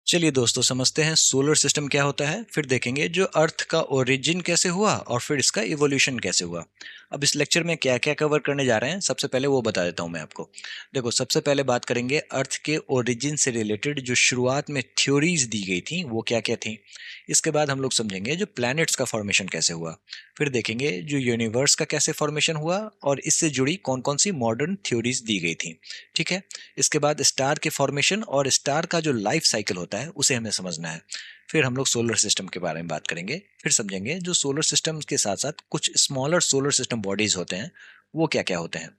चलिए दोस्तों, समझते हैं सोलर सिस्टम क्या होता है, फिर देखेंगे जो अर्थ का ओरिजिन कैसे हुआ और फिर इसका इवोल्यूशन कैसे हुआ। अब इस लेक्चर में क्या क्या कवर करने जा रहे हैं, सबसे पहले वो बता देता हूँ मैं आपको। देखो, सबसे पहले बात करेंगे अर्थ के ओरिजिन से रिलेटेड जो शुरुआत में थ्योरीज दी गई थी वो क्या क्या थी। इसके बाद हम लोग समझेंगे जो प्लैनेट्स का फॉर्मेशन कैसे हुआ। फिर देखेंगे जो यूनिवर्स का कैसे फॉर्मेशन हुआ और इससे जुड़ी कौन कौन सी मॉडर्न थ्योरीज दी गई थी। ठीक है। इसके बाद स्टार के फॉर्मेशन और स्टार का जो लाइफ साइकिल होता है उसे हमें समझना है। फिर हम लोग सोलर सिस्टम के बारे में बात करेंगे। फिर समझेंगे जो सोलर सिस्टम के साथ साथ कुछ स्मॉलर सोलर सिस्टम बॉडीज होते हैं वो क्या क्या होते हैं।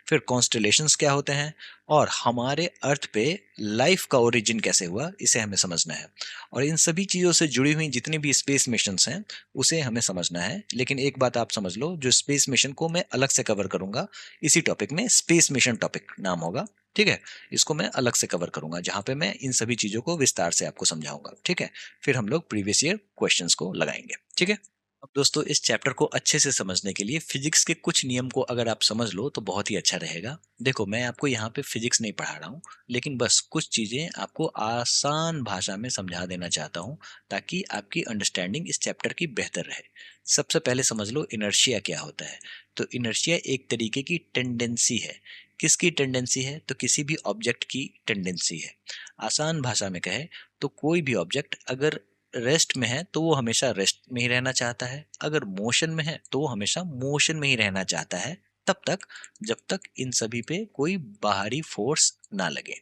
फिर कॉन्स्टलेशंस क्या होते हैं और हमारे अर्थ पे लाइफ का ओरिजिन कैसे हुआ इसे हमें समझना है। और इन सभी चीज़ों से जुड़ी हुई जितनी भी स्पेस मिशंस हैं उसे हमें समझना है। लेकिन एक बात आप समझ लो, जो स्पेस मिशन को मैं अलग से कवर करूंगा, इसी टॉपिक में स्पेस मिशन टॉपिक नाम होगा। ठीक है। इसको मैं अलग से कवर करूंगा जहां पे मैं इन सभी चीजों को विस्तार से आपको समझाऊंगा। ठीक है। फिर हम लोग प्रीवियस ईयर क्वेश्चंस को लगाएंगे। ठीक है। अब दोस्तों, इस चैप्टर को अच्छे से समझने के लिए फिजिक्स के कुछ नियम को अगर आप समझ लो तो बहुत ही अच्छा रहेगा। देखो, मैं आपको यहाँ पे फिजिक्स नहीं पढ़ा रहा हूँ, लेकिन बस कुछ चीजें आपको आसान भाषा में समझा देना चाहता हूँ ताकि आपकी अंडरस्टैंडिंग इस चैप्टर की बेहतर रहे। सबसे पहले समझ लो इनर्शिया क्या होता है। तो इनर्शिया एक तरीके की टेंडेंसी है। किसकी टेंडेंसी है? तो किसी भी ऑब्जेक्ट की टेंडेंसी है। आसान भाषा में कहे तो कोई भी ऑब्जेक्ट अगर रेस्ट में है तो वो हमेशा रेस्ट में ही रहना चाहता है, अगर मोशन में है तो वो हमेशा मोशन में ही रहना चाहता है, तब तक जब तक इन सभी पे कोई बाहरी फोर्स ना लगे।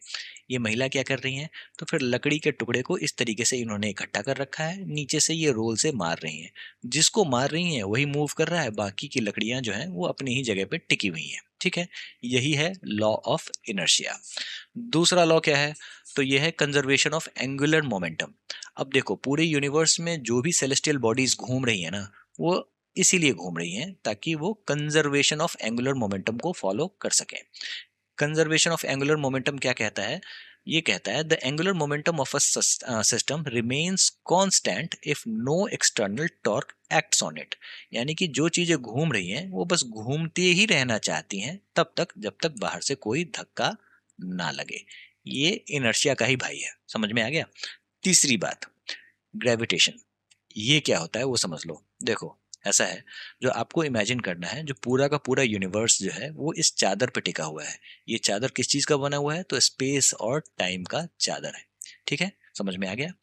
ये महिला क्या कर रही हैं? तो फिर लकड़ी के टुकड़े को इस तरीके से इन्होंने इकट्ठा कर रखा है, नीचे से ये रोल से मार रही हैं। जिसको मार रही हैं वही मूव कर रहा है, बाकी की लकड़ियां जो हैं वो अपनी ही जगह पे टिकी हुई हैं। ठीक है। यही है लॉ ऑफ इनर्शिया। दूसरा लॉ क्या है? तो ये है कंजर्वेशन ऑफ एंगुलर मोमेंटम। अब देखो, पूरे यूनिवर्स में जो भी सेलेस्टियल बॉडीज घूम रही है ना, वो इसीलिए घूम रही हैं ताकि वो कंजर्वेशन ऑफ एंगुलर मोमेंटम को फॉलो कर सकें। कंजर्वेशन ऑफ एंगुलर मोमेंटम क्या कहता है? ये कहता है the angular momentum of a system remains constant if no external torque acts on it. यानी कि जो चीजें घूम रही हैं वो बस घूमते ही रहना चाहती हैं तब तक जब तक बाहर से कोई धक्का ना लगे। ये इनर्शिया का ही भाई है। समझ में आ गया? तीसरी बात, ग्रेविटेशन। ये क्या होता है वो समझ लो। देखो, ऐसा है, जो आपको इमेजिन करना है, जो पूरा का पूरा यूनिवर्स जो है वो इस चादर पे टिका हुआ है। ये चादर किस चीज का बना हुआ है? तो स्पेस और टाइम का चादर है। ठीक है। समझ में आ गया?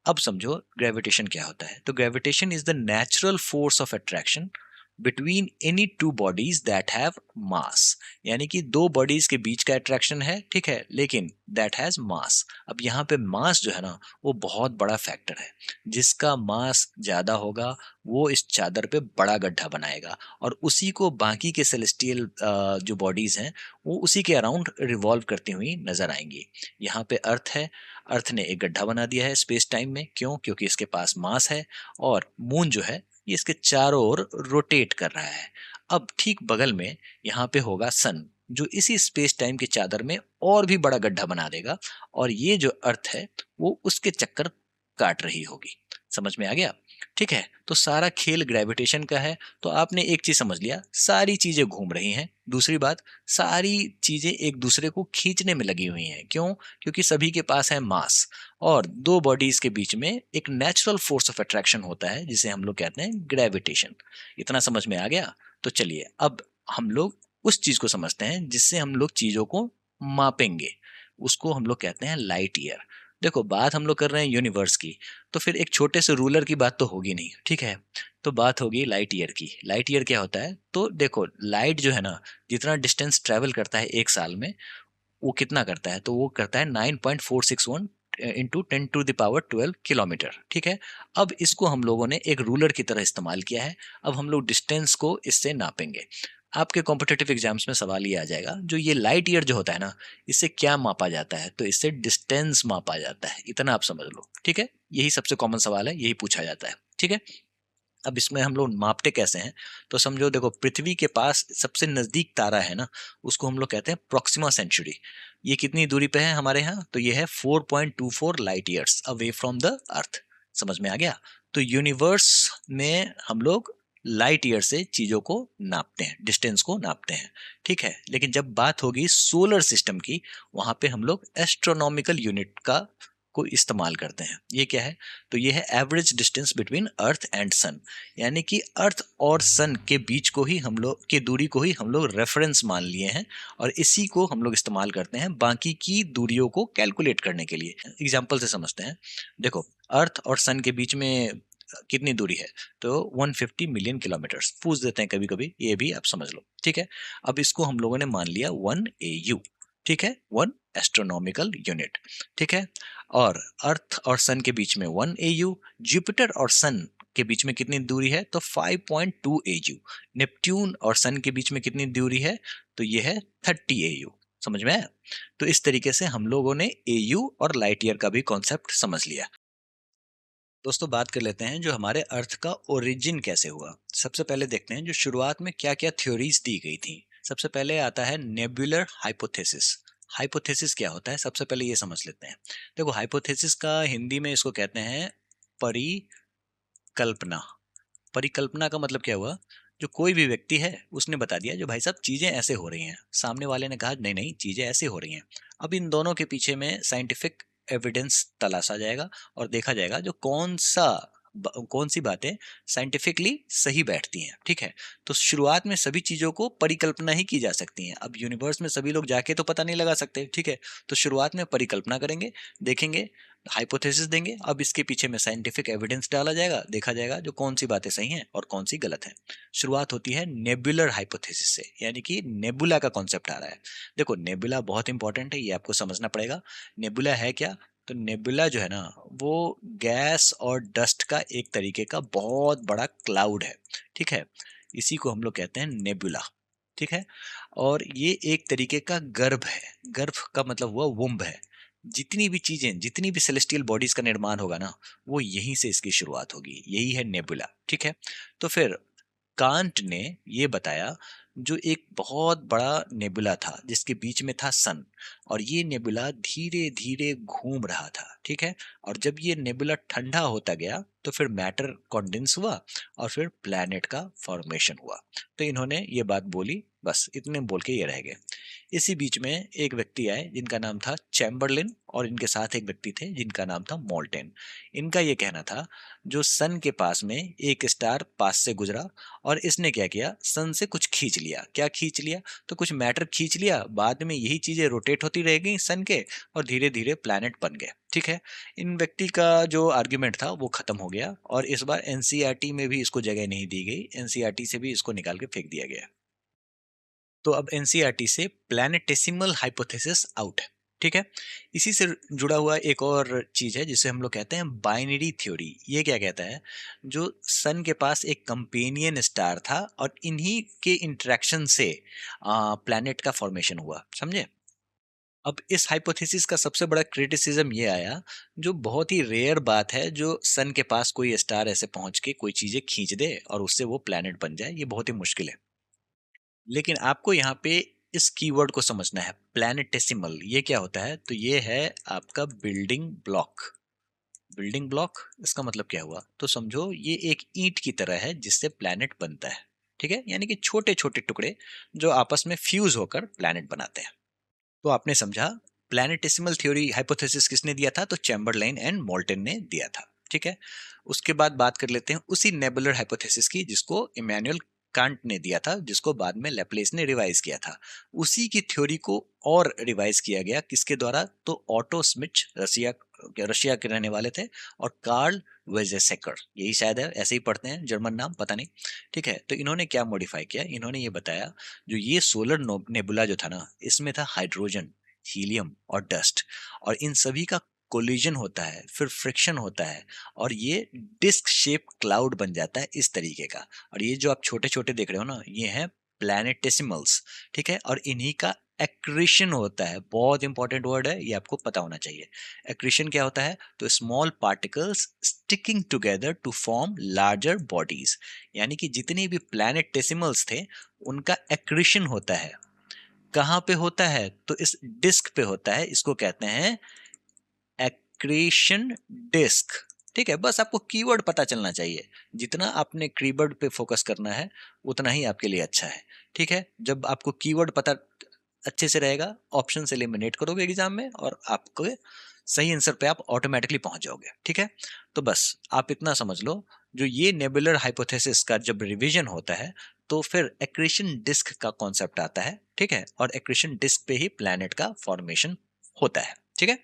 अब समझो ग्रेविटेशन क्या होता है। तो gravitation is the natural force of attraction between any two bodies that have मास। यानी कि दो बॉडीज के बीच का अट्रैक्शन है, ठीक है, लेकिन दैट हैज मास। अब यहाँ पे मास जो है ना, वो बहुत बड़ा फैक्टर है। जिसका मास ज्यादा होगा वो इस चादर पे बड़ा गड्ढा बनाएगा और उसी को बाकी के सेलेस्टियल जो बॉडीज हैं वो उसी के अराउंड रिवॉल्व करती हुई नजर आएंगी। यहाँ पे अर्थ है, अर्थ ने एक गड्ढा बना दिया है स्पेस टाइम में। क्यों? क्योंकि इसके पास मास है। और मून जो है ये इसके चारों ओर रोटेट कर रहा है। अब ठीक बगल में यहाँ पे होगा सन, जो इसी स्पेस टाइम के चादर में और भी बड़ा गड्ढा बना देगा और ये जो अर्थ है वो उसके चक्कर काट रही होगी। समझ में आ गया? ठीक है। तो सारा खेल ग्रेविटेशन का है। तो आपने एक चीज समझ लिया, सारी चीजें घूम रही हैं। दूसरी बात, सारी चीजें एक दूसरे को खींचने में लगी हुई हैं। क्यों? क्योंकि सभी के पास है मास और दो बॉडीज के बीच में एक नेचुरल फोर्स ऑफ अट्रैक्शन होता है जिसे हम लोग कहते हैं ग्रेविटेशन। इतना समझ में आ गया? तो चलिए अब हम लोग उस चीज को समझते हैं जिससे हम लोग चीजों को मापेंगे। उसको हम लोग कहते हैं लाइट ईयर। देखो, बात हम लोग कर रहे हैं यूनिवर्स की, तो फिर एक छोटे से रूलर की बात तो होगी नहीं। ठीक है। तो बात होगी लाइट ईयर की। लाइट ईयर क्या होता है? तो देखो, लाइट जो है ना, जितना डिस्टेंस ट्रेवल करता है एक साल में, वो कितना करता है? तो वो करता है 9.461 इंटू 10⁻12 किलोमीटर। ठीक है। अब इसको हम लोगों ने एक रूलर की तरह इस्तेमाल किया है। अब हम लोग डिस्टेंस को इससे नापेंगे। आपके कॉम्पिटेटिव एग्जाम्स में सवाल ये आ जाएगा, जो ये लाइट ईयर जो होता है ना, इससे क्या मापा जाता है? तो इससे डिस्टेंस मापा जाता है। इतना आप समझ लो। ठीक है। यही सबसे कॉमन सवाल है, यही पूछा जाता है। ठीक है। अब इसमें हम लोग मापते कैसे हैं? तो समझो, देखो, पृथ्वी के पास सबसे नजदीक तारा है ना, उसको हम लोग कहते हैं प्रोक्सिमा सेंचुरी। ये कितनी दूरी पे है हमारे यहाँ? तो ये है 4.24 light years away from the earth. समझ में आ गया? तो यूनिवर्स में हम लोग लाइट ईयर से चीजों को नापते हैं, डिस्टेंस को नापते हैं। ठीक है। लेकिन जब बात होगी सोलर सिस्टम की, वहां पे हम लोग एस्ट्रोनॉमिकल यूनिट का को इस्तेमाल करते हैं। ये क्या है? तो ये है average distance between earth and sun, यानी कि अर्थ और सन के बीच को ही हम लोग की दूरी को ही हम लोग रेफरेंस मान लिए हैं और इसी को हम लोग इस्तेमाल करते हैं बाकी की दूरियों को कैलकुलेट करने के लिए। एग्जाम्पल से समझते हैं। देखो, अर्थ और सन के बीच में कितनी दूरी है? तो 150 मिलियन किलोमीटर्स पूछ देते हैं कभी कभी, ये भी आप समझ लो। ठीक है, अब इसको हम लोगों ने मान लिया 1 AU। ठीक है, 1 एस्ट्रोनॉमिकल यूनिट। ठीक है, और अर्थ और सन के बीच में 1 AU, जुपिटर और सन के बीच में कितनी दूरी है? तो 5.2 AU। नेपट्यून और सन के बीच में कितनी दूरी है? तो ये है 30 AU। समझ में आया? तो इस तरीके से हम लोगों ने AU और लाइट ईयर का भी कॉन्सेप्ट समझ लिया। दोस्तों, बात कर लेते हैं जो हमारे अर्थ का ओरिजिन कैसे हुआ। सबसे पहले देखते हैं जो शुरुआत में क्या क्या थ्योरीज दी गई थी। सबसे पहले आता है नेबुलर हाइपोथेसिस। हाइपोथेसिस क्या होता है, सबसे पहले ये समझ लेते हैं। देखो, हाइपोथेसिस का हिंदी में इसको कहते हैं परिकल्पना। परिकल्पना का मतलब क्या हुआ? जो कोई भी व्यक्ति है उसने बता दिया जो भाई साहब चीजें ऐसे हो रही हैं, सामने वाले ने कहा नहीं नहीं चीजें ऐसे हो रही हैं। अब इन दोनों के पीछे में साइंटिफिक एविडेंस तलाशा जाएगा और देखा जाएगा जो कौन सी बातें साइंटिफिकली सही बैठती हैं। ठीक है, तो शुरुआत में सभी चीजों को परिकल्पना ही की जा सकती हैं। अब यूनिवर्स में सभी लोग जाके तो पता नहीं लगा सकते। ठीक है, तो शुरुआत में परिकल्पना करेंगे, देखेंगे, हाइपोथेसिस देंगे। अब इसके पीछे में साइंटिफिक एविडेंस डाला जाएगा, देखा जाएगा जो कौन सी बातें सही हैं और कौन सी गलत हैं। शुरुआत होती है नेबुलर हाइपोथेसिस से, यानी कि नेबुला का कॉन्सेप्ट आ रहा है। देखो, नेबुला बहुत इंपॉर्टेंट है, ये आपको समझना पड़ेगा। नेबुला है क्या? तो नेबुला जो है ना, वो गैस और डस्ट का एक तरीके का बहुत बड़ा क्लाउड है। ठीक है, इसी को हम लोग कहते हैं नेबुला। ठीक है, और ये एक तरीके का गर्भ है। गर्भ का मतलब हुआ वुम्ब है। जितनी भी चीजें, जितनी भी सेलेस्टियल बॉडीज का निर्माण होगा ना, वो यहीं से इसकी शुरुआत होगी। यही है नेबुला। ठीक है, तो फिर कांट ने ये बताया जो एक बहुत बड़ा नेबुला था जिसके बीच में था सन, और ये नेबुला धीरे धीरे घूम रहा था। ठीक है, और जब ये नेबुला ठंडा होता गया तो फिर मैटर कॉन्डेंस हुआ और फिर प्लैनेट का फॉर्मेशन हुआ। तो इन्होंने ये बात बोली, बस इतने बोल के ये रह गए। इसी बीच में एक व्यक्ति आए जिनका नाम था चैम्बरलिन, और इनके साथ एक व्यक्ति थे जिनका नाम था मोल्टेन। इनका ये कहना था जो सन के पास में एक स्टार पास से गुजरा और इसने क्या किया, सन से कुछ खींच लिया। क्या खींच लिया? तो कुछ मैटर खींच लिया, बाद में यही चीजें रोटेट होती रह गई सन के और धीरे धीरे प्लैनेट बन गए। ठीक है, इन व्यक्ति का जो आर्ग्यूमेंट था वो खत्म हो गया और इस बार एनसीईआरटी में भी इसको जगह नहीं दी गई, एनसीईआरटी से भी इसको निकाल के फेंक दिया गया। तो अब एनसीईआरटी से प्लैनेटेसिमल हाइपोथेसिस आउट है। ठीक है, इसी से जुड़ा हुआ एक और चीज है जिसे हम लोग कहते हैं बाइनरी थ्योरी। ये क्या कहता है? जो सन के पास एक कंपेनियन स्टार था और इन्हीं के इंटरेक्शन से प्लैनेट का फॉर्मेशन हुआ। समझे? अब इस हाइपोथेसिस का सबसे बड़ा क्रिटिसिज्म ये आया, जो बहुत ही रेयर बात है जो सन के पास कोई स्टार ऐसे पहुंच के कोई चीजें खींच दे और उससे वो प्लैनेट बन जाए, ये बहुत ही मुश्किल है। लेकिन आपको यहाँ पे इस कीवर्ड को समझना है, प्लैनेटेसिमल। ये क्या होता है? तो ये है आपका बिल्डिंग ब्लॉक। बिल्डिंग ब्लॉक इसका मतलब क्या हुआ? तो समझो ये एक ईंट की तरह है जिससे प्लैनेट बनता है। ठीक है, यानी कि छोटे छोटे टुकड़े जो आपस में फ्यूज होकर प्लैनेट बनाते हैं। तो आपने समझा, प्लैनेटेसिमल थ्योरी हाइपोथेसिस किसने दिया था? तो चैम्बरलाइन एंड मोल्टन ने दिया था। ठीक है, उसके बाद बात कर लेते हैं उसी नेबुलर हाइपोथेसिस की जिसको इमैनुअल कांट ने दिया था, जिसको बाद में लेप्लेस ने रिवाइज किया था। उसी की थ्योरी को और रिवाइज किया गया किसके द्वारा? तो ऑटो स्मिथ, रशिया रशिया के रहने वाले थे, और कार्ल वेजेसेकर, यही शायद है, ऐसे ही पढ़ते हैं, जर्मन नाम पता नहीं। ठीक है, तो इन्होंने क्या मॉडिफाई किया? इन्होंने ये बताया जो ये सोलर नेबुला जो था ना, इसमें था हाइड्रोजन, हीलियम और डस्ट, और इन सभी का कोलिजन होता है, फिर फ्रिक्शन होता है, और ये डिस्क शेप क्लाउड बन जाता है इस तरीके का। और ये जो आप छोटे छोटे देख रहे हो ना, ये हैं प्लैनेटेसिमल्स। ठीक है, और इन्हीं का एक्रीशन होता है। बहुत इंपॉर्टेंट वर्ड है, ये आपको पता होना चाहिए। एक्रीशन क्या होता है? तो small particles sticking together to form larger bodies, यानी कि जितने भी प्लैनेटेसिमल्स थे उनका एक्रीशन होता है। कहाँ पे होता है? तो इस डिस्क पे होता है, इसको कहते हैं एक्रीशन डिस्क। ठीक है, बस आपको कीवर्ड पता चलना चाहिए। जितना आपने कीवर्ड पे फोकस करना है उतना ही आपके लिए अच्छा है। ठीक है, जब आपको कीवर्ड पता अच्छे से रहेगा, ऑप्शन से एलिमिनेट करोगे एग्जाम में और आपको सही आंसर पे आप ऑटोमेटिकली पहुंच जाओगे। ठीक है, तो बस आप इतना समझ लो, जो ये नेबुलर हाइपोथेसिस का जब रिवीजन होता है तो फिर एक्रीशन डिस्क का कॉन्सेप्ट आता है। ठीक है, और एक्रीशन डिस्क पे ही प्लैनेट का फॉर्मेशन होता है। ठीक है,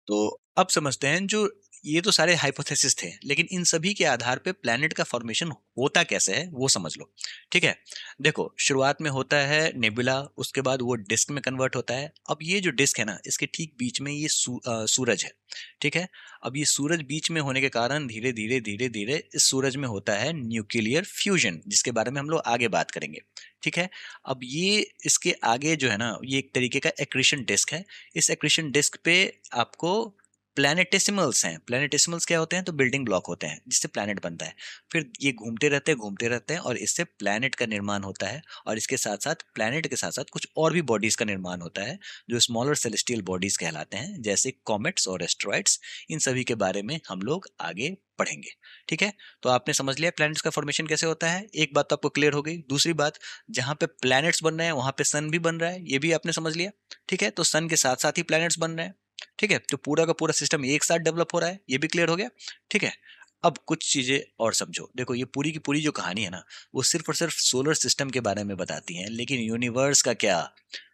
तो अब समझते हैं, जो ये तो सारे हाइपोथेसिस थे, लेकिन इन सभी के आधार पे प्लैनेट का फॉर्मेशन होता कैसे है वो समझ लो। ठीक है, देखो शुरुआत में होता है नेबुला, उसके बाद वो डिस्क में कन्वर्ट होता है। अब ये जो डिस्क है ना, इसके ठीक बीच में ये सूरज है। ठीक है, अब ये सूरज बीच में होने के कारण धीरे धीरे धीरे धीरे इस सूरज में होता है न्यूक्लियर फ्यूजन, जिसके बारे में हम लोग आगे बात करेंगे। ठीक है, अब ये इसके आगे जो है ना, ये एक तरीके का एक्रीशन डिस्क है। इस एक्रीशन डिस्क पे आपको प्लैनेटेसिमल्स हैं। प्लैनेटेसिमल्स क्या होते हैं? तो बिल्डिंग ब्लॉक होते हैं जिससे प्लैनेट बनता है। फिर ये घूमते रहते हैं और इससे प्लैनेट का निर्माण होता है। और इसके साथ साथ प्लैनेट के साथ साथ कुछ और भी बॉडीज का निर्माण होता है, जो स्मॉलर सेलेस्टियल बॉडीज कहलाते हैं, जैसे कॉमेट्स और एस्ट्रॉइड्स। इन सभी के बारे में हम लोग आगे पढ़ेंगे। ठीक है, तो आपने समझ लिया प्लैनेट्स का फॉर्मेशन कैसे होता है। एक बात तो आपको क्लियर हो गई। दूसरी बात, जहां पे प्लैनेट्स बन रहे हैं वहां पे सन भी बन रहा है, ये भी आपने समझ लिया। ठीक है, तो सन के साथ साथ ही प्लैनेट्स बन रहे हैं। ठीक है, तो पूरा का पूरा सिस्टम एक साथ डेवलप हो रहा है, ये भी क्लियर हो गया। ठीक है, अब कुछ चीजें और समझो। देखो ये पूरी की पूरी जो कहानी है ना, वो सिर्फ और सिर्फ सोलर सिस्टम के बारे में बताती है, लेकिन यूनिवर्स का क्या?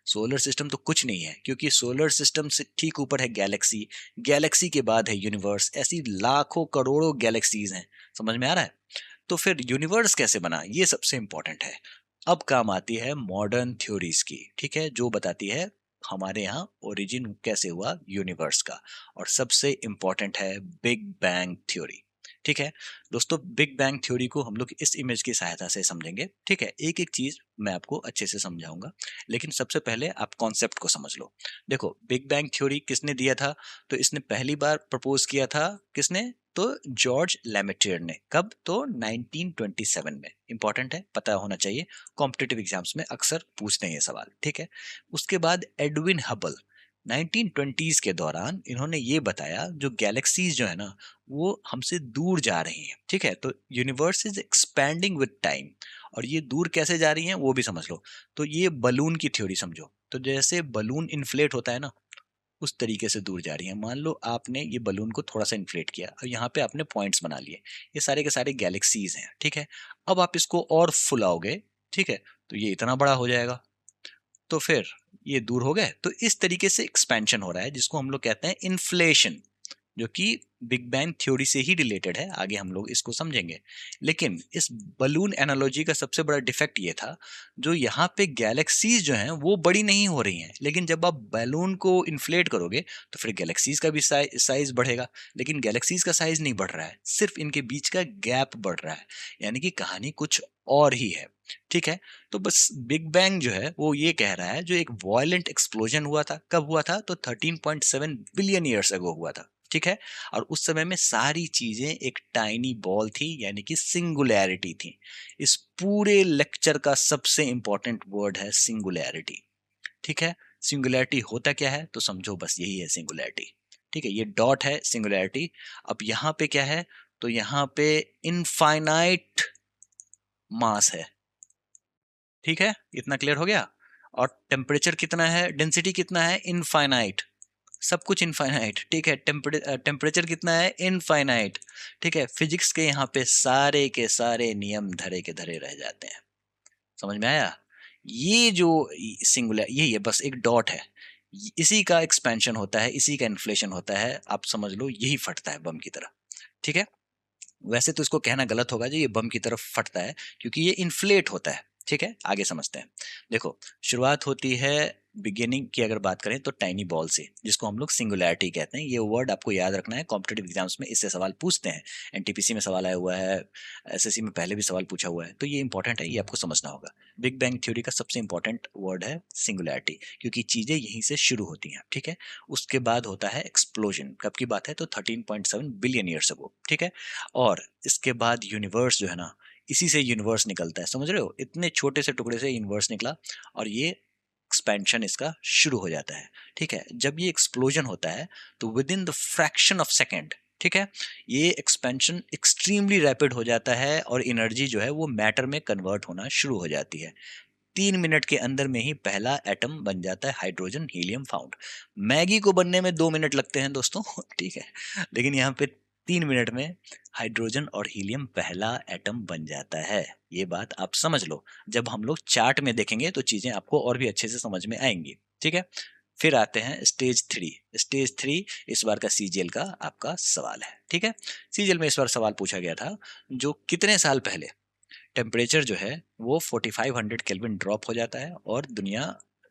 सोलर सिस्टम तो कुछ नहीं है, क्योंकि सोलर सिस्टम से ठीक ऊपर है गैलेक्सी, गैलेक्सी के बाद है यूनिवर्स। ऐसी लाखों करोड़ों गैलेक्सीज हैं। समझ में आ रहा है? तो फिर यूनिवर्स कैसे बना, ये सबसे इंपॉर्टेंट है। अब काम आती है मॉडर्न थ्योरीज की। ठीक है, जो बताती है हमारे यहाँ ओरिजिन कैसे हुआ यूनिवर्स का। और सबसे इंपॉर्टेंट है बिग बैंग थ्योरी। ठीक है दोस्तों, बिग बैंग थ्योरी को हम लोग इस इमेज की सहायता से समझेंगे। ठीक है, एक एक चीज मैं आपको अच्छे से समझाऊंगा, लेकिन सबसे पहले आप कॉन्सेप्ट को समझ लो। देखो बिग बैंग थ्योरी किसने दिया था? तो इसने पहली बार प्रपोज किया था, किसने? तो जॉर्ज लैमेटियर ने। कब? तो 1927 में। इंपॉर्टेंट है, पता होना चाहिए, कॉम्पिटिटिव एग्जाम्स में अक्सर पूछते हैं ये सवाल। ठीक है, उसके बाद एडविन हबल 1920s के दौरान इन्होंने ये बताया, जो गैलेक्सीज जो है ना, वो हमसे दूर जा रही हैं। ठीक है, तो universe is expanding with time. और ये दूर कैसे जा रही हैं वो भी समझ लो। तो ये बलून की थ्योरी समझो। तो जैसे बलून इन्फ्लेट होता है ना, उस तरीके से दूर जा रही है। मान लो आपने ये बलून को थोड़ा सा इन्फ्लेट किया और यहाँ पे आपने पॉइंट्स बना लिए, ये सारे के सारे गैलेक्सीज हैं। ठीक है, अब आप इसको और फुलाओगे। ठीक है, तो ये इतना बड़ा हो जाएगा, तो फिर ये दूर हो गए। तो इस तरीके से एक्सपेंशन हो रहा है, जिसको हम लोग कहते हैं इन्फ्लेशन, जो कि बिग बैंग थ्योरी से ही रिलेटेड है। आगे हम लोग इसको समझेंगे। लेकिन इस बलून एनालॉजी का सबसे बड़ा डिफेक्ट ये था, जो यहाँ पे गैलेक्सीज जो हैं वो बड़ी नहीं हो रही हैं, लेकिन जब आप बैलून को इन्फ्लेट करोगे तो फिर गैलेक्सीज का भी साइज बढ़ेगा। लेकिन गैलेक्सीज का साइज नहीं बढ़ रहा है, सिर्फ इनके बीच का गैप बढ़ रहा है। यानी कि कहानी कुछ और ही है। ठीक है, तो बस बिग बैंग जो है वो ये कह रहा है, जो एक वॉयलेंट एक्सप्लोजन हुआ था, कब हुआ था? तो 13.7 बिलियन ईयर्स अगो हुआ था। ठीक है, और उस समय में सारी चीजें एक टाइनी बॉल थी, यानी कि सिंगुलैरिटी थी। इस पूरे लेक्चर का सबसे इंपॉर्टेंट वर्ड है सिंगुलैरिटी। ठीक है, सिंगुलैरिटी होता क्या है? तो समझो बस यही है सिंगुलैरिटी। ठीक है, ये डॉट है सिंगुलैरिटी। अब यहाँ पे क्या है? तो यहाँ पे इनफाइनाइट मास है। ठीक है, इतना क्लियर हो गया। और टेम्परेचर कितना है, डेंसिटी कितना है? इनफाइनाइट। सब कुछ इनफाइनाइट। ठीक है, टेम्परेचर कितना है? इनफाइनाइट। ठीक है, फिजिक्स के यहाँ पे सारे के सारे नियम धरे के धरे रह जाते हैं। समझ में आया? ये जो सिंगुलर, ये बस एक डॉट है, इसी का एक्सपेंशन होता है, इसी का इन्फ्लेशन होता है। आप समझ लो यही फटता है बम की तरह। ठीक है, वैसे तो इसको कहना गलत होगा जी ये बम की तरफ फटता है, क्योंकि ये इन्फ्लेट होता है। ठीक है, आगे समझते हैं। देखो शुरुआत होती है, बिगिनिंग की अगर बात करें तो टाइनी बॉल से, जिसको हम लोग सिंगुलैरिटी कहते हैं। ये वर्ड आपको याद रखना है, कॉम्पिटेटिव एग्जाम्स में इससे सवाल पूछते हैं। एनटीपीसी में सवाल आया हुआ है, एसएससी में पहले भी सवाल पूछा हुआ है, तो ये इंपॉर्टेंट है, ये आपको समझना होगा। बिग बैंग थ्योरी का सबसे इंपॉर्टेंट वर्ड है सिंगुलैरिटी, क्योंकि चीजें यहीं से शुरू होती हैं। ठीक है, उसके बाद होता है एक्सप्लोजन। कब की बात है? तो 13.7 बिलियन ईयर्स अगो। ठीक है, और इसके बाद यूनिवर्स जो है ना, इसी से यूनिवर्स निकलता है। समझ रहे हो, इतने छोटे से टुकड़े से यूनिवर्स निकला और ये एक्सपेंशन इसका शुरू हो जाता है। ठीक है, जब ये एक्सप्लोजन होता है तो with in the fraction of second, ठीक है, ये एक्सपेंशन एक्सट्रीमली रैपिड हो जाता है और एनर्जी जो है वो मैटर में कन्वर्ट होना शुरू हो जाती है। 3 मिनट के अंदर में ही पहला एटम बन जाता है हाइड्रोजन हीलियम फाउंड। मैगी को बनने में 2 मिनट लगते हैं दोस्तों ठीक है, लेकिन यहाँ पे 3 मिनट में हाइड्रोजन और हीलियम पहला एटम बन जाता है। ये बात आप समझ लो, जब हम लोग चार्ट में देखेंगे तो चीजें आपको और भी अच्छे से समझ में आएंगी। ठीक है, फिर आते हैं स्टेज 3। स्टेज 3 इस बार का सीजीएल का आपका सवाल है। ठीक है, सीजीएल में इस बार सवाल पूछा गया था, जो कितने साल पहले टेम्परेचर जो है वो 4500 केल्विन ड्रॉप हो जाता है और दुनिया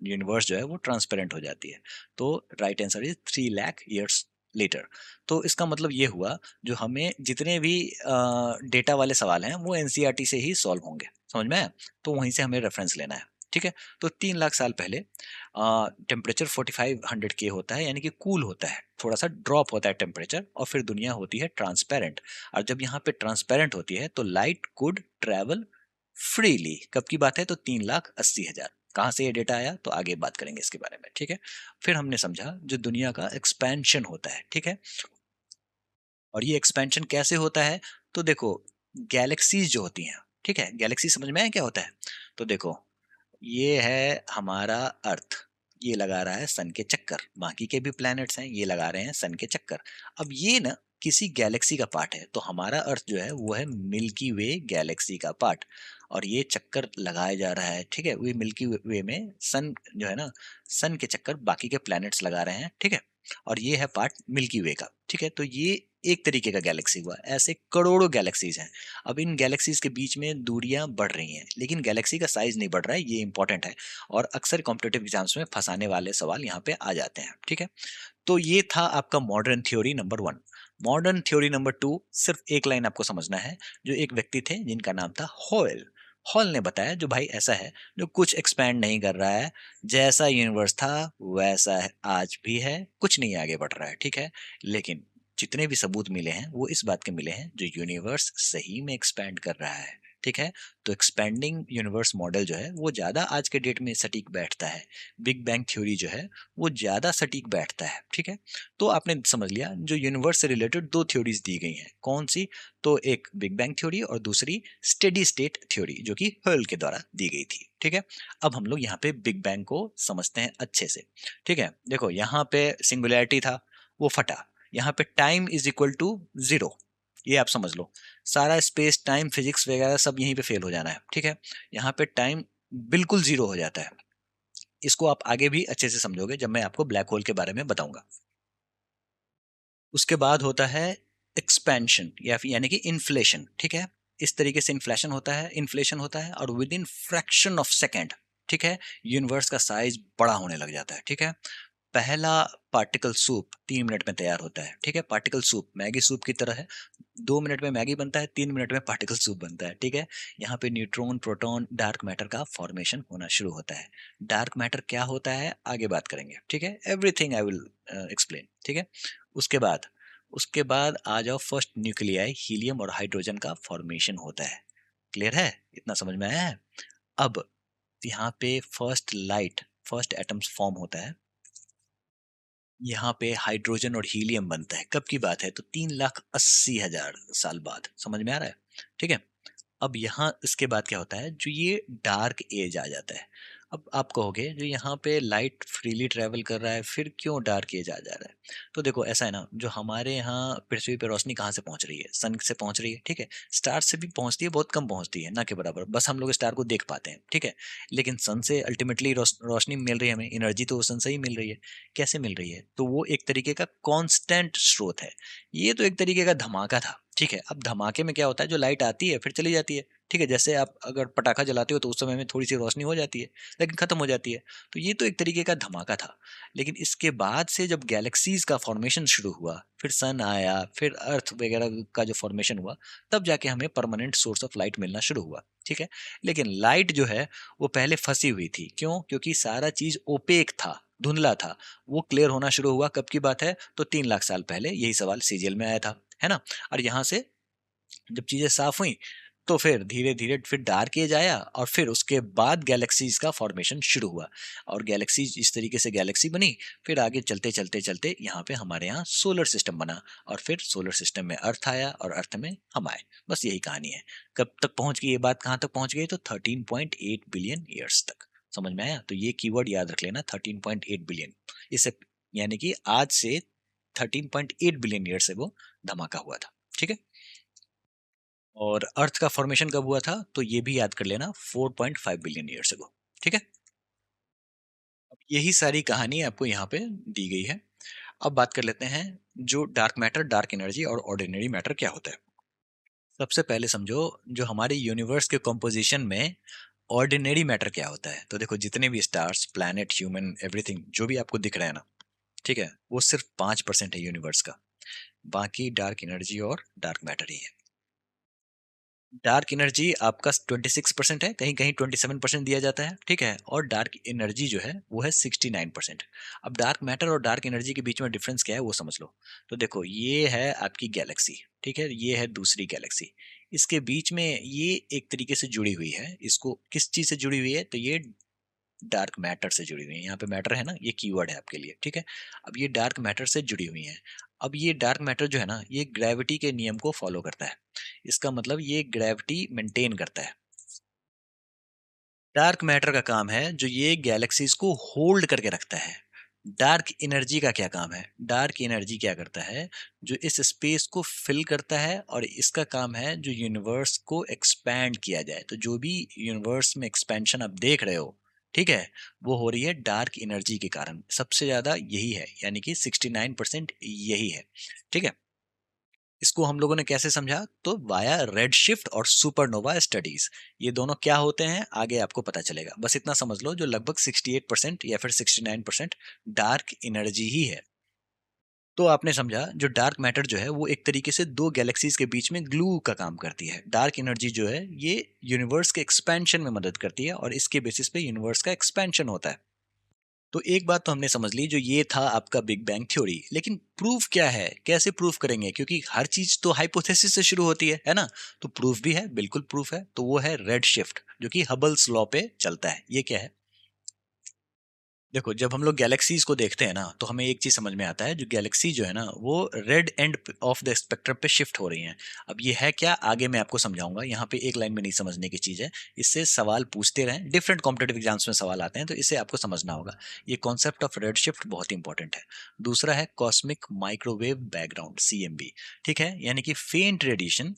यूनिवर्स जो है वो ट्रांसपेरेंट हो जाती है। तो right answer is 3 lakh years later. तो इसका मतलब ये हुआ, जो हमें जितने भी डेटा वाले सवाल हैं वो एनसीईआरटी से ही सॉल्व होंगे, समझ में आया? तो वहीं से हमें रेफरेंस लेना है। ठीक है, तो 3 लाख साल पहले टेम्परेचर 4500 के होता है, यानी कि कूल होता है, थोड़ा सा ड्रॉप होता है टेम्परेचर, और फिर दुनिया होती है ट्रांसपेरेंट। और जब यहाँ पे ट्रांसपेरेंट होती है तो लाइट कुड ट्रेवल फ्रीली। कब की बात है? तो 3,80,000। कहाँ से ये डेटा आया तो आगे बात करेंगे इसके बारे में। ठीक है, फिर हमने समझा जो दुनिया का एक्सपेंशन होता है। ठीक है, और ये एक्सपेंशन कैसे होता है? तो देखो, गैलेक्सीज जो होती हैं, ठीक है, गैलेक्सी समझ में आया क्या होता है? तो देखो, ये है हमारा अर्थ, ये लगा रहा है सन के चक्कर, बाकी के भी प्लैनेट्स हैं ये लगा रहे हैं सन के चक्कर। अब ये ना किसी गैलेक्सी का पार्ट है, तो हमारा अर्थ जो है वो है मिल्की वे गैलेक्सी का पार्ट, और ये चक्कर लगाया जा रहा है। ठीक है, वे मिल्की वे में सन जो है ना, सन के चक्कर बाकी के प्लैनेट्स लगा रहे हैं। ठीक है, और ये है पार्ट मिल्की वे का। ठीक है, तो ये एक तरीके का गैलेक्सी हुआ, ऐसे करोड़ों गैलेक्सीज हैं। अब इन गैलेक्सीज के बीच में दूरियां बढ़ रही हैं, लेकिन गैलेक्सी का साइज नहीं बढ़ रहा है, ये इंपॉर्टेंट है, और अक्सर कॉम्पिटेटिव एग्जाम्स में फंसाने वाले सवाल यहाँ पे आ जाते हैं। ठीक है, तो ये था आपका modern theory number 1। Modern theory number 2, सिर्फ एक लाइन आपको समझना है। जो एक व्यक्ति थे जिनका नाम था हॉयल, हॉल ने बताया जो भाई ऐसा है, जो कुछ एक्सपैंड नहीं कर रहा है, जैसा यूनिवर्स था वैसा है, आज भी है, कुछ नहीं आगे बढ़ रहा है। ठीक है, लेकिन जितने भी सबूत मिले हैं वो इस बात के मिले हैं जो यूनिवर्स सही में एक्सपैंड कर रहा है। ठीक है, तो एक्सपेंडिंग यूनिवर्स मॉडल जो है वो ज़्यादा आज के डेट में सटीक बैठता है। बिग बैंग थ्योरी जो है वो ज़्यादा सटीक बैठता है। ठीक है, तो आपने समझ लिया जो यूनिवर्स से रिलेटेड 2 थ्योरीज दी गई हैं, कौन सी? तो एक बिग बैंग थ्योरी और दूसरी स्टेडी स्टेट थ्योरी, जो कि हर्ल के द्वारा दी गई थी। ठीक है, अब हम लोग यहाँ पे बिग बैंग को समझते हैं अच्छे से। ठीक है, देखो यहाँ पे सिंगुलैरिटी था, वो फटा। यहाँ पे टाइम इज इक्वल टू 0, ये आप समझ लो। सारा स्पेस टाइम फिजिक्स वगैरह सब यहीं पे फेल हो जाना है। ठीक है, यहाँ पे टाइम बिल्कुल 0 हो जाता है। इसको आप आगे भी अच्छे से समझोगे जब मैं आपको ब्लैक होल के बारे में बताऊंगा। उसके बाद होता है एक्सपेंशन, या फिर यानी कि इन्फ्लेशन। ठीक है, इस तरीके से इन्फ्लेशन होता है और with in fraction of second, ठीक है, यूनिवर्स का साइज बड़ा होने लग जाता है। ठीक है, पहला पार्टिकल सूप 3 मिनट में तैयार होता है। ठीक है, पार्टिकल सूप मैगी सूप की तरह है, 2 मिनट में मैगी बनता है, 3 मिनट में पार्टिकल सूप बनता है। ठीक है, यहाँ पे न्यूट्रॉन प्रोटॉन डार्क मैटर का फॉर्मेशन होना शुरू होता है। डार्क मैटर क्या होता है आगे बात करेंगे। ठीक है, एवरीथिंग आई विल एक्सप्लेन। ठीक है, उसके बाद उसके बाद आ जाओ, फर्स्ट न्यूक्लियाई हीलियम और हाइड्रोजन का फॉर्मेशन होता है। क्लियर है? इतना समझ में आया है? अब यहाँ पे फर्स्ट एटम्स फॉर्म होता है, यहाँ पे हाइड्रोजन और हीलियम बनता है। कब की बात है? तो 3,80,000 साल बाद। समझ में आ रहा है? ठीक है, अब यहाँ इसके बाद क्या होता है, जो ये डार्क एज आ जाता है। अब आप कहोगे जो यहाँ पे लाइट फ्रीली ट्रेवल कर रहा है, फिर क्यों डार्क एज आ जा रहा है? तो देखो ऐसा है ना, जो हमारे यहाँ पृथ्वी पे रोशनी कहाँ से पहुंच रही है? सन से पहुंच रही है। ठीक है, स्टार से भी पहुंचती है, बहुत कम पहुंचती है, ना के बराबर, बस हम लोग स्टार को देख पाते हैं। ठीक है, लेकिन सन से अल्टीमेटली रोशनी मिल रही है हमें, एनर्जी तो सन से ही मिल रही है। कैसे मिल रही है? तो वो एक तरीके का कॉन्स्टेंट स्रोत है। ये तो एक तरीके का धमाका था। ठीक है, अब धमाके में क्या होता है, जो लाइट आती है फिर चली जाती है। ठीक है, जैसे आप अगर पटाखा जलाते हो तो उस समय में थोड़ी सी रोशनी हो जाती है, लेकिन खत्म हो जाती है। तो ये तो एक तरीके का धमाका था। लेकिन इसके बाद से जब गैलेक्सीज का फॉर्मेशन शुरू हुआ, फिर सन आया, फिर अर्थ वगैरह का जो फॉर्मेशन हुआ, तब जाके हमें परमानेंट सोर्स ऑफ लाइट मिलना शुरू हुआ। ठीक है, लेकिन लाइट जो है वो पहले फंसी हुई थी। क्यों? क्योंकि सारा चीज ओपेक था, धुंधला था। वो क्लियर होना शुरू हुआ कब की बात है? तो 3 लाख साल पहले। यही सवाल सीजीएल में आया था, है ना? और यहाँ से जब चीजें साफ हुई तो फिर धीरे धीरे फिर डार्क एज आया और फिर उसके बाद गैलेक्सीज का फॉर्मेशन शुरू हुआ और गैलेक्सीज इस तरीके से गैलेक्सी बनी। फिर आगे चलते चलते चलते यहाँ पे हमारे यहाँ सोलर सिस्टम बना और फिर सोलर सिस्टम में अर्थ आया और अर्थ में हम आए। बस यही कहानी है। कब तक पहुंच गई ये बात, कहाँ तक पहुंच गई? तो 13.8 बिलियन ईयर्स तक। समझ में आया? तो ये कीवर्ड याद रख लेना, 13.8 बिलियन। इससे यानी कि आज से 13.8 बिलियन ईयर से वो धमाका हुआ था। ठीक है। और अर्थ का फॉर्मेशन कब हुआ था तो ये भी याद कर लेना, 4.5 बिलियन ईयर्स अगो। ठीक है। अब यही सारी कहानी आपको यहाँ पे दी गई है। अब बात कर लेते हैं जो डार्क मैटर, डार्क एनर्जी और ऑर्डिनरी मैटर क्या होता है। सबसे पहले समझो जो हमारे यूनिवर्स के कंपोजिशन में ऑर्डिनरी मैटर क्या होता है। तो देखो जितने भी स्टार्स, प्लैनेट, ह्यूमन, एवरीथिंग जो भी आपको दिख रहा है ना, ठीक है, वो सिर्फ 5% है यूनिवर्स का। बाकी डार्क एनर्जी और डार्क मैटर ही है। डार्क एनर्जी आपका 26% है, कहीं कहीं 27% दिया जाता है। ठीक है। और डार्क एनर्जी जो है वो है 69%। अब डार्क मैटर और डार्क एनर्जी के बीच में डिफरेंस क्या है वो समझ लो। तो देखो ये है आपकी गैलेक्सी, ठीक है, ये है दूसरी गैलेक्सी। इसके बीच में ये एक तरीके से जुड़ी हुई है। इसको किस चीज से जुड़ी हुई है तो ये डार्क मैटर से जुड़ी हुई है। यहाँ पे मैटर है ना, ये कीवर्ड है आपके लिए। ठीक है। अब ये डार्क मैटर से जुड़ी हुई है। अब ये डार्क मैटर जो है ना, ये ग्रेविटी के नियम को फॉलो करता है। इसका मतलब ये ग्रेविटी मेंटेन करता है। डार्क मैटर का काम है जो ये गैलेक्सीज को होल्ड करके रखता है। डार्क एनर्जी का क्या काम है? डार्क एनर्जी क्या करता है, जो इस स्पेस को फिल करता है और इसका काम है जो यूनिवर्स को एक्सपैंड किया जाए। तो जो भी यूनिवर्स में एक्सपेंशन आप देख रहे हो, ठीक है, वो हो रही है डार्क एनर्जी के कारण। सबसे ज्यादा यही है, यानी कि 69% यही है। ठीक है। इसको हम लोगों ने कैसे समझा? तो वाया रेड शिफ्ट और सुपरनोवा स्टडीज। ये दोनों क्या होते हैं आगे आपको पता चलेगा। बस इतना समझ लो, जो लगभग 68% या फिर 69% डार्क एनर्जी ही है। तो आपने समझा जो डार्क मैटर जो है वो एक तरीके से दो गैलेक्सीज के बीच में ग्लू का काम करती है। डार्क एनर्जी जो है ये यूनिवर्स के एक्सपेंशन में मदद करती है और इसके बेसिस पे यूनिवर्स का एक्सपेंशन होता है। तो एक बात तो हमने समझ ली, जो ये था आपका बिग बैंग थ्योरी। लेकिन प्रूफ क्या है, कैसे प्रूफ करेंगे? क्योंकि हर चीज तो हाइपोथेसिस से शुरू होती है ना। तो प्रूफ भी है, बिल्कुल प्रूफ है। तो वो है रेड शिफ्ट, जो कि हबल्स लॉ पे चलता है। ये क्या है? देखो जब हम लोग गैलेक्सीज को देखते हैं ना, तो हमें एक चीज समझ में आता है, जो गैलेक्सी जो है ना वो red end of the spectrum पे शिफ्ट हो रही हैं। अब ये है क्या, आगे मैं आपको समझाऊंगा। यहाँ पे एक लाइन में नहीं समझने की चीज है। इससे सवाल पूछते रहें, डिफरेंट कॉम्पिटेटिव एग्जाम्स में सवाल आते हैं, तो इससे आपको समझना होगा। ये कॉन्सेप्ट ऑफ रेड शिफ्ट बहुत इंपॉर्टेंट है। दूसरा है कॉस्मिक माइक्रोवेव बैकग्राउंड, सीएमबी। ठीक है, यानी कि फेंट रेडिएशन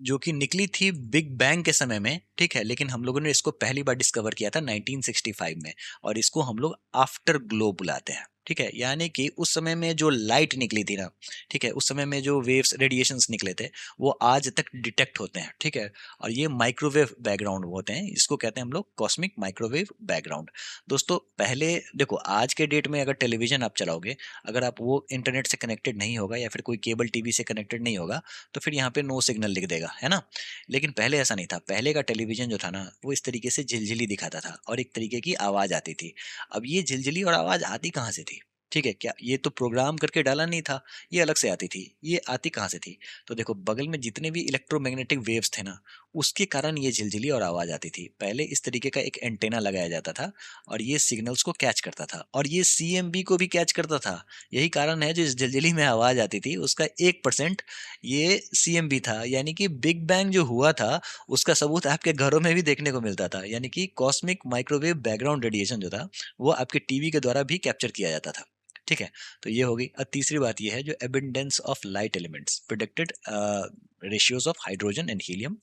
जो कि निकली थी बिग बैंग के समय में। ठीक है। लेकिन हम लोगों ने इसको पहली बार डिस्कवर किया था 1965 में, और इसको हम लोग आफ्टर ग्लो बुलाते हैं। ठीक है। यानी कि उस समय में जो लाइट निकली थी ना, ठीक है, उस समय में जो वेव्स, रेडिएशंस निकले थे, वो आज तक डिटेक्ट होते हैं। ठीक है। और ये माइक्रोवेव बैकग्राउंड होते हैं, इसको कहते हैं हम लोग कॉस्मिक माइक्रोवेव बैकग्राउंड। दोस्तों पहले देखो, आज के डेट में अगर टेलीविजन आप चलाओगे, अगर आप वो इंटरनेट से कनेक्टेड नहीं होगा या फिर कोई केबल टीवी से कनेक्टेड नहीं होगा, तो फिर यहाँ पे नो सिग्नल लिख देगा, है ना। लेकिन पहले ऐसा नहीं था। पहले का टेलीविजन जो था ना, वो इस तरीके से झिलझिली दिखाता था और एक तरीके की आवाज आती थी। अब ये झिलझिली और आवाज आती कहाँ से थी? ठीक है, क्या ये तो प्रोग्राम करके डाला नहीं था, ये अलग से आती थी। ये आती कहाँ से थी? तो देखो बगल में जितने भी इलेक्ट्रोमैग्नेटिक वेव्स थे ना, उसके कारण ये झिलझिली और आवाज आती थी। पहले इस तरीके का एक एंटेना लगाया जाता था और ये सिग्नल्स को कैच करता था, और ये सीएमबी को भी कैच करता था। यही कारण है जो इस झिलझिली में आवाज आती थी उसका 1% ये सीएमबी था। यानी कि बिग बैंग जो हुआ था उसका सबूत आपके घरों में भी देखने को मिलता था। यानी कि कॉस्मिक माइक्रोवेव बैकग्राउंड रेडिएशन जो था, वो आपके टीवी के द्वारा भी कैप्चर किया जाता था। ठीक है। तो ये होगी। अब तीसरी बात ये है, जो abundance of light elements, predicted ratios of hydrogen and helium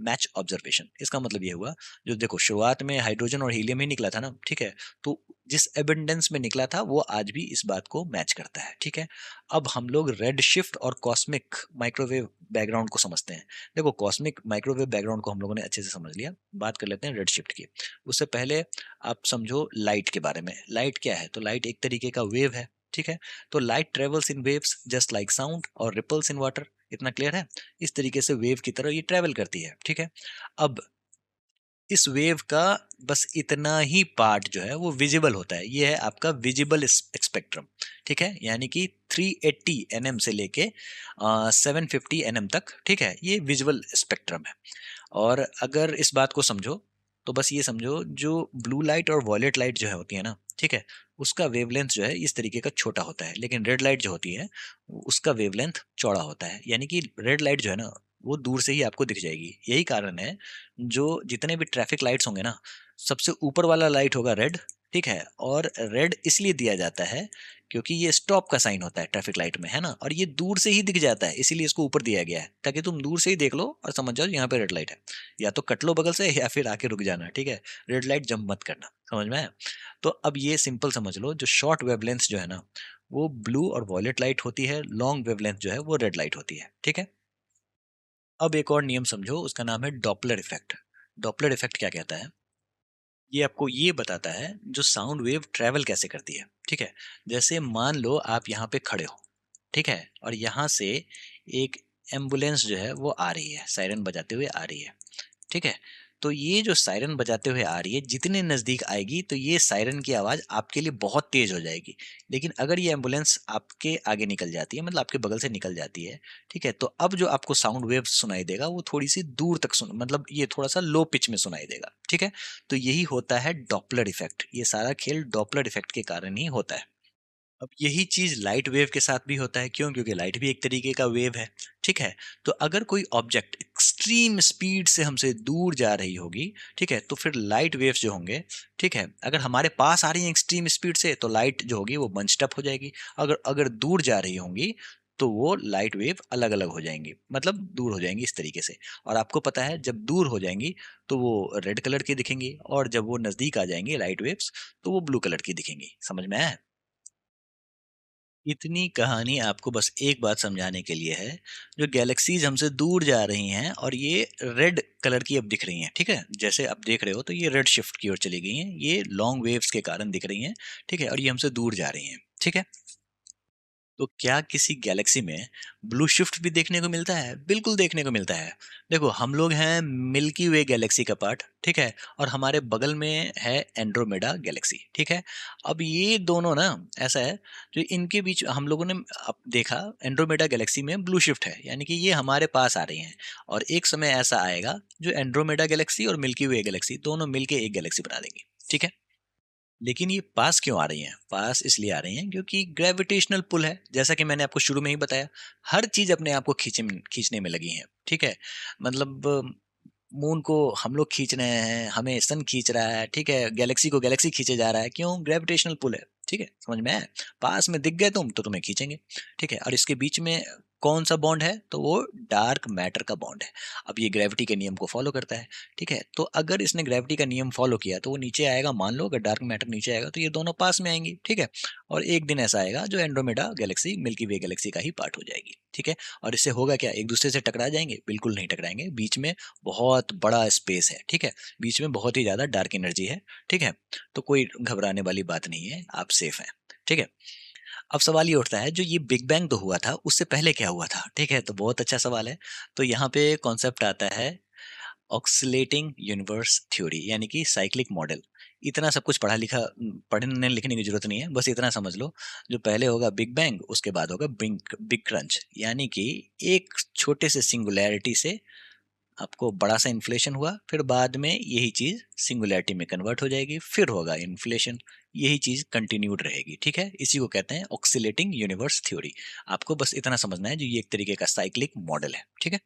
match observation. इसका मतलब ये हुआ, जो देखो शुरुआत में हाइड्रोजन और हीलियम ही निकला था ना, ठीक है, तो जिस एबिंडेंस में निकला था वो आज भी इस बात को मैच करता है। ठीक है। अब हम लोग रेड शिफ्ट और कॉस्मिक माइक्रोवेव बैकग्राउंड को समझते हैं। देखो कॉस्मिक माइक्रोवेव बैकग्राउंड को हम लोगों ने अच्छे से समझ लिया। बात कर लेते हैं रेड शिफ्ट की। उससे पहले आप समझो लाइट के बारे में। लाइट क्या है? तो लाइट एक तरीके का वेव है। ठीक है। तो light travels in waves just like sound और रिपल्स इन वाटर। इतना क्लियर है? इस तरीके से वेव की तरह ये ट्रेवल करती है। ठीक है। अब इस वेव का बस इतना ही पार्ट जो है वो विजिबल होता है। ये है आपका विजिबल स्पेक्ट्रम। ठीक है, यानी कि 380 एनएम से लेके 750 एनएम तक, ठीक है, ये विजुअल स्पेक्ट्रम है। और अगर इस बात को समझो तो बस ये समझो, जो ब्लू लाइट और वॉयलेट लाइट जो है होती है ना, ठीक है, उसका वेवलेंथ जो है इस तरीके का छोटा होता है, लेकिन रेड लाइट जो होती है उसका वेवलेंथ चौड़ा होता है। यानी कि रेड लाइट जो है ना वो दूर से ही आपको दिख जाएगी। यही कारण है जो जितने भी ट्रैफिक लाइट्स होंगे ना, सबसे ऊपर वाला लाइट होगा रेड। ठीक है, और रेड इसलिए दिया जाता है क्योंकि ये स्टॉप का साइन होता है ट्रैफिक लाइट में, है ना, और ये दूर से ही दिख जाता है, इसीलिए इसको ऊपर दिया गया है ताकि तुम दूर से ही देख लो और समझ जाओ यहाँ पे रेड लाइट है। या तो कट लो बगल से या फिर आके रुक जाना, ठीक है, रेड लाइट जंप मत करना। समझ में आया? तो अब ये सिंपल समझ लो, जो शॉर्ट वेवलेंथ जो है ना वो ब्लू और वॉयलेट लाइट होती है, लॉन्ग वेवलेंथ जो है वो रेड लाइट होती है। ठीक है, अब एक और नियम समझो, उसका नाम है डॉपलर इफेक्ट। डॉपलर इफेक्ट क्या कहता है? ये आपको ये बताता है जो साउंड वेव ट्रेवल कैसे करती है। ठीक है, जैसे मान लो आप यहाँ पे खड़े हो, ठीक है, और यहाँ से एक एम्बुलेंस जो है वो आ रही है, सायरन बजाते हुए आ रही है। ठीक है, तो ये जो सायरन बजाते हुए आ रही है, जितने नज़दीक आएगी तो ये सायरन की आवाज़ आपके लिए बहुत तेज़ हो जाएगी। लेकिन अगर ये एम्बुलेंस आपके आगे निकल जाती है, मतलब आपके बगल से निकल जाती है, ठीक है, तो अब जो आपको साउंड वेव सुनाई देगा वो थोड़ी सी दूर तक सुन, मतलब ये थोड़ा सा लो पिच में सुनाई देगा। ठीक है, तो यही होता है डॉपलर इफेक्ट। ये सारा खेल डॉपलर इफेक्ट के कारण ही होता है। अब यही चीज लाइट वेव के साथ भी होता है। क्यों? क्योंकि लाइट भी एक तरीके का वेव है। ठीक है, तो अगर कोई ऑब्जेक्ट एक्सट्रीम स्पीड से हमसे दूर जा रही होगी, ठीक है, तो फिर लाइट वेव्स जो होंगे, ठीक है, अगर हमारे पास आ रही है एक्सट्रीम स्पीड से तो लाइट जो होगी वो बंच्ड अप हो जाएगी। अगर अगर दूर जा रही होंगी तो वो लाइट वेव अलग अलग हो जाएंगी, मतलब दूर हो जाएंगी इस तरीके से। और आपको पता है जब दूर हो जाएंगी तो वो रेड कलर की दिखेंगी, और जब वो नजदीक आ जाएंगी लाइट वेव्स तो वो ब्लू कलर की दिखेंगी। समझ में आया? इतनी कहानी आपको बस एक बात समझाने के लिए है, जो गैलेक्सीज हमसे दूर जा रही हैं और ये रेड कलर की अब दिख रही हैं, ठीक है, जैसे आप देख रहे हो तो ये रेड शिफ्ट की ओर चली गई हैं, ये लॉन्ग वेव्स के कारण दिख रही हैं। ठीक है, और ये हमसे दूर जा रही हैं। ठीक है, तो क्या किसी गैलेक्सी में ब्लू शिफ्ट भी देखने को मिलता है? बिल्कुल देखने को मिलता है। देखो, हम लोग हैं मिल्की वे गैलेक्सी का पार्ट, ठीक है, और हमारे बगल में है एंड्रोमेडा गैलेक्सी। ठीक है, अब ये दोनों ना, ऐसा है, जो इनके बीच हम लोगों ने अब देखा, एंड्रोमेडा गैलेक्सी में ब्लू शिफ्ट है, यानी कि ये हमारे पास आ रही हैं। और एक समय ऐसा आएगा जो एंड्रोमेडा गैलेक्सी और मिल्की वे गैलेक्सी दोनों मिलके एक गैलेक्सी बना देंगी। ठीक है, लेकिन ये पास क्यों आ रही हैं? पास इसलिए आ रही हैं क्योंकि ग्रेविटेशनल पुल है। जैसा कि मैंने आपको शुरू में ही बताया, हर चीज अपने आप को खींचने में लगी है। ठीक है, मतलब मून को हम लोग खींच रहे हैं, हमें सन खींच रहा है, ठीक है, गैलेक्सी को गैलेक्सी खींचे जा रहा है। क्यों? ग्रेविटेशनल पुल है। ठीक है, समझ में आया? पास में दिख गए तुम तो तुम्हें खींचेंगे। ठीक है, और इसके बीच में कौन सा बॉन्ड है? तो वो डार्क मैटर का बॉन्ड है। अब ये ग्रेविटी के नियम को फॉलो करता है। ठीक है, तो अगर इसने ग्रेविटी का नियम फॉलो किया तो वो नीचे आएगा। मान लो अगर डार्क मैटर नीचे आएगा तो ये दोनों पास में आएंगी। ठीक है, और एक दिन ऐसा आएगा जो एंड्रोमेडा गैलेक्सी मिल्की वे गैलेक्सी का ही पार्ट हो जाएगी। ठीक है, और इससे होगा क्या? एक दूसरे से टकरा जाएंगे? बिल्कुल नहीं टकराएंगे। बीच में बहुत बड़ा स्पेस है। ठीक है, बीच में बहुत ही ज्यादा डार्क एनर्जी है। ठीक है, तो कोई घबराने वाली बात नहीं है, आप सेफ हैं। ठीक है, अब सवाल ये उठता है, जो ये बिग बैंग तो हुआ था उससे पहले क्या हुआ था? ठीक है, तो बहुत अच्छा सवाल है। तो यहाँ पे कॉन्सेप्ट आता है ऑक्सीलेटिंग यूनिवर्स थ्योरी, यानी कि साइक्लिक मॉडल। इतना सब कुछ पढ़ा लिखा, पढ़ने लिखने की जरूरत नहीं है, बस इतना समझ लो, जो पहले होगा बिग बैंग, उसके बाद होगा बिग बिग क्रंच, यानी कि एक छोटे से सिंगुलैरिटी से आपको बड़ा सा इन्फ्लेशन हुआ, फिर बाद में यही चीज सिंगुलैरिटी में कन्वर्ट हो जाएगी, फिर होगा इन्फ्लेशन, यही चीज कंटिन्यूड रहेगी। ठीक है, इसी को कहते हैं ऑक्सीलेटिंग यूनिवर्स थ्योरी। आपको बस इतना समझना है, जो ये एक तरीके का साइक्लिक मॉडल है। ठीक है,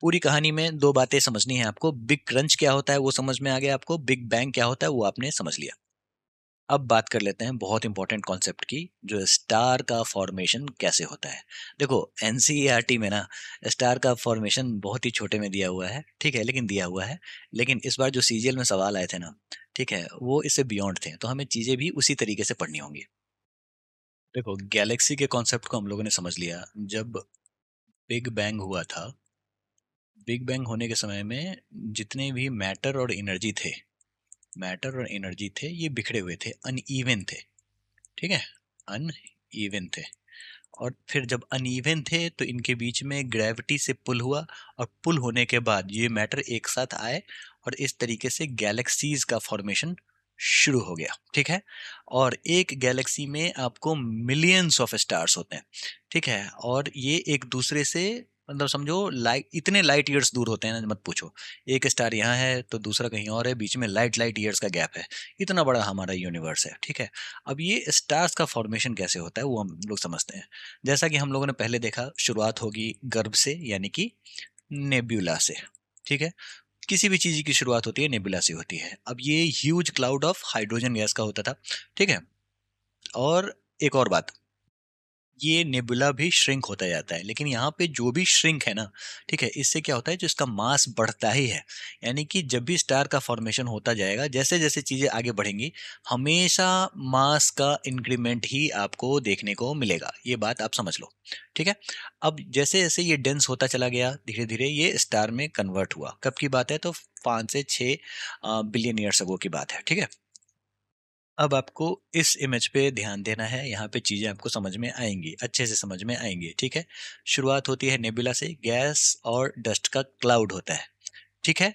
पूरी कहानी में दो बातें समझनी है आपको। बिग क्रंच क्या होता है वो समझ में आ गया आपको, बिग बैंग क्या होता है वो आपने समझ लिया। अब बात कर लेते हैं बहुत इंपॉर्टेंट कॉन्सेप्ट की, जो स्टार का फॉर्मेशन कैसे होता है। देखो, एनसीईआरटी में ना स्टार का फॉर्मेशन बहुत ही छोटे में दिया हुआ है, ठीक है, लेकिन दिया हुआ है। लेकिन इस बार जो सीजीएल में सवाल आए थे ना, ठीक है, वो इससे बियॉन्ड थे, तो हमें चीजें भी उसी तरीके से पढ़नी होंगी। देखो, गैलेक्सी के कॉन्सेप्ट को हम लोगों ने समझ लिया। जब बिग बैंग हुआ था, बिग बैंग होने के समय में जितने भी मैटर और एनर्जी थे, मैटर और एनर्जी थे, ये बिखरे हुए थे, अनइवन थे। ठीक है, अनइवन थे। और फिर जब अनइवन थे तो इनके बीच में ग्रेविटी से पुल हुआ, और पुल होने के बाद ये मैटर एक साथ आए, और इस तरीके से गैलेक्सीज का फॉर्मेशन शुरू हो गया, ठीक है। और एक गैलेक्सी में आपको मिलियंस ऑफ स्टार्स होते हैं, ठीक है। और ये एक दूसरे से मतलब समझो लाइट, इतने लाइट ईयर्स दूर होते हैं ना, मत पूछो। एक स्टार यहाँ है तो दूसरा कहीं और है, बीच में लाइट ईयर्स का गैप है। इतना बड़ा हमारा यूनिवर्स है, ठीक है। अब ये स्टार्स का फॉर्मेशन कैसे होता है वो हम लोग समझते हैं। जैसा कि हम लोगों ने पहले देखा, शुरुआत होगी गर्भ से, यानी कि नेब्यूला से, ठीक है। किसी भी चीज की शुरुआत होती है नेबुला से होती है। अब ये huge cloud of hydrogen gas का होता था, ठीक है। और एक और बात, ये नेबुला भी श्रिंक होता जाता है, लेकिन यहाँ पे जो भी श्रिंक है ना, ठीक है, इससे क्या होता है, जो इसका मास बढ़ता ही है। यानी कि जब भी स्टार का फॉर्मेशन होता जाएगा, जैसे जैसे चीजें आगे बढ़ेंगी, हमेशा मास का इंक्रीमेंट ही आपको देखने को मिलेगा। ये बात आप समझ लो, ठीक है। अब जैसे जैसे ये डेंस होता चला गया, धीरे धीरे ये स्टार में कन्वर्ट हुआ। कब की बात है, तो 5 से 6 बिलियन ईयर्स अगो की बात है, ठीक है। अब आपको इस इमेज पे ध्यान देना है, यहाँ पे चीजें आपको समझ में आएंगी, अच्छे से समझ में आएंगी, ठीक है। शुरुआत होती है नेबुला से, गैस और डस्ट का क्लाउड होता है, ठीक है।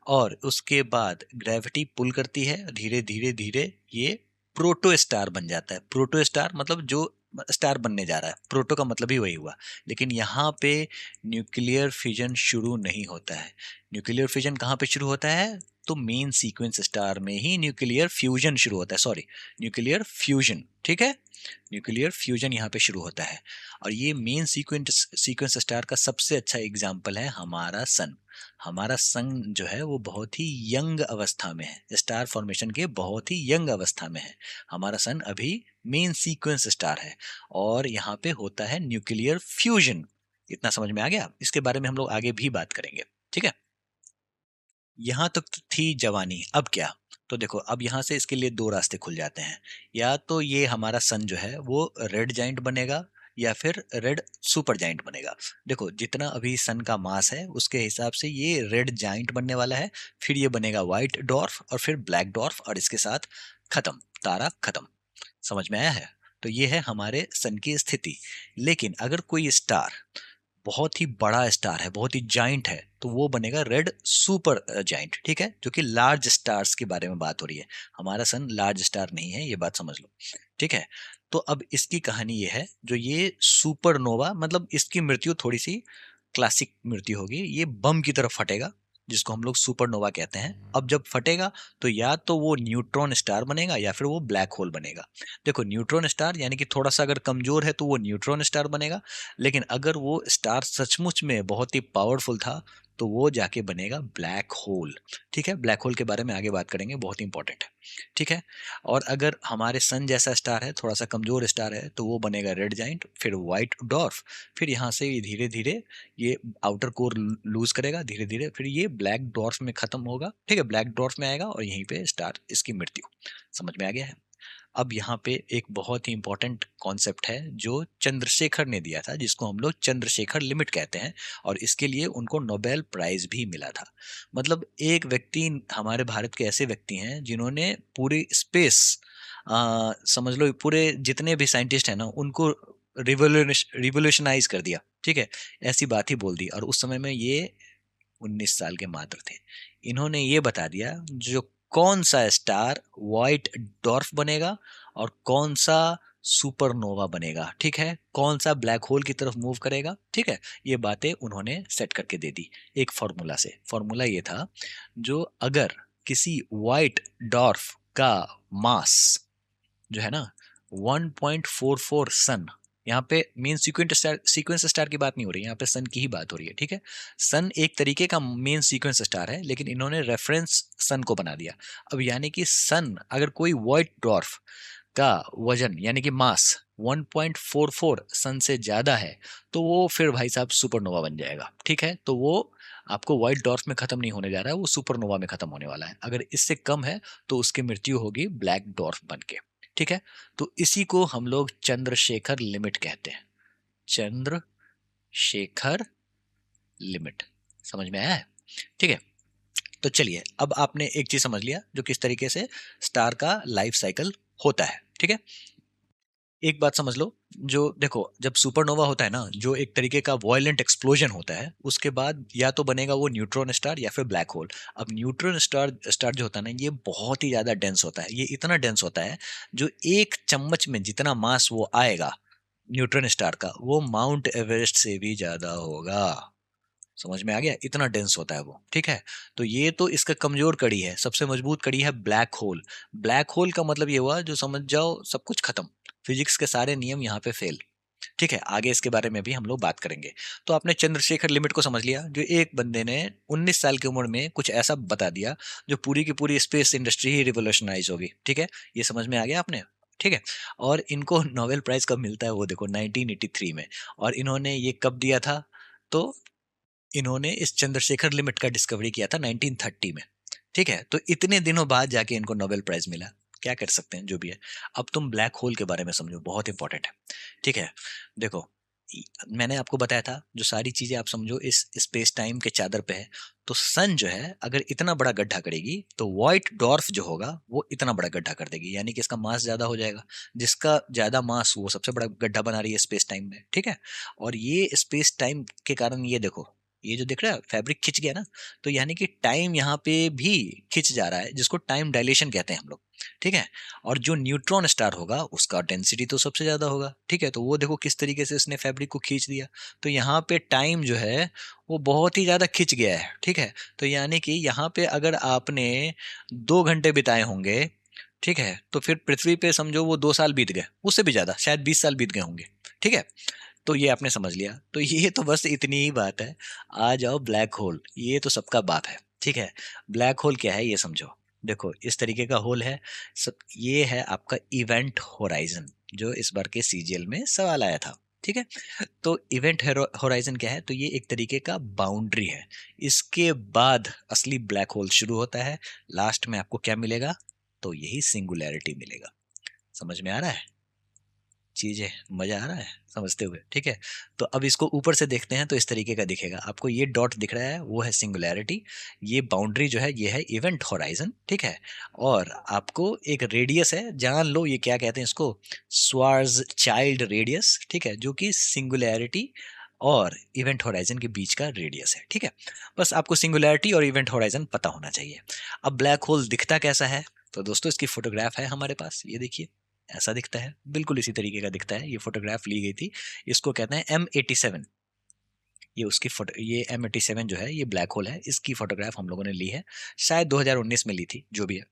और उसके बाद ग्रेविटी पुल करती है, धीरे धीरे धीरे ये प्रोटो स्टार बन जाता है। प्रोटो स्टार मतलब जो स्टार बनने जा रहा है, प्रोटो का मतलब ही वही हुआ। लेकिन यहाँ पे न्यूक्लियर फिजन शुरू नहीं होता है। न्यूक्लियर फिजन कहाँ पे शुरू होता है, तो मेन सीक्वेंस स्टार में ही न्यूक्लियर फ्यूजन शुरू होता है, सॉरी, न्यूक्लियर फ्यूजन, ठीक है। न्यूक्लियर फ्यूजन यहाँ पे शुरू होता है। और ये मेन सीक्वेंस सीक्वेंस स्टार का सबसे अच्छा एग्जाम्पल है हमारा सन। हमारा सन जो है वो बहुत ही यंग अवस्था में है, स्टार फॉर्मेशन के बहुत ही यंग अवस्था में है। हमारा सन अभी मेन सीक्वेंस स्टार है, और यहाँ पे होता है न्यूक्लियर फ्यूजन। इतना समझ में आ गया, इसके बारे में हम लोग आगे भी बात करेंगे, ठीक है। यहाँ तक तो थी जवानी, अब क्या। तो देखो, अब यहाँ से इसके लिए दो रास्ते खुल जाते हैं। या तो ये हमारा सन जो है वो रेड जाइंट बनेगा, या फिर रेड सुपर जाइंट बनेगा। देखो, जितना अभी सन का मास है उसके हिसाब से ये रेड जाइंट बनने वाला है, फिर ये बनेगा व्हाइट डॉर्फ, और फिर ब्लैक डॉर्फ, और इसके साथ खत्म, तारा खत्म। समझ में आया है। तो ये है हमारे सन की स्थिति। लेकिन अगर कोई स्टार बहुत ही बड़ा स्टार है, बहुत ही जाइंट है, तो वो बनेगा रेड सुपर जाइंट, ठीक है, जो कि लार्ज स्टार्स के बारे में बात हो रही है। हमारा सन लार्ज स्टार नहीं है, ये बात समझ लो, ठीक है। तो अब इसकी कहानी ये है, जो ये सुपरनोवा, मतलब इसकी मृत्यु थोड़ी सी क्लासिक मृत्यु होगी। ये बम की तरफ फटेगा, जिसको हम लोग सुपरनोवा कहते हैं। अब जब फटेगा तो या तो वो न्यूट्रॉन स्टार बनेगा, या फिर वो ब्लैक होल बनेगा। देखो, न्यूट्रॉन स्टार यानी कि थोड़ा सा अगर कमजोर है तो वो न्यूट्रॉन स्टार बनेगा। लेकिन अगर वो स्टार सचमुच में बहुत ही पावरफुल था, तो वो जाके बनेगा ब्लैक होल, ठीक है। ब्लैक होल के बारे में आगे बात करेंगे, बहुत ही इंपॉर्टेंट है, ठीक है। और अगर हमारे सन जैसा स्टार है, थोड़ा सा कमजोर स्टार है, तो वो बनेगा रेड जाइंट, फिर व्हाइट डॉर्फ, फिर यहाँ से धीरे धीरे ये आउटर कोर लूज करेगा, धीरे धीरे फिर ये ब्लैक डॉर्फ में खत्म होगा, ठीक है, ब्लैक डॉर्फ में आएगा, और यहीं पे स्टार इसकी मृत्यु। समझ में आ गया है। अब यहाँ पे एक बहुत ही इंपॉर्टेंट कॉन्सेप्ट है जो चंद्रशेखर ने दिया था, जिसको हम लोग चंद्रशेखर लिमिट कहते हैं। और इसके लिए उनको नोबेल प्राइज भी मिला था। मतलब एक व्यक्ति, हमारे भारत के ऐसे व्यक्ति हैं जिन्होंने पूरी स्पेस, समझ लो पूरे जितने भी साइंटिस्ट हैं ना, उनको रिवोल्यूशनाइज कर दिया, ठीक है। ऐसी बात ही बोल दी। और उस समय में ये 19 साल के मात्र थे। इन्होंने ये बता दिया जो कौन सा स्टार व्हाइट डॉर्फ बनेगा, और कौन सा सुपरनोवा बनेगा, ठीक है, कौन सा ब्लैक होल की तरफ मूव करेगा, ठीक है। ये बातें उन्होंने सेट करके दे दी एक फॉर्मूला से। फॉर्मूला ये था, जो अगर किसी व्हाइट डॉर्फ का मास जो है ना 1.44 सन, यहाँ पे मेन सीक्वेंस स्टार की बात नहीं हो रही, यहाँ पे सन की ही बात हो रही है, ठीक है। सन एक तरीके का मेन सीक्वेंस स्टार है, लेकिन इन्होंने रेफरेंस सन को बना दिया। अब यानी कि सन, अगर कोई व्हाइट डॉर्फ का वजन यानी कि मास 1.44 सन से ज्यादा है, तो वो फिर भाई साहब सुपरनोवा बन जाएगा, ठीक है। तो वो आपको व्हाइट डॉर्फ में खत्म नहीं होने जा रहा है, वो सुपरनोवा में खत्म होने वाला है। अगर इससे कम है तो उसकी मृत्यु होगी ब्लैक डॉर्फ बन के, ठीक है। तो इसी को हम लोग चंद्रशेखर लिमिट कहते हैं। चंद्रशेखर लिमिट, समझ में आया है, ठीक है। तो चलिए, अब आपने एक चीज समझ लिया, जो किस तरीके से स्टार का लाइफ साइकिल होता है, ठीक है। एक बात समझ लो, जो देखो जब सुपरनोवा होता है ना, जो एक तरीके का वॉयलेंट एक्सप्लोजन होता है, उसके बाद या तो बनेगा वो न्यूट्रॉन स्टार या फिर ब्लैक होल। अब न्यूट्रॉन स्टार स्टार जो होता है ना, ये बहुत ही ज्यादा डेंस होता है, ये इतना डेंस होता है, जो एक चम्मच में जितना मास वो आएगा न्यूट्रॉन स्टार का, वो माउंट एवरेस्ट से भी ज्यादा होगा। समझ में आ गया, इतना डेंस होता है वो, ठीक है। तो ये तो इसका कमजोर कड़ी है, सबसे मजबूत कड़ी है ब्लैक होल। ब्लैक होल का मतलब ये हुआ, जो समझ जाओ सब कुछ खत्म, फिजिक्स के सारे नियम यहाँ पे फेल। ठीक है, आगे इसके बारे में भी हम लोग बात करेंगे। तो आपने चंद्रशेखर लिमिट को समझ लिया, जो एक बंदे ने 19 साल की उम्र में कुछ ऐसा बता दिया जो पूरी की पूरी स्पेस इंडस्ट्री ही रिवोल्यूशनाइज होगी। ठीक है, ये समझ में आ गया आपने। ठीक है, और इनको नोबेल प्राइज कब मिलता है वो देखो, 1983 में। और इन्होंने ये कब दिया था, तो इन्होंने इस चंद्रशेखर लिमिट का डिस्कवरी किया था 1930 में। ठीक है, तो इतने दिनों बाद जाके इनको नोबेल प्राइज मिला। क्या कर सकते हैं, जो भी है। अब तुम ब्लैक होल के बारे में समझो, बहुत इंपॉर्टेंट है। ठीक है, देखो मैंने आपको बताया था, जो सारी चीजें आप समझो इस स्पेस टाइम के चादर पे है। तो सन जो है अगर इतना बड़ा गड्ढा करेगी, तो व्हाइट डॉर्फ जो होगा वो इतना बड़ा गड्ढा कर देगी, यानी कि इसका मास ज्यादा हो जाएगा। जिसका ज्यादा मास वो सबसे बड़ा गड्ढा बना रही है स्पेस टाइम में। ठीक है, और ये स्पेस टाइम के कारण ये देखो, ये जो दिख रहा है फैब्रिक खिंच गया ना, तो यानी कि टाइम यहाँ पे भी खिंच जा रहा है, जिसको टाइम डायलेशन कहते हैं हम लोग। ठीक है, और जो न्यूट्रॉन स्टार होगा उसका डेंसिटी तो सबसे ज्यादा होगा। ठीक है, तो वो देखो किस तरीके से इसने फैब्रिक को खींच दिया। तो यहाँ पे टाइम जो है वो बहुत ही ज्यादा खिंच गया है। ठीक है, तो यानी कि यहाँ पे अगर आपने 2 घंटे बिताए होंगे, ठीक है, तो फिर पृथ्वी पे समझो वो 2 साल बीत गए, उससे भी ज्यादा शायद 20 साल बीत गए होंगे। ठीक है, तो ये आपने समझ लिया, तो ये तो बस इतनी ही बात है। आ जाओ ब्लैक होल, ये तो सबका बाप है। ठीक है, ब्लैक होल क्या है ये समझो। देखो इस तरीके का होल है, सब ये है आपका इवेंट होराइजन, जो इस बार के सीजीएल में सवाल आया था। ठीक है, तो इवेंट होराइजन क्या है, तो ये एक तरीके का बाउंड्री है। इसके बाद असली ब्लैक होल शुरू होता है। लास्ट में आपको क्या मिलेगा, तो यही सिंगुलैरिटी मिलेगा। समझ में आ रहा है चीजें, मजा आ रहा है समझते हुए। ठीक है, तो अब इसको ऊपर से देखते हैं तो इस तरीके का दिखेगा आपको, ये डॉट दिख रहा है वो है सिंगुलैरिटी, ये बाउंड्री जो है ये है इवेंट होराइजन। ठीक है, और आपको एक रेडियस है, जान लो ये क्या कहते हैं इसको, स्वार्ज चाइल्ड रेडियस। ठीक है, जो कि सिंगुलैरिटी और इवेंट होराइजन के बीच का रेडियस है। ठीक है, बस आपको सिंगुलैरिटी और इवेंट होराइजन पता होना चाहिए। अब ब्लैक होल दिखता कैसा है, तो दोस्तों इसकी फोटोग्राफ है हमारे पास, ये देखिए ऐसा दिखता है, बिल्कुल इसी तरीके का दिखता है। ये फोटोग्राफ ली गई थी, इसको कहते हैं M87। ये उसकी फोटो, ये M87 जो है ये ब्लैक होल है, इसकी फोटोग्राफ हम लोगों ने ली है, शायद 2019 में ली थी, जो भी है।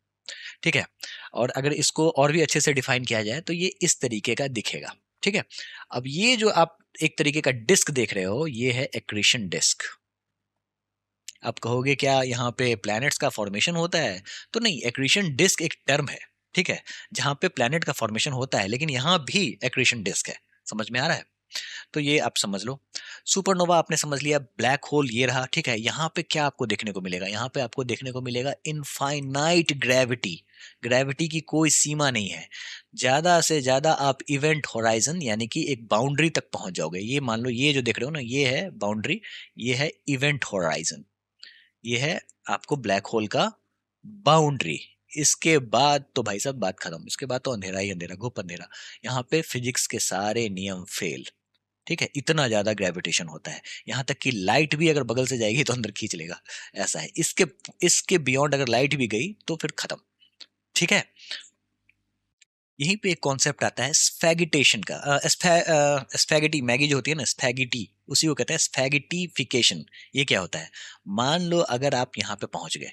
ठीक है, और अगर इसको और भी अच्छे से डिफाइन किया जाए तो ये इस तरीके का दिखेगा। ठीक है, अब ये जो आप एक तरीके का डिस्क देख रहे हो, ये है एक्रीशन डिस्क। आप कहोगे क्या यहाँ पे प्लैनेट्स का फॉर्मेशन होता है, तो नहीं, एक्रीशन डिस्क एक टर्म है। ठीक है, जहाँ पे प्लैनेट का फॉर्मेशन होता है, लेकिन यहाँ भी एक्रीशन डिस्क है। समझ में आ रहा है, तो ये आप समझ लो। सुपरनोवा आपने समझ लिया, ब्लैक होल ये रहा। ठीक है, यहाँ पे क्या आपको देखने को मिलेगा, यहाँ पे आपको देखने को मिलेगा इनफाइनाइट ग्रेविटी। ग्रेविटी की कोई सीमा नहीं है, ज्यादा से ज्यादा आप इवेंट होराइजन यानी कि एक बाउंड्री तक पहुंच जाओगे। ये मान लो ये जो देख रहे हो ना, ये है बाउंड्री, ये है इवेंट होराइजन, ये है आपको ब्लैक होल का बाउंड्री। इसके बाद तो भाई साहब बात खत्म, इसके बाद तो अंधेरा ही अंधेरा, घुप अंधेरा। यहाँ पे फिजिक्स के सारे नियम फेल। ठीक है, इतना ज्यादा ग्रेविटेशन होता है, यहाँ तक कि लाइट भी अगर बगल से जाएगी तो अंदर खींच लेगा, ऐसा है। इसके इसके बियॉन्ड अगर लाइट भी गई तो फिर खत्म। ठीक है, यहीं पे एक कॉन्सेप्ट आता है स्फैगिटेशन का। स्फैगिटी मैगी जो होती है ना, स्फैगिटी, उसी को कहते हैं स्फैगिटिफिकेशन। ये क्या होता है, मान लो अगर आप यहाँ पे पहुंच गए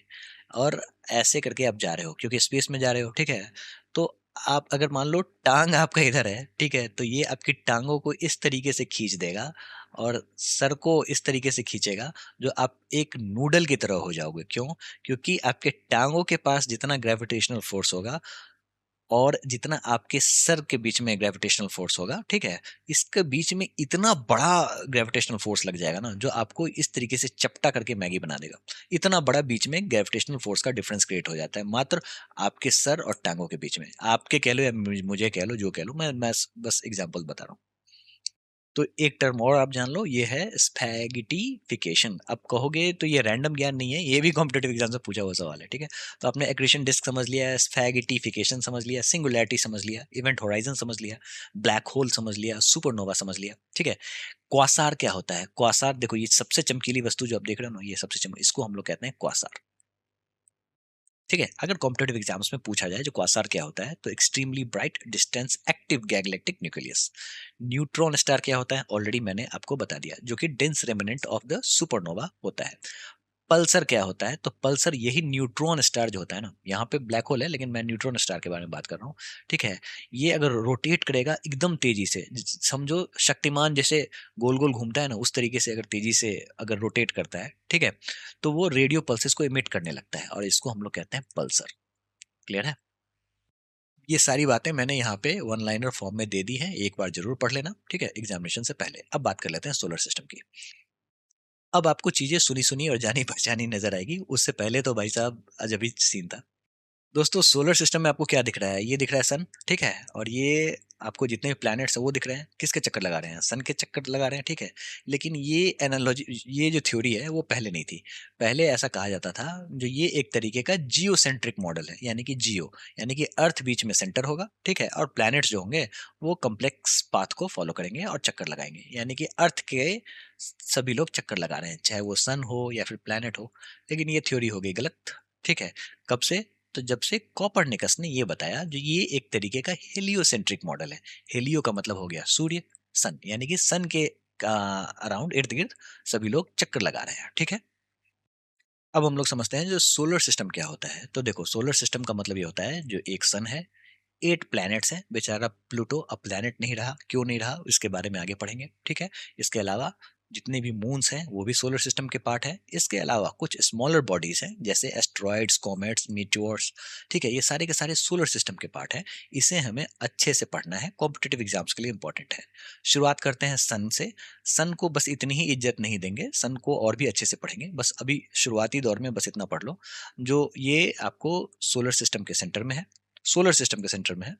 और ऐसे करके आप जा रहे हो, क्योंकि स्पेस में जा रहे हो। ठीक है, तो आप अगर मान लो टांग आपका इधर है, ठीक है, तो ये आपकी टांगों को इस तरीके से खींच देगा और सर को इस तरीके से खींचेगा, जो आप एक नूडल की तरह हो जाओगे। क्यों, क्योंकि आपके टांगों के पास जितना ग्रेविटेशनल फोर्स होगा और जितना आपके सर के बीच में ग्रेविटेशनल फोर्स होगा, ठीक है, इसके बीच में इतना बड़ा ग्रेविटेशनल फोर्स लग जाएगा ना, जो आपको इस तरीके से चपटा करके मैगी बना देगा। इतना बड़ा बीच में ग्रेविटेशनल फोर्स का डिफरेंस क्रिएट हो जाता है, मात्र आपके सर और टांगों के बीच में। आपके कह लो या मुझे कह लो, जो कह लो, मैं बस एग्जांपल बता रहा हूँ। तो एक टर्म और आप जान लो, ये है स्फैगिटिफिकेशन। अब कहोगे तो ये रैंडम ज्ञान नहीं है, ये भी कॉम्पिटेटिव एग्जाम से पूछा हुआ सवाल है, ठीक है। तो आपने एक्रेशन डिस्क समझ लिया, स्फैगिटिफिकेशन समझ लिया, सिंगुलैरिटी समझ लिया, इवेंट होराइजन समझ लिया, ब्लैक होल समझ लिया, सुपरनोवा समझ लिया, ठीक है। क्वासार क्या होता है? क्वासार देखो, ये सबसे चमकीली वस्तु जो आप देख रहे हो ना, ये सबसे इसको हम लोग कहते हैं क्वासार, ठीक है। अगर कॉम्पिटेटिव एग्जाम्स में पूछा जाए जो क्वासार क्या होता है, तो extremely bright distance active galactic nucleus. Neutron star क्या होता है? ऑलरेडी मैंने आपको बता दिया, जो कि dense remnant of the supernova होता है। पल्सर क्या होता है? तो पल्सर यही न्यूट्रॉन स्टार जो होता है ना, यहाँ पे ब्लैक होल है लेकिन मैं न्यूट्रॉन स्टार के बारे में बात कर रहा हूँ, ठीक है। ये अगर रोटेट करेगा एकदम तेजी से, समझो शक्तिमान जैसे गोल गोल घूमता है ना, उस तरीके से अगर तेजी से अगर रोटेट करता है, ठीक है, तो वो रेडियो पल्सेस को इमिट करने लगता है और इसको हम लोग कहते हैं पल्सर। क्लियर है? ये सारी बातें मैंने यहाँ पे वन लाइनर फॉर्म में दे दी हैं, एक बार जरूर पढ़ लेना, ठीक है, एग्जामिनेशन से पहले। अब बात कर लेते हैं सोलर सिस्टम की। अब आपको चीजें सुनी सुनी और जानी पहचानी नजर आएगी, उससे पहले तो भाई साहब अजब ही सीन था। दोस्तों, सोलर सिस्टम में आपको क्या दिख रहा है? ये दिख रहा है सन, ठीक है, और ये आपको जितने भी प्लैनेट्स हैं वो दिख रहे हैं, किसके चक्कर लगा रहे हैं? सन के चक्कर लगा रहे हैं, ठीक है। लेकिन ये एनालॉजी, ये जो थ्योरी है वो पहले नहीं थी। पहले ऐसा कहा जाता था, जो ये एक तरीके का जियो सेंट्रिक मॉडल है, यानी कि जियो यानी कि अर्थ बीच में सेंटर होगा, ठीक है, और प्लैनेट्स जो होंगे वो कम्प्लेक्स पाथ को फॉलो करेंगे और चक्कर लगाएंगे, यानी कि अर्थ के सभी लोग चक्कर लगा रहे हैं, चाहे वो सन हो या फिर प्लैनेट हो। लेकिन ये थ्योरी हो गई गलत, ठीक है। कब से? तो जब से कॉपरनिकस ने ये बताया, जो ये एक तरीके का हेलियोसेंट्रिक मॉडल है। हेलियो का मतलब हो गया सूर्य, सन, यानी कि सन के अराउंड इर्द गिर्द सभी लोग चक्कर लगा रहे हैं, ठीक है। अब हम लोग समझते हैं जो सोलर सिस्टम क्या होता है। तो देखो, सोलर सिस्टम का मतलब ये होता है, जो एक सन है, 8 प्लैनेट्स हैं, बेचारा प्लूटो अब प्लैनेट नहीं रहा, क्यों नहीं रहा इसके बारे में आगे पढ़ेंगे, ठीक है। इसके अलावा जितने भी मून्स हैं वो भी सोलर सिस्टम के पार्ट हैं। इसके अलावा कुछ स्मॉलर बॉडीज हैं, जैसे एस्ट्रॉइड्स, कॉमेट्स, मीटियोर्स, ठीक है, ये सारे के सारे सोलर सिस्टम के पार्ट हैं। इसे हमें अच्छे से पढ़ना है, कॉम्पिटेटिव एग्जाम्स के लिए इंपॉर्टेंट है। शुरुआत करते हैं सन से। सन को बस इतनी ही इज्जत नहीं देंगे, सन को और भी अच्छे से पढ़ेंगे, बस अभी शुरुआती दौर में बस इतना पढ़ लो, जो ये आपको सोलर सिस्टम के सेंटर में है, सोलर सिस्टम के सेंटर में है,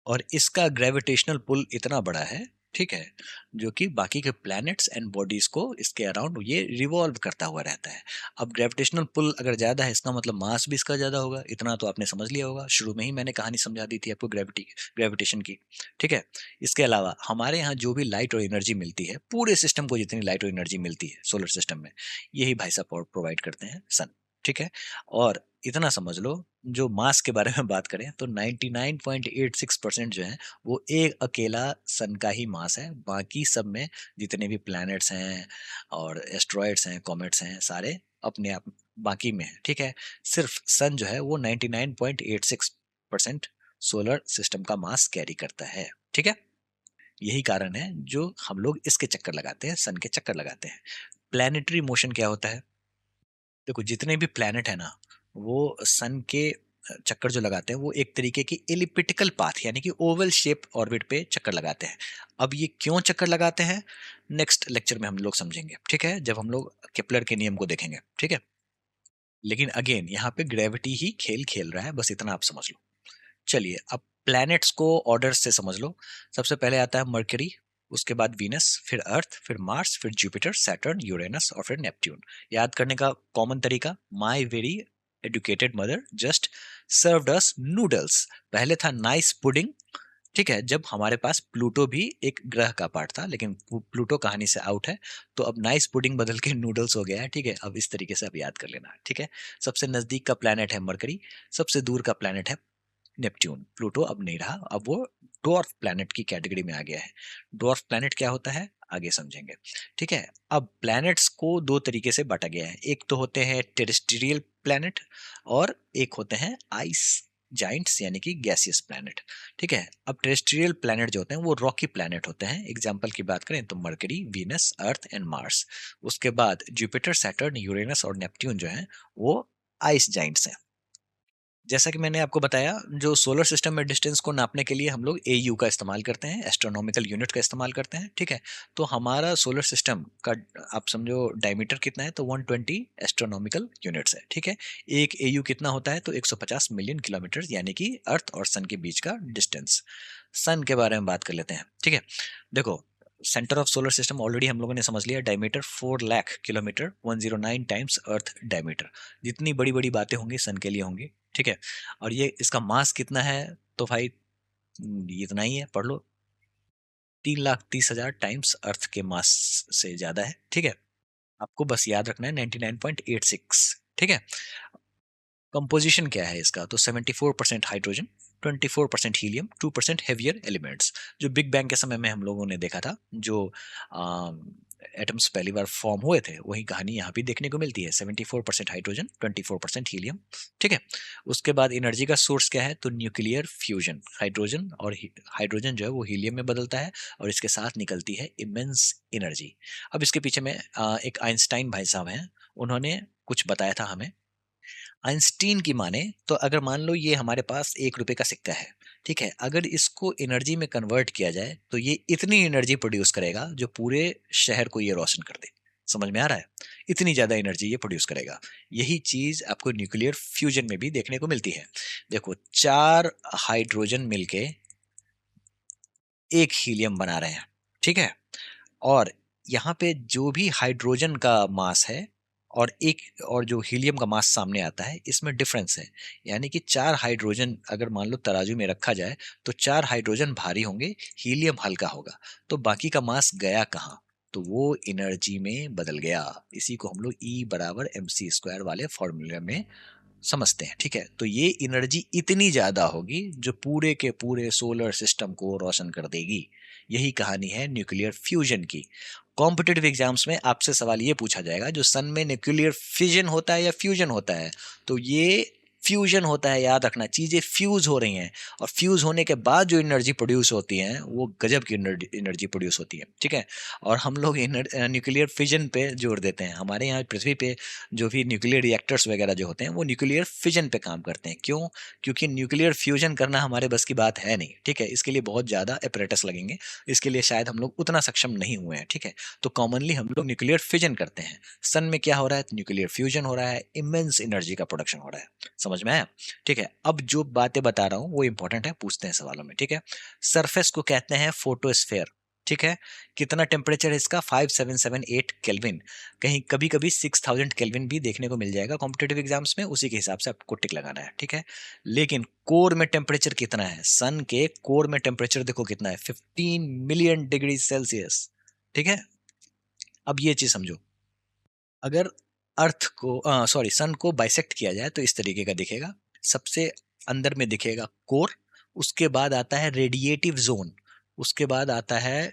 और इसका ग्रेविटेशनल पुल इतना बड़ा है, ठीक है, जो कि बाकी के प्लैनेट्स एंड बॉडीज को इसके अराउंड ये रिवॉल्व करता हुआ रहता है। अब ग्रेविटेशनल पुल अगर ज्यादा है, इसका मतलब मास भी इसका ज्यादा होगा, इतना तो आपने समझ लिया होगा, शुरू में ही मैंने कहानी समझा दी थी आपको ग्रेविटेशन की, ठीक है। इसके अलावा हमारे यहाँ जो भी लाइट और एनर्जी मिलती है, पूरे सिस्टम को जितनी लाइट और एनर्जी मिलती है सोलर सिस्टम में, यही भाई साहब प्रोवाइड करते हैं सन, ठीक है। और इतना समझ लो, जो मास के बारे में बात करें तो 99.86% जो है वो एक अकेला सन का ही मास है। बाकी सब में जितने भी प्लैनेट्स हैं और एस्ट्रॉयड्स हैं, कॉमेट्स हैं, सारे अपने आप बाकी में है, ठीक है। सिर्फ सन जो है वो 99.86% सोलर सिस्टम का मास कैरी करता है, ठीक है। यही कारण है जो हम लोग इसके चक्कर लगाते हैं, सन के चक्कर लगाते हैं। प्लैनेटरी मोशन क्या होता है? देखो, जितने भी प्लैनेट है ना, वो सन के चक्कर जो लगाते हैं वो एक तरीके की एलिप्टिकल पाथ यानी कि ओवल शेप ऑर्बिट पे चक्कर लगाते हैं। अब ये क्यों चक्कर लगाते हैं, नेक्स्ट लेक्चर में हम लोग समझेंगे, ठीक है, जब हम लोग केपलर के नियम को देखेंगे, ठीक है। लेकिन अगेन यहाँ पे ग्रेविटी ही खेल खेल रहा है, बस इतना आप समझ लो। चलिए, अब प्लैनेट्स को ऑर्डर से समझ लो। सबसे पहले आता है मर्करी, उसके बाद वीनस, फिर अर्थ, फिर मार्स, फिर जुपिटर, सैटर्न, यूरेनस और फिर नेपट्यून। याद करने का कॉमन तरीका, my very educated mother just served us noodles. पहले था नाइस पुडिंग, ठीक है, जब हमारे पास प्लूटो भी एक ग्रह का पार्ट था, लेकिन प्लूटो कहानी से आउट है, तो अब नाइस पुडिंग बदल के नूडल्स हो गया है, ठीक है। अब इस तरीके से आप याद कर लेना, ठीक है। सबसे नजदीक का प्लैनेट है मरकरी, सबसे दूर का प्लैनेट है नेपट्यून। प्लूटो अब नहीं रहा, अब वो डॉर्फ प्लैनेट की कैटेगरी में आ गया है। डॉर्फ प्लैनेट क्या होता है आगे समझेंगे, ठीक है। अब प्लैनेट्स को दो तरीके से बांटा गया है, एक तो होते हैं टेरेस्ट्रियल प्लैनेट और एक होते हैं आइस जाइंट्स यानी कि गैसियस प्लैनेट, ठीक है। अब टेरेस्ट्रियल प्लैनेट जो होते हैं वो रॉकी प्लैनेट होते हैं। एग्जांपल की बात करें तो mercury, Venus, earth and Mars. उसके बाद जुपिटर, सैटर्न, यूरेनस और नेपट्यून जो है वो आइस जाइंट्स हैं। जैसा कि मैंने आपको बताया, जो सोलर सिस्टम में डिस्टेंस को नापने के लिए हम लोग एयू का इस्तेमाल करते हैं, एस्ट्रोनॉमिकल यूनिट का इस्तेमाल करते हैं, ठीक है। तो हमारा सोलर सिस्टम का आप समझो डायमीटर कितना है, तो 120 एस्ट्रोनॉमिकल यूनिट्स है, ठीक है। एक एयू कितना होता है, तो 150 मिलियन किलोमीटर, यानी कि अर्थ और सन के बीच का डिस्टेंस। सन के बारे में बात कर लेते हैं, ठीक है। देखो, centre of solar system already हम लोगों ने समझ लिया, डायमीटर 4 लाख किलोमीटर, 109 टाइम्स अर्थ डायमीटर। जितनी बड़ी बड़ी बातें होंगी सन के लिए होंगी, ठीक है। और ये इसका मास कितना है, तो भाई ये इतना ही है, पढ़ लो, 3,30,000 टाइम्स अर्थ के मास से ज्यादा है, ठीक है। आपको बस याद रखना है 99.86, ठीक है। कंपोजिशन क्या है इसका, तो 74% हाइड्रोजन, 24% हीलियम, 2% हेवियर एलिमेंट्स। जो बिग बैंग के समय में हम लोगों ने देखा था, जो एटम्स पहली बार फॉर्म हुए थे, वही कहानी यहाँ भी देखने को मिलती है। 74% हाइड्रोजन, 24% हीलियम, ठीक है। उसके बाद एनर्जी का सोर्स क्या है, तो न्यूक्लियर फ्यूजन, हाइड्रोजन और हाइड्रोजन जो है वो हीलियम में बदलता है और इसके साथ निकलती है इमेंस एनर्जी। अब इसके पीछे में एक आइंस्टाइन भाई साहब हैं, उन्होंने कुछ बताया था हमें। आइंस्टीन की माने तो अगर मान लो ये हमारे पास 1 रुपए का सिक्का है, ठीक है, अगर इसको एनर्जी में कन्वर्ट किया जाए तो ये इतनी एनर्जी प्रोड्यूस करेगा जो पूरे शहर को ये रोशन कर दे। समझ में आ रहा है, इतनी ज्यादा एनर्जी ये प्रोड्यूस करेगा। यही चीज आपको न्यूक्लियर फ्यूजन में भी देखने को मिलती है। देखो, 4 हाइड्रोजन मिलके एक हीलियम बना रहे हैं, ठीक है। और यहाँ पे जो भी हाइड्रोजन का मास है और एक और जो हीलियम का मास सामने आता है, इसमें डिफरेंस है। यानी कि 4 हाइड्रोजन अगर मान लो तराजू में रखा जाए तो 4 हाइड्रोजन भारी होंगे, हीलियम हल्का होगा, तो बाकी का मास गया कहाँ, तो वो एनर्जी में बदल गया। इसी को हम लोग E बराबर mc² वाले फॉर्मूले में समझते हैं, ठीक है। तो ये एनर्जी इतनी ज्यादा होगी जो पूरे के पूरे सोलर सिस्टम को रोशन कर देगी। यही कहानी है न्यूक्लियर फ्यूजन की। कॉम्पिटेटिव एग्जाम्स में आपसे सवाल ये पूछा जाएगा, जो सन में न्यूक्लियर फिजन होता है या फ्यूजन होता है, तो ये फ्यूजन होता है, याद रखना, चीजें फ्यूज हो रही हैं और फ्यूज होने के बाद जो एनर्जी प्रोड्यूस होती है वो गजब की एनर्जी प्रोड्यूस होती है, ठीक है। और हम लोग न्यूक्लियर फिजन पे जोर देते हैं। हमारे यहाँ पृथ्वी पे जो भी न्यूक्लियर रिएक्टर्स वगैरह जो होते हैं वो न्यूक्लियर फिजन पे काम करते हैं। क्यों? क्योंकि न्यूक्लियर फ्यूजन करना हमारे बस की बात है नहीं, ठीक है। इसके लिए बहुत ज़्यादा अपरेटस लगेंगे, इसके लिए शायद हम लोग उतना सक्षम नहीं हुए हैं, ठीक है। तो कॉमनली हम लोग न्यूक्लियर फिजन करते हैं। सन में क्या हो रहा है, न्यूक्लियर फ्यूजन हो रहा है, इमेंस एनर्जी का प्रोडक्शन हो रहा है। समझ में आया? ठीक है। अब जो बातें बता रहा हूँ वो इंपॉर्टेंट है, पूछते हैं सवालों में, ठीक है। सरफेस को कहते हैं फोटोस्फेयर, ठीक है। कितना टेम्परेचर है इसका, 5778 केल्विन। कहीं कभी कभी 6000 केल्विन भी देखने को मिल जाएगा कॉम्पिटेटिव एग्जाम्स में, उसी के हिसाब से आपको टिक लगाना है, ठीक है। लेकिन कोर में टेम्परेचर कितना है, सन के कोर में टेम्परेचर देखो कितना है, 15 मिलियन डिग्री सेल्सियस, ठीक है। अब ये चीज समझो, अगर अर्थ को सॉरी सन को बाइसेक्ट किया जाए तो इस तरीके का दिखेगा। सबसे अंदर में दिखेगा कोर, उसके बाद आता है रेडिएटिव जोन, उसके बाद आता है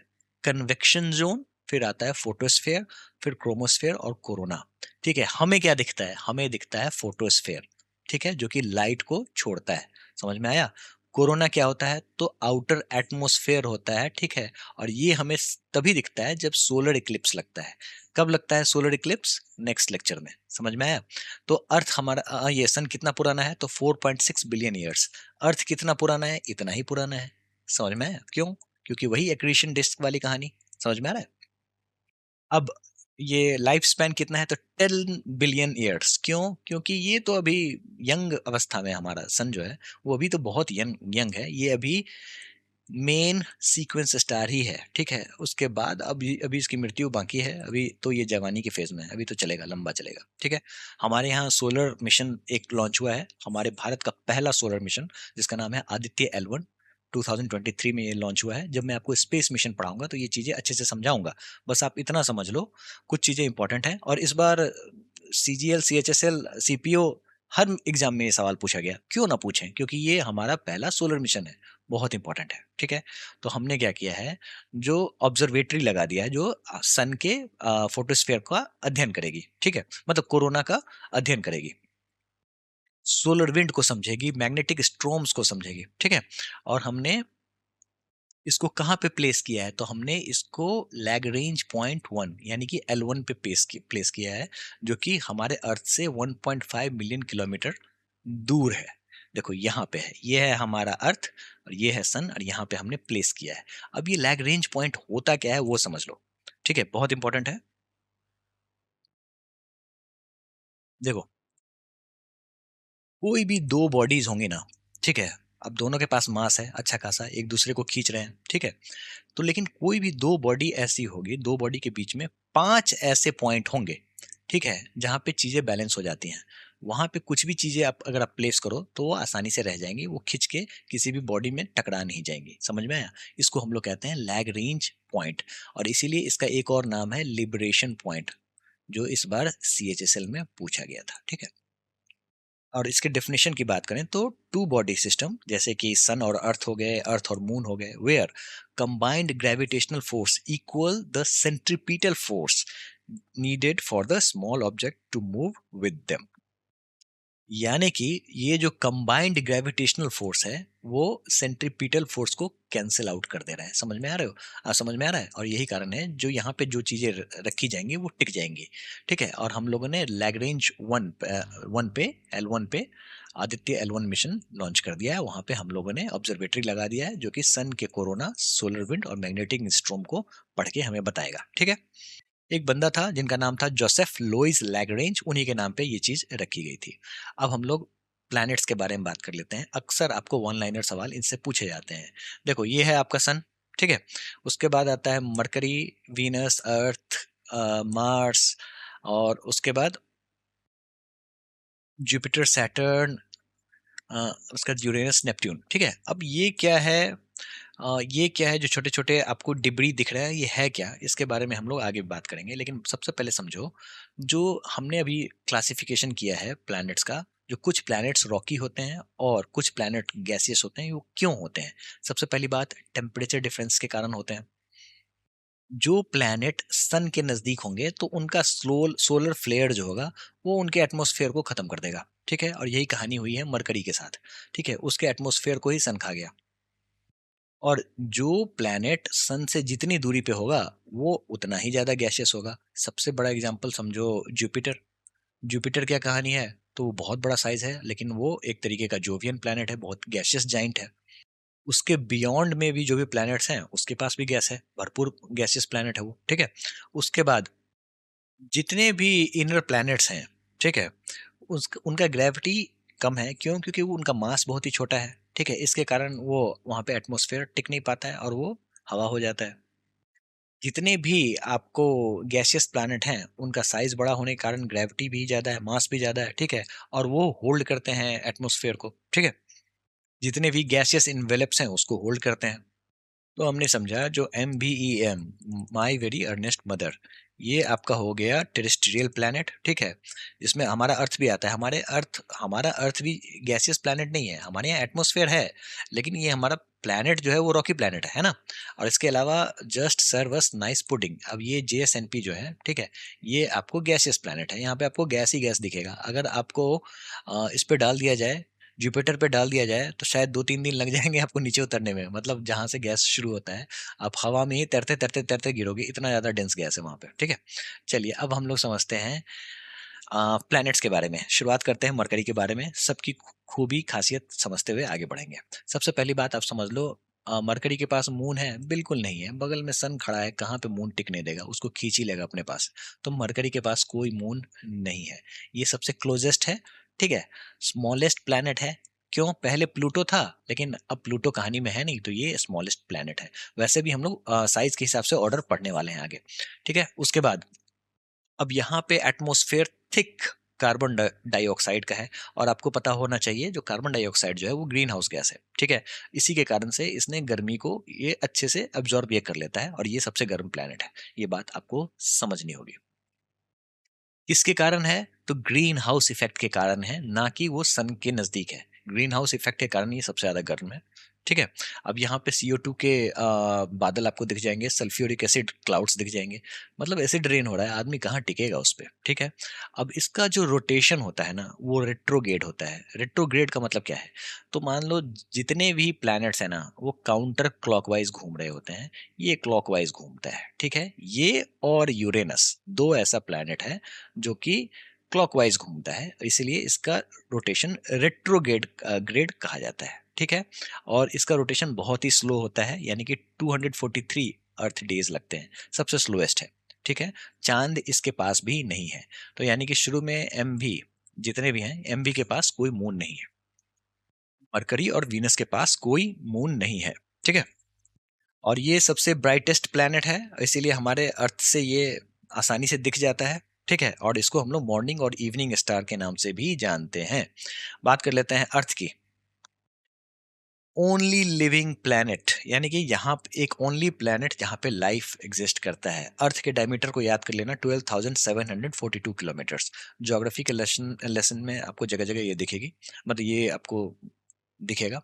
कन्वेक्शन जोन, फिर आता है फोटोस्फेयर, फिर क्रोमोस्फेयर और कोरोना, ठीक है। हमें क्या दिखता है, हमें दिखता है फोटोस्फेयर, ठीक है, जो कि लाइट को छोड़ता है। समझ में आया? कोरोना क्या होता है, तो आउटर एटमॉस्फेयर होता है, ठीक है। और ये हमें तभी दिखता है जब सोलर इक्लिप्स लगता है। कब लगता है सोलर इक्लिप्स, नेक्स्ट लेक्चर में, समझ में आया? तो अर्थ हमारा ये सन कितना पुराना है, तो 4.6 बिलियन ईयर्स। अर्थ कितना पुराना है, इतना ही पुराना है। समझ में आया? क्यों? क्योंकि वही एक्रीशन डिस्क वाली कहानी। समझ में आ रहा है? अब ये लाइफ स्पैन कितना है, तो 10 बिलियन ईयर्स। क्यों? क्योंकि ये तो अभी यंग अवस्था में, हमारा सन जो है वो अभी तो बहुत यंग यंग है, ये अभी मेन सीक्वेंस स्टार ही है, ठीक है। उसके बाद अभी अभी इसकी मृत्यु बाकी है, अभी तो ये जवानी के फेज में है, अभी तो चलेगा, लंबा चलेगा, ठीक है। हमारे यहाँ सोलर मिशन एक लॉन्च हुआ है, हमारे भारत का पहला सोलर मिशन, जिसका नाम है आदित्य L1। 2023 में ये लॉन्च हुआ है। जब मैं आपको स्पेस मिशन पढ़ाऊंगा तो ये चीजें अच्छे से समझाऊंगा, बस आप इतना समझ लो, कुछ चीजें इंपॉर्टेंट हैं। और इस बार CGL CHSL CPO हर एग्जाम में ये सवाल पूछा गया, क्यों ना पूछें, क्योंकि ये हमारा पहला सोलर मिशन है, बहुत इंपॉर्टेंट है, ठीक है। तो हमने क्या किया है, जो ऑब्जर्वेटरी लगा दिया है, जो सन के फोटोस्फेयर का अध्ययन करेगी, ठीक है, मतलब कोरोना का अध्ययन करेगी, सोलर विंड को समझेगी, मैग्नेटिक स्ट्रोम्स को समझेगी, ठीक है। और हमने इसको कहाँ पे प्लेस किया है, तो हमने इसको लैग्रेंज पॉइंट 1 यानी कि L1 पे प्लेस किया है, जो कि हमारे अर्थ से 1.5 मिलियन किलोमीटर दूर है। देखो यहाँ पे है, ये है हमारा अर्थ और ये है सन, और यहाँ पे हमने प्लेस किया है। अब ये लैग्रेंज पॉइंट होता क्या है वो समझ लो, ठीक है, बहुत इंपॉर्टेंट है। देखो, कोई भी दो बॉडीज होंगी ना, ठीक है, अब दोनों के पास मास है अच्छा खासा, एक दूसरे को खींच रहे हैं, ठीक है। तो लेकिन कोई भी दो बॉडी ऐसी होगी, दो बॉडी के बीच में 5 ऐसे पॉइंट होंगे, ठीक है, जहाँ पे चीजें बैलेंस हो जाती हैं। वहां पे कुछ भी चीजें आप अगर आप प्लेस करो तो वो आसानी से रह जाएंगी, वो खिंच के किसी भी बॉडी में टकरा नहीं जाएंगी। समझ में आया? इसको हम लोग कहते हैं लैग रेंज पॉइंट, और इसीलिए इसका एक और नाम है लिबरेशन पॉइंट, जो इस बार CHSL में पूछा गया था, ठीक है। और इसके डेफिनेशन की बात करें तो टू बॉडी सिस्टम, जैसे कि सन और अर्थ हो गए, अर्थ और मून हो गए, where combined gravitational force equal the centripetal force needed for the small object to move with them. यानी कि ये जो कंबाइंड ग्रेविटेशनल फोर्स है वो सेंट्रीपिटल फोर्स को कैंसिल आउट कर दे रहा है। समझ में आ रहे हो? समझ में आ रहा है। और यही कारण है जो यहाँ पे जो चीजें रखी जाएंगी वो टिक जाएंगी, ठीक है। और हम लोगों ने लैग्रेंज वन पे L1 पे आदित्य L1 मिशन लॉन्च कर दिया है। वहां पे हम लोगों ने ऑब्जर्वेटरी लगा दिया है जो कि सन के कोरोना, सोलर विंड और मैग्नेटिक स्ट्रोम को पढ़ के हमें बताएगा, ठीक है। एक बंदा था जिनका नाम था जोसेफ लोइस लैग्रेंज, उन्हीं के नाम पे ये चीज रखी गई थी। अब हम लोग प्लैनेट्स के बारे में बात कर लेते हैं। अक्सर आपको वन लाइनर सवाल इनसे पूछे जाते हैं। देखो ये है आपका सन, ठीक है। उसके बाद आता है मरकरी, वीनस, अर्थ, मार्स, और उसके बाद जुपिटर, सैटर्न, उसका यूरेनस, नेपट्यून, ठीक है। अब ये क्या है जो छोटे छोटे आपको डिब्री दिख रहा है, ये है क्या, इसके बारे में हम लोग आगे बात करेंगे। लेकिन सबसे पहले समझो, जो हमने अभी क्लासिफिकेशन किया है प्लैनेट्स का, जो कुछ प्लैनेट्स रॉकी होते हैं और कुछ प्लैनेट गैसियस होते हैं, वो क्यों होते हैं? सबसे पहली बात, टेम्परेचर डिफरेंस के कारण होते हैं। जो प्लैनेट सन के नजदीक होंगे तो उनका सोलर फ्लेयर जो होगा वो उनके एटमॉस्फेयर को खत्म कर देगा, ठीक है। और यही कहानी हुई है मरकरी के साथ, ठीक है। उसके एटमॉस्फेयर को ही सन खा गया। और जो प्लैनेट सन से जितनी दूरी पे होगा वो उतना ही ज्यादा गैसियस होगा। सबसे बड़ा एग्जांपल समझो जुपिटर। जुपिटर क्या कहानी है? तो वो बहुत बड़ा साइज है, लेकिन वो एक तरीके का जोवियन प्लैनेट है, बहुत गैसियस जाइंट है। उसके बियॉन्ड में भी जो भी प्लैनेट्स हैं उसके पास भी गैस है, भरपूर गैसियस प्लैनेट है वो, ठीक है। उसके बाद जितने भी इनर प्लैनेट्स हैं, ठीक है, उनका ग्रेविटी कम है। क्यों? क्योंकि वो उनका मास बहुत ही छोटा है, ठीक है। इसके कारण वो वहां पे एटमॉस्फेयर टिक नहीं पाता है और वो हवा हो जाता है। जितने भी आपको गैसियस प्लैनेट हैं उनका साइज बड़ा होने के कारण ग्रेविटी भी ज्यादा है, मास भी ज्यादा है, ठीक है। और वो होल्ड करते हैं एटमॉस्फेयर को, ठीक है। जितने भी गैसियस इन्वेलप्स हैं उसको होल्ड करते हैं। तो हमने समझा जो MBEM, my very earnest mother, ये आपका हो गया टेरेस्ट्रियल प्लैनेट, ठीक है। इसमें हमारा अर्थ भी आता है। हमारा अर्थ भी गैसियस प्लैनेट नहीं है, हमारे यहाँ एटमॉस्फेयर है, लेकिन ये हमारा प्लैनेट जो है वो रॉकी प्लैनेट है ना। और इसके अलावा जस्ट सर्वस नाइस पुडिंग, अब ये JSNP जो है, ठीक है, ये आपको गैसियस प्लैनेट है। यहाँ पे आपको गैस ही गैस दिखेगा। अगर आपको इस पे डाल दिया जाए, जुपिटर पे डाल दिया जाए, तो शायद 2-3 दिन लग जाएंगे आपको नीचे उतरने में। मतलब जहां से गैस शुरू होता है, आप हवा में ही तैरते तैरते तैरते गिरोगे, इतना ज्यादा डेंस गैस है वहां पे, ठीक है। चलिए अब हम लोग समझते हैं प्लैनेट्स के बारे में। शुरुआत करते हैं मरकरी के बारे में, सबकी खूबी खासियत समझते हुए आगे बढ़ेंगे। सबसे पहली बात आप समझ लो, मरकरी के पास मून है? बिल्कुल नहीं है, बगल में सन खड़ा है, कहाँ पे मून टिकने देगा, उसको खींच ही लेगा अपने पास। तो मरकरी के पास कोई मून नहीं है, ये सबसे क्लोजेस्ट है, ठीक है। स्मॉलेस्ट प्लैनेट है। क्यों? पहले प्लूटो था, लेकिन अब प्लूटो कहानी में है नहीं, तो ये स्मॉलेस्ट प्लैनेट है। वैसे भी हम लोग साइज के हिसाब से ऑर्डर पढ़ने वाले हैं आगे, ठीक है। उसके बाद अब यहाँ पे एटमॉस्फेयर थिक कार्बन डाइऑक्साइड का है। और आपको पता होना चाहिए जो कार्बन डाइऑक्साइड जो है वो ग्रीन हाउस गैस है, ठीक है। इसी के कारण से इसने गर्मी को ये अच्छे से अब्जॉर्ब ये कर लेता है, और ये सबसे गर्म प्लैनेट है। ये बात आपको समझनी होगी। किसके कारण है? तो ग्रीन हाउस इफेक्ट के कारण है, ना कि वो सन के नजदीक है। ग्रीन हाउस इफेक्ट के कारण ये सबसे ज्यादा गर्म है, ठीक है। अब यहाँ पे CO2 के बादल आपको दिख जाएंगे, सल्फ्यूरिक एसिड क्लाउड्स दिख जाएंगे। मतलब एसिड रेन हो रहा है, आदमी कहाँ टिकेगा उस पे, ठीक है। अब इसका जो रोटेशन होता है ना वो रेट्रोग्रेड होता है। रेट्रोग्रेड का मतलब क्या है? तो मान लो जितने भी प्लैनेट्स हैं ना वो काउंटर क्लॉकवाइज घूम रहे होते हैं, ये क्लॉकवाइज घूमता है, ठीक है। ये और यूरेनस दो ऐसा प्लैनेट है जो कि क्लॉकवाइज घूमता है, इसलिए इसका रोटेशन रेट्रोग्रेड ग्रेड कहा जाता है, ठीक है। और इसका रोटेशन बहुत ही स्लो होता है, यानी कि 243 अर्थ डेज लगते हैं, सबसे स्लोएस्ट है, ठीक है। चांद इसके पास भी नहीं है। तो यानी कि शुरू में MV जितने भी हैं, MV के पास कोई मून नहीं है। मरकरी और वीनस के पास कोई मून नहीं है, ठीक है। और ये सबसे ब्राइटेस्ट प्लैनेट है, इसीलिए हमारे अर्थ से ये आसानी से दिख जाता है, ठीक है। और इसको हम लोग मॉर्निंग और इवनिंग स्टार के नाम से भी जानते हैं। बात कर लेते हैं अर्थ की। ओनली लिविंग प्लैनेट, यानी कि यहाँ पे एक ओनली प्लैनेट जहाँ पे लाइफ एग्जिस्ट करता है। अर्थ के डायमीटर को याद कर लेना, 12,742 किलोमीटर्स। ज्योग्राफी के लेसन लेसन में आपको जगह जगह ये दिखेगी, मतलब ये आपको दिखेगा।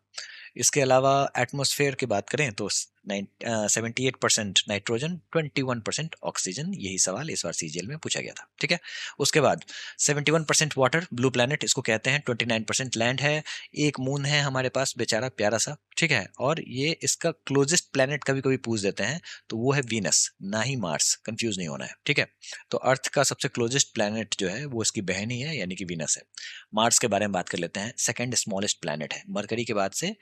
इसके अलावा एटमॉस्फेयर की बात करें तो 78% नाइट्रोजन, 21% ऑक्सीजन। यही सवाल इस बार सीजीएल में पूछा गया था, ठीक है। उसके बाद 71% वाटर, ब्लू प्लैनेट इसको कहते हैं। 29% लैंड है। एक मून है हमारे पास, बेचारा प्यारा सा, ठीक है। और ये इसका क्लोजेस्ट प्लैनेट कभी कभी पूछ देते हैं, तो वो है वीनस, ना ही मार्स, कंफ्यूज नहीं होना है, ठीक है। तो अर्थ का सबसे क्लोजेस्ट प्लैनेट जो है वो इसकी बहन ही है, यानी कि वीनस है। मार्स के बारे में बात कर लेते हैं। सेकंड स्मॉलेस्ट प्लैनेट है, मरकरी के बाद से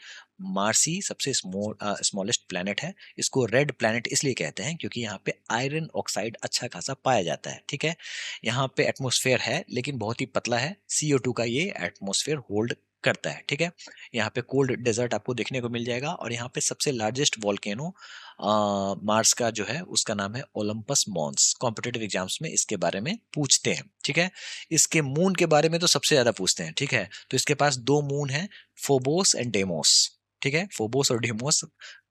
मार्स ही सबसे स्मॉलेस्ट प्लैनेट है। इसको रेड प्लैनेट इसलिए कहते हैं क्योंकि यहाँ पे आयरन ऑक्साइड अच्छा खासा पाया जाता है, ठीक है। यहाँ पे एटमॉस्फेयर है लेकिन बहुत ही पतला है, CO2 का ये एटमॉस्फेयर होल्ड करता है, ठीक है। यहाँ पे कोल्ड डेजर्ट आपको देखने को मिल जाएगा। और यहाँ पे सबसे लार्जेस्ट वॉल्केनो मार्स का जो है उसका नाम है ओलंपस मॉन्स। कॉम्पिटेटिव एग्जाम्स में इसके बारे में पूछते हैं, ठीक है। इसके मून के बारे में तो सबसे ज्यादा पूछते हैं, ठीक है। तो इसके पास दो मून है, फोबोस एंड डेमोस, ठीक है। फोबोस और डेमोस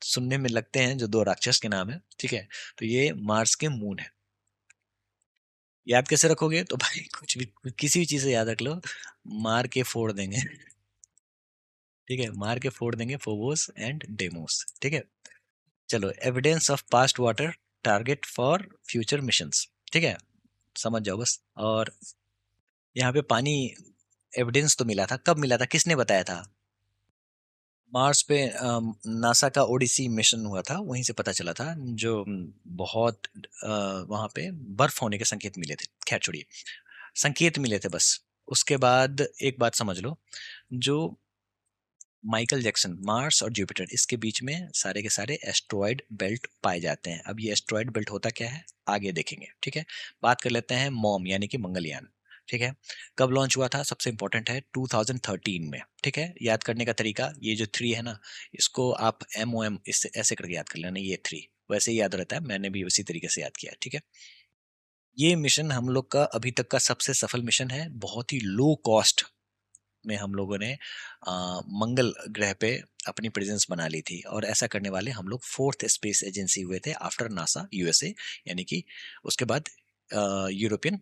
सुनने में लगते हैं जो दो राक्षस के नाम है, ठीक है। तो ये मार्स के मून है। याद कैसे रखोगे, तो भाई कुछ भी, किसी भी चीज से याद रख लो, मार के फोड़ देंगे। ठीक है, मार के फोड़ देंगे फोबोस एंड डेमोस, ठीक है। चलो, evidence of past water target for future missions, ठीक है, समझ जाओ बस। और यहाँ पे पानी एविडेंस तो मिला था, कब मिला था, किसने बताया था? मार्स पे नासा का ओडिसी मिशन हुआ था, वहीं से पता चला था। जो बहुत वहां पे बर्फ होने के संकेत मिले थे। खैर छोड़िए, संकेत मिले थे बस। उसके बाद एक बात समझ लो, जो माइकल जैक्सन, मार्स और जुपिटर इसके बीच में सारे के सारे एस्ट्रॉयड बेल्ट पाए जाते हैं। अब ये एस्ट्रॉयड बेल्ट होता क्या है आगे देखेंगे, ठीक है। बात कर लेते हैं मॉम यानी कि मंगलयान, ठीक है। कब लॉन्च हुआ था, सबसे इंपॉर्टेंट है 2013 में, ठीक है। याद करने का तरीका, ये जो थ्री है ना, इसको आप MOM इससे ऐसे करके याद कर लेना, ये थ्री वैसे ही याद रहता है, मैंने भी उसी तरीके से याद किया, ठीक है। ये मिशन हम लोग का अभी तक का सबसे सफल मिशन है। बहुत ही लो कॉस्ट में हम लोगों ने मंगल ग्रह पे अपनी प्रेजेंस बना ली थी। और ऐसा करने वाले हम लोग फोर्थ स्पेस एजेंसी हुए थे आफ्टर नासा, USA, यानी कि उसके बाद यूरोपियन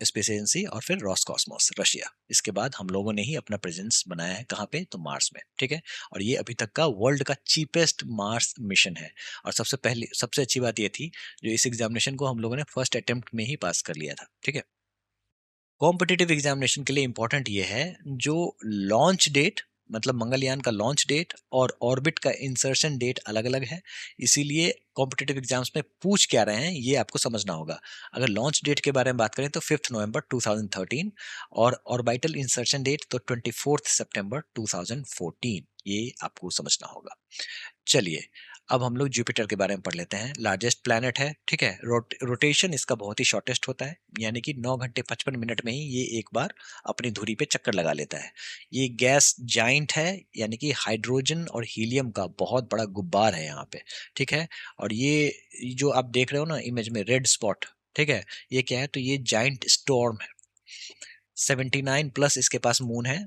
स्पेस एजेंसी और फिर रॉसकॉस्मोस रशिया। इसके बाद हम लोगों ने ही अपना प्रेजेंस बनाया है, कहाँ पे, तो मार्स में, ठीक है। और ये अभी तक का वर्ल्ड का चीपेस्ट मार्स मिशन है। और सबसे अच्छी बात ये थी, जो इस एग्जामिनेशन को हम लोगों ने फर्स्ट अटेम्प्ट में ही पास कर लिया था, ठीक है। कॉम्पिटिटिव एग्जामिनेशन के लिए इंपॉर्टेंट ये है, जो लॉन्च डेट, मतलब मंगलयान का लॉन्च डेट और ऑर्बिट का इंसर्शन डेट अलग अलग है। इसीलिए कॉम्पिटिटिव एग्जाम्स में पूछ क्या रहे हैं ये आपको समझना होगा। अगर लॉन्च डेट के बारे में बात करें तो 5 नवंबर 2013, और ऑर्बिटल इंसर्शन डेट तो 24 सितंबर 2014, ये आपको समझना होगा। चलिए, अब हम लोग जुपिटर के बारे में पढ़ लेते हैं। लार्जेस्ट प्लैनेट है, ठीक है। रोटेशन इसका बहुत ही शॉर्टेस्ट होता है, यानी कि 9 घंटे 55 मिनट में ही ये एक बार अपनी धुरी पे चक्कर लगा लेता है। ये गैस जाइंट है, यानी कि हाइड्रोजन और हीलियम का बहुत बड़ा गुब्बार है यहाँ पे, ठीक है। और ये जो आप देख रहे हो ना इमेज में रेड स्पॉट, ठीक है, ये क्या है, तो ये जाइंट स्टॉर्म है। 79+ इसके पास मून है,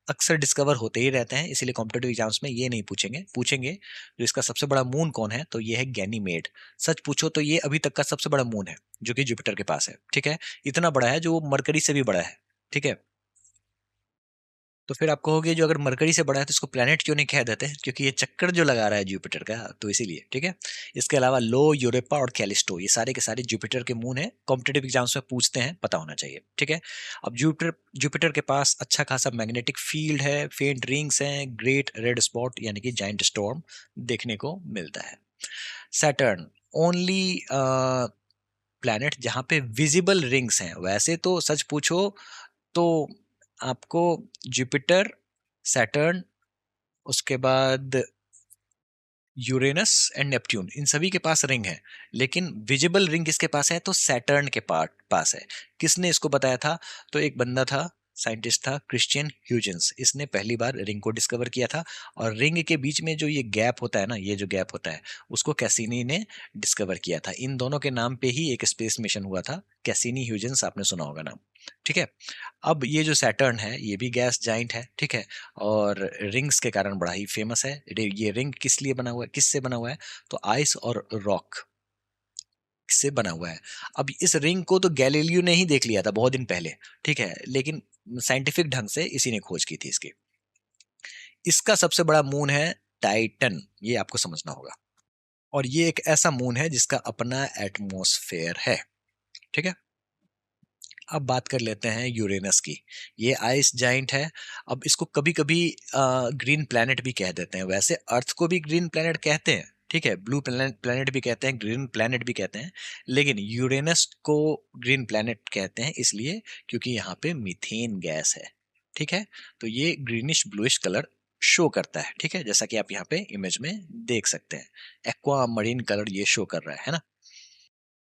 अक्सर डिस्कवर होते ही रहते हैं, इसीलिए कॉम्पिटेटिव एग्जाम्स में ये नहीं पूछेंगे। पूछेंगे जो इसका सबसे बड़ा मून कौन है, तो ये है गैनीमेड। सच पूछो तो ये अभी तक का सबसे बड़ा मून है, जो कि जुपिटर के पास है, ठीक है। इतना बड़ा है जो वो मरकरी से भी बड़ा है, ठीक है। तो फिर आप कहोगे जो अगर मरकरी से बड़ा है तो इसको प्लेनेट क्यों नहीं कह देते, क्योंकि ये चक्कर जो लगा रहा है जुपिटर का, तो इसीलिए, ठीक है। इसके अलावा लो, यूरोपा और कैलिस्टो, ये सारे के सारे जुपिटर के मून है। कॉम्पिटेटिव एग्जाम्स में पूछते हैं, पता होना चाहिए, ठीक है। अब जुपिटर जुपिटर के पास अच्छा खासा मैग्नेटिक फील्ड है, फेंट रिंग्स हैं, ग्रेट रेड स्पॉट यानी कि जाइंट स्टॉर्म देखने को मिलता है। सैटर्न ओनली प्लैनेट जहां पे विजिबल रिंग्स हैं। वैसे तो सच पूछो तो आपको जुपिटर, सैटर्न, उसके बाद यूरेनस एंड नेपट्यून, इन सभी के पास रिंग है। लेकिन विजिबल रिंग किसके पास है, तो सैटर्न के पास है। किसने इसको बताया था, तो एक बंदा था साइंटिस्ट था क्रिश्चियन ह्यूजेंस। इसने पहली बार रिंग को डिस्कवर किया था, और रिंग के बीच में जो ये गैप होता है ना, ये जो गैप होता है, उसको कैसिनी ने डिस्कवर किया था। इन दोनों के नाम पे ही एक स्पेस मिशन हुआ था, कैसिनी ह्यूजेंस, आपने सुना होगा नाम। ठीक है। अब ये जो सैटर्न है ये भी गैस जाइंट है, ठीक है, और रिंग्स के कारण बड़ा ही फेमस है। ये रिंग किस लिए बना हुआ है, किससे बना हुआ है? तो आइस और रॉक से बना हुआ है। अब इस रिंग को तो गैलीलियो ने ही देख लिया था बहुत दिन पहले, ठीक है, लेकिन साइंटिफिक ढंग से इसी ने खोज की थी इसकी। इसका सबसे बड़ा मून है टाइटन, ये आपको समझना होगा। और ये एक ऐसा मून है जिसका अपना एटमॉस्फेयर है, ठीक है। अब बात कर लेते हैं यूरेनस की। ये आइस जाइंट है। अब इसको कभी कभी ग्रीन प्लैनेट भी कह देते हैं। वैसे अर्थ को भी ग्रीन प्लैनेट कहते हैं, ठीक है, ब्लू प्लैनेट भी कहते हैं, ग्रीन प्लैनेट भी कहते हैं, लेकिन यूरेनस को ग्रीन प्लैनेट कहते हैं इसलिए क्योंकि यहाँ पे मीथेन गैस है, ठीक है। तो ये ग्रीनिश ब्लूइश कलर शो करता है, ठीक है, जैसा कि आप यहाँ पे इमेज में देख सकते हैं। एक्वा मरीन कलर ये शो कर रहा है ना।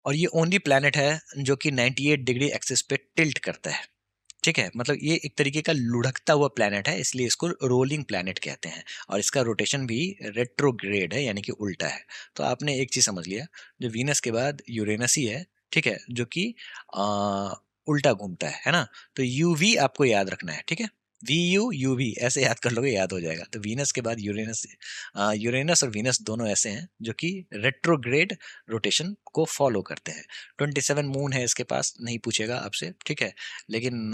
और ये ओनली प्लैनेट है जो कि 98 डिग्री एक्सिस पे टिल्ट करता है, ठीक है, मतलब ये एक तरीके का लुढ़कता हुआ प्लैनेट है, इसलिए इसको रोलिंग प्लैनेट कहते हैं। और इसका रोटेशन भी रेट्रोग्रेड है, यानी कि उल्टा है। तो आपने एक चीज समझ लिया, जो वीनस के बाद यूरेनस ही है, ठीक है, जो कि उल्टा घूमता है ना। तो यूवी आपको याद रखना है, ठीक है, वी यू यू वी ऐसे याद कर लोगे, याद हो जाएगा। तो वीनस के बाद यूरेनस, यूरेनस और वीनस दोनों ऐसे हैं जो कि रेट्रोग्रेड रोटेशन को फॉलो करते हैं। 27 मून है इसके पास, नहीं पूछेगा आपसे, ठीक है, लेकिन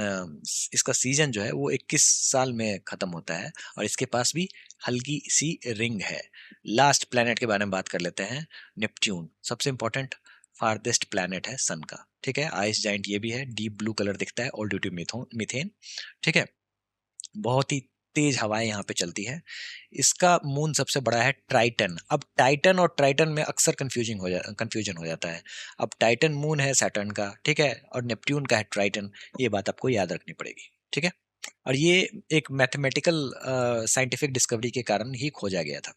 इसका सीजन जो है वो 21 साल में खत्म होता है। और इसके पास भी हल्की सी रिंग है। लास्ट प्लेनेट के बारे में बात कर लेते हैं, नेपट्यून। सबसे इंपॉर्टेंट फारदेस्ट प्लेनेट है सन का, ठीक है, आइस जाइंट ये भी है, डीप ब्लू कलर दिखता है, ऑल ड्यू टू मीथेन, ठीक है। बहुत ही तेज हवाएं यहाँ पे चलती है। इसका मून सबसे बड़ा है ट्राइटन। अब टाइटन और ट्राइटन में अक्सर कंफ्यूजन हो जाता है। अब टाइटन मून है सैटर्न का, ठीक है, और नेपट्यून का है ट्राइटन। ये बात आपको याद रखनी पड़ेगी, ठीक है। और ये एक मैथमेटिकल साइंटिफिक डिस्कवरी के कारण ही खोजा गया था।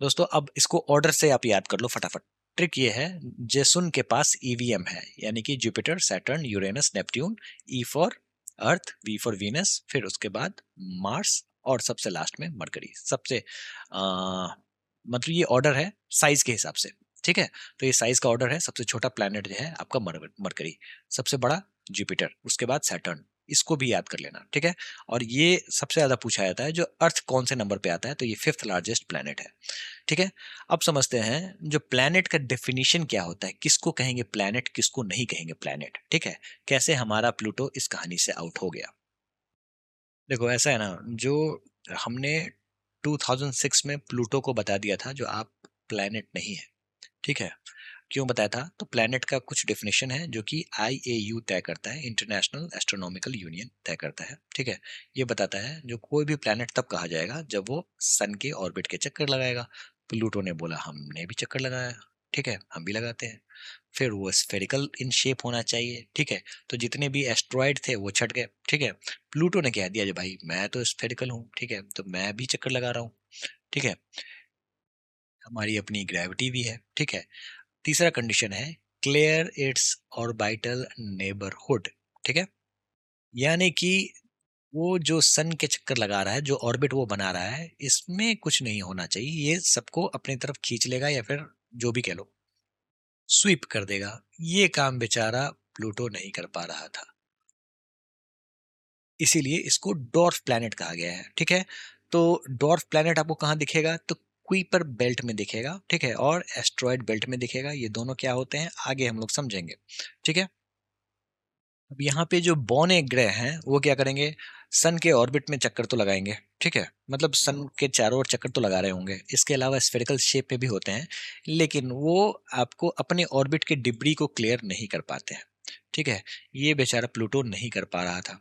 दोस्तों अब इसको ऑर्डर से आप याद कर लो फटाफट। ट्रिक ये है, जेसुन के पास ईवीएम है, यानी कि Jupiter, Saturn, Uranus, Neptune. E for Earth, V for Venus, फिर उसके बाद मार्स, और सबसे लास्ट में मरकरी। सबसे मतलब ये ऑर्डर है साइज के हिसाब से, ठीक है। तो ये साइज का ऑर्डर है, सबसे छोटा प्लैनेट जो है आपका मरकरी, सबसे बड़ा जुपिटर, उसके बाद सैटर्न। इसको भी याद कर लेना, ठीक है। और ये सबसे ज्यादा पूछा जाता है जो अर्थ कौन से नंबर पे आता है, तो ये फिफ्थ लार्जेस्ट प्लैनेट है, ठीक है। अब समझते हैं जो प्लैनेट का डेफिनेशन क्या होता है, किसको कहेंगे प्लैनेट, किसको नहीं कहेंगे प्लैनेट, ठीक है। कैसे हमारा प्लूटो इस कहानी से आउट हो गया। देखो ऐसा है ना, जो हमने 2006 में प्लूटो को बता दिया था जो आप प्लैनेट नहीं है, ठीक है। क्यों बताया था? तो प्लैनेट का कुछ डेफिनेशन है जो कि आईएयू तय करता है, इंटरनेशनल एस्ट्रोनॉमिकल यूनियन तय करता है, ठीक है। ये बताता है जो कोई भी प्लैनेट तब कहा जाएगा जब वो सन के ऑर्बिट के चक्कर लगाएगा। प्लूटो ने बोला हमने भी चक्कर लगाया, ठीक है, हम भी लगाते हैं। फिर वो स्फेरिकल इन शेप होना चाहिए, ठीक है। तो जितने भी एस्ट्रॉयड थे वो छट गए, ठीक है। प्लूटो ने कह दिया जो भाई मैं तो स्फेरिकल हूँ, ठीक है, तो मैं भी चक्कर लगा रहा हूँ, ठीक है। हमारी अपनी ग्रेविटी भी है, ठीक है। तीसरा कंडीशन है क्लियर इट्स ऑर्बिटल नेबरहुड, ठीक है, यानी कि वो जो सन के चक्कर लगा रहा है, जो ऑर्बिट वो बना रहा है, इसमें कुछ नहीं होना चाहिए, ये सबको अपनी तरफ खींच लेगा या फिर जो भी कह लो स्वीप कर देगा। ये काम बेचारा प्लूटो नहीं कर पा रहा था, इसीलिए इसको डॉर्फ प्लैनेट कहा गया है, ठीक है। तो डॉर्फ प्लैनेट आपको कहाँ दिखेगा? तो कुइपर बेल्ट में दिखेगा, ठीक है, और एस्ट्रॉयड बेल्ट में दिखेगा। ये दोनों क्या होते हैं आगे हम लोग समझेंगे, ठीक है। अब यहाँ पे जो बौने ग्रह हैं वो क्या करेंगे? सन के ऑर्बिट में चक्कर तो लगाएंगे, ठीक है, मतलब सन के चारों ओर चक्कर तो लगा रहे होंगे। इसके अलावा स्फेरिकल शेप में भी होते हैं, लेकिन वो आपको अपने ऑर्बिट के डिब्री को क्लियर नहीं कर पाते हैं, ठीक है। ये बेचारा प्लूटो नहीं कर पा रहा था।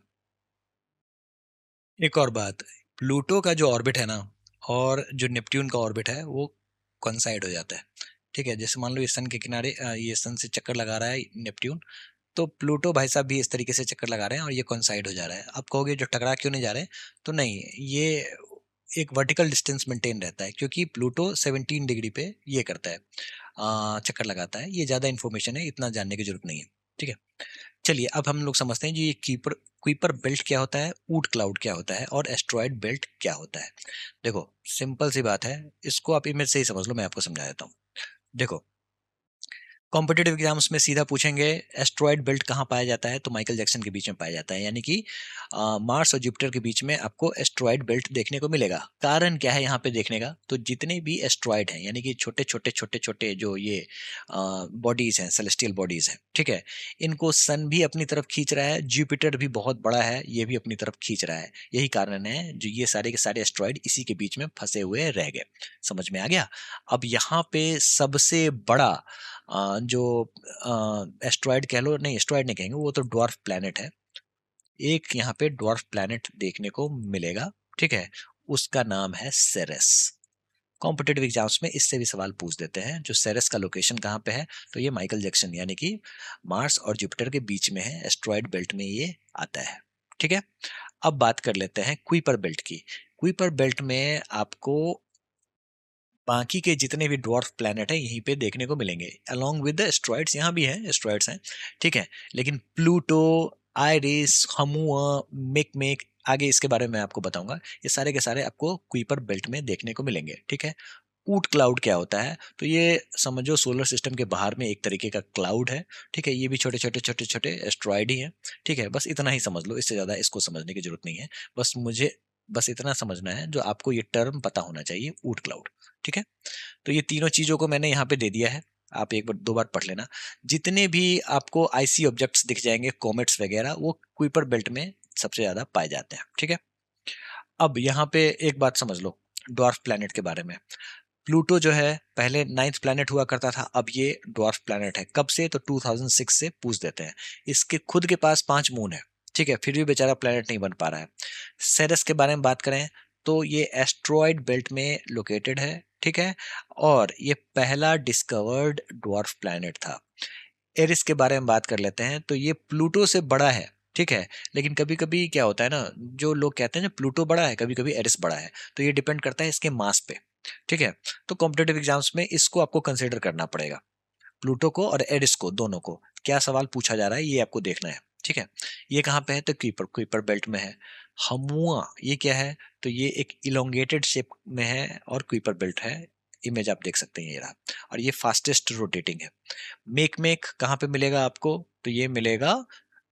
एक और बात, प्लूटो का जो ऑर्बिट है ना, और जो नेपट्यून का ऑर्बिट है वो कोइंसाइड हो जाता है, ठीक है। जैसे मान लो ये सन के किनारे ये सन से चक्कर लगा रहा है नेपट्यून, तो प्लूटो भाई साहब भी इस तरीके से चक्कर लगा रहे हैं और ये कोइंसाइड हो जा रहा है। आप कहोगे जो टकरा क्यों नहीं जा रहे? तो नहीं, ये एक वर्टिकल डिस्टेंस मेंटेन रहता है क्योंकि प्लूटो 17 डिग्री पे ये करता है, चक्कर लगाता है। ये ज्यादा इन्फॉर्मेशन है, इतना जानने की जरूरत नहीं है। ठीक है, चलिए अब हम लोग समझते हैं जी ये कीपर क्वीपर बेल्ट क्या होता है, ऊट क्लाउड क्या होता है और एस्ट्रॉयड बेल्ट क्या होता है। देखो सिंपल सी बात है, इसको आप इमेज से ही समझ लो, मैं आपको समझा देता हूँ। देखो कॉम्पिटेटिव एग्जाम्स में सीधा पूछेंगे एस्ट्रॉयड बेल्ट कहाँ पाया जाता है, तो माइकल जैक्सन के बीच में पाया जाता है, यानी कि मार्स और जुपिटर के बीच में आपको एस्ट्रॉयड बेल्ट देखने को मिलेगा। कारण क्या है यहाँ पे देखने का, तो जितने भी एस्ट्रॉयड हैं यानी कि छोटे छोटे छोटे छोटे जो ये बॉडीज हैं, सेलेस्टियल बॉडीज हैं, ठीक है, इनको सन भी अपनी तरफ खींच रहा है, जुपिटर भी बहुत बड़ा है, ये भी अपनी तरफ खींच रहा है। यही कारण है जो ये सारे के सारे एस्ट्रॉयड इसी के बीच में फंसे हुए रह गए। समझ में आ गया। अब यहाँ पे सबसे बड़ा जो एस्ट्रॉयड कह लो, नहीं एस्ट्रॉयड नहीं कहेंगे, वो तो ड्वार्फ प्लैनेट है। एक यहाँ पे ड्वार्फ प्लैनेट देखने को मिलेगा, ठीक है, उसका नाम है सेरेस। कॉम्पिटेटिव एग्जाम्स में इससे भी सवाल पूछ देते हैं, जो सेरेस का लोकेशन कहाँ पे है, तो ये माइकल जैक्सन यानी कि मार्स और जुपिटर के बीच में है, एस्ट्रॉयड बेल्ट में ये आता है। ठीक है, अब बात कर लेते हैं क्वीपर बेल्ट की। क्वीपर बेल्ट में आपको बाकी के जितने भी ड्वार्फ प्लैनेट है यहीं पे देखने को मिलेंगे, अलोंग विद द एस्ट्रॉइड्स। यहाँ भी है एस्ट्रॉइड्स हैं, ठीक है, लेकिन प्लूटो, आइरिस, हमुआ, मिकमेक, आगे इसके बारे में आपको बताऊंगा, ये सारे के सारे आपको क्वीपर बेल्ट में देखने को मिलेंगे। ठीक है, ऊट क्लाउड क्या होता है, तो ये समझो सोलर सिस्टम के बाहर में एक तरीके का क्लाउड है। ठीक है, ये भी छोटे छोटे छोटे छोटे एस्ट्रॉइड ही हैं। ठीक है, बस इतना ही समझ लो, इससे ज़्यादा इसको समझने की जरूरत नहीं है। बस इतना समझना है, जो आपको ये टर्म पता होना चाहिए, ऊट क्लाउड। ठीक है, तो ये तीनों चीज़ों को मैंने यहाँ पे दे दिया है, आप एक बार दो बार पढ़ लेना। जितने भी आपको आईसी ऑब्जेक्ट्स दिख जाएंगे, कॉमेट्स वगैरह, वो क्वीपर बेल्ट में सबसे ज़्यादा पाए जाते हैं। ठीक है, अब यहाँ पे एक बात समझ लो ड्वार्फ प्लैनेट के बारे में। प्लूटो जो है पहले नाइन्थ प्लैनेट हुआ करता था, अब ये ड्वार्फ प्लैनेट है। कब से, तो 2006 से पूछ देते हैं। इसके खुद के पास 5 मून है, ठीक है, फिर भी बेचारा प्लैनेट नहीं बन पा रहा है। सेरेस के बारे में बात करें तो ये एस्ट्रॉयड बेल्ट में लोकेटेड है, ठीक है, और ये पहला डिस्कवर्ड ड्वार्फ प्लैनेट था। एरिस के बारे में बात कर लेते हैं, तो ये प्लूटो से बड़ा है, ठीक है, लेकिन कभी कभी क्या होता है ना, जो लोग कहते हैं ना प्लूटो बड़ा है, कभी कभी एरिस बड़ा है, तो ये डिपेंड करता है इसके मास पे। ठीक है, तो कॉम्पिटेटिव एग्जाम्स में इसको आपको कंसिडर करना पड़ेगा, प्लूटो को और एरिस को, दोनों को। क्या सवाल पूछा जा रहा है ये आपको देखना है। ठीक है, ये कहाँ पे है, तो क्वीपर क्वीपर बेल्ट में है। हमुआ ये क्या है, तो ये एक इलोंगेटेड शेप में है और क्वीपर बेल्ट है। इमेज आप देख सकते हैं ये रहा, और ये फास्टेस्ट रोटेटिंग है। मेक मेक कहाँ पे मिलेगा आपको, तो ये मिलेगा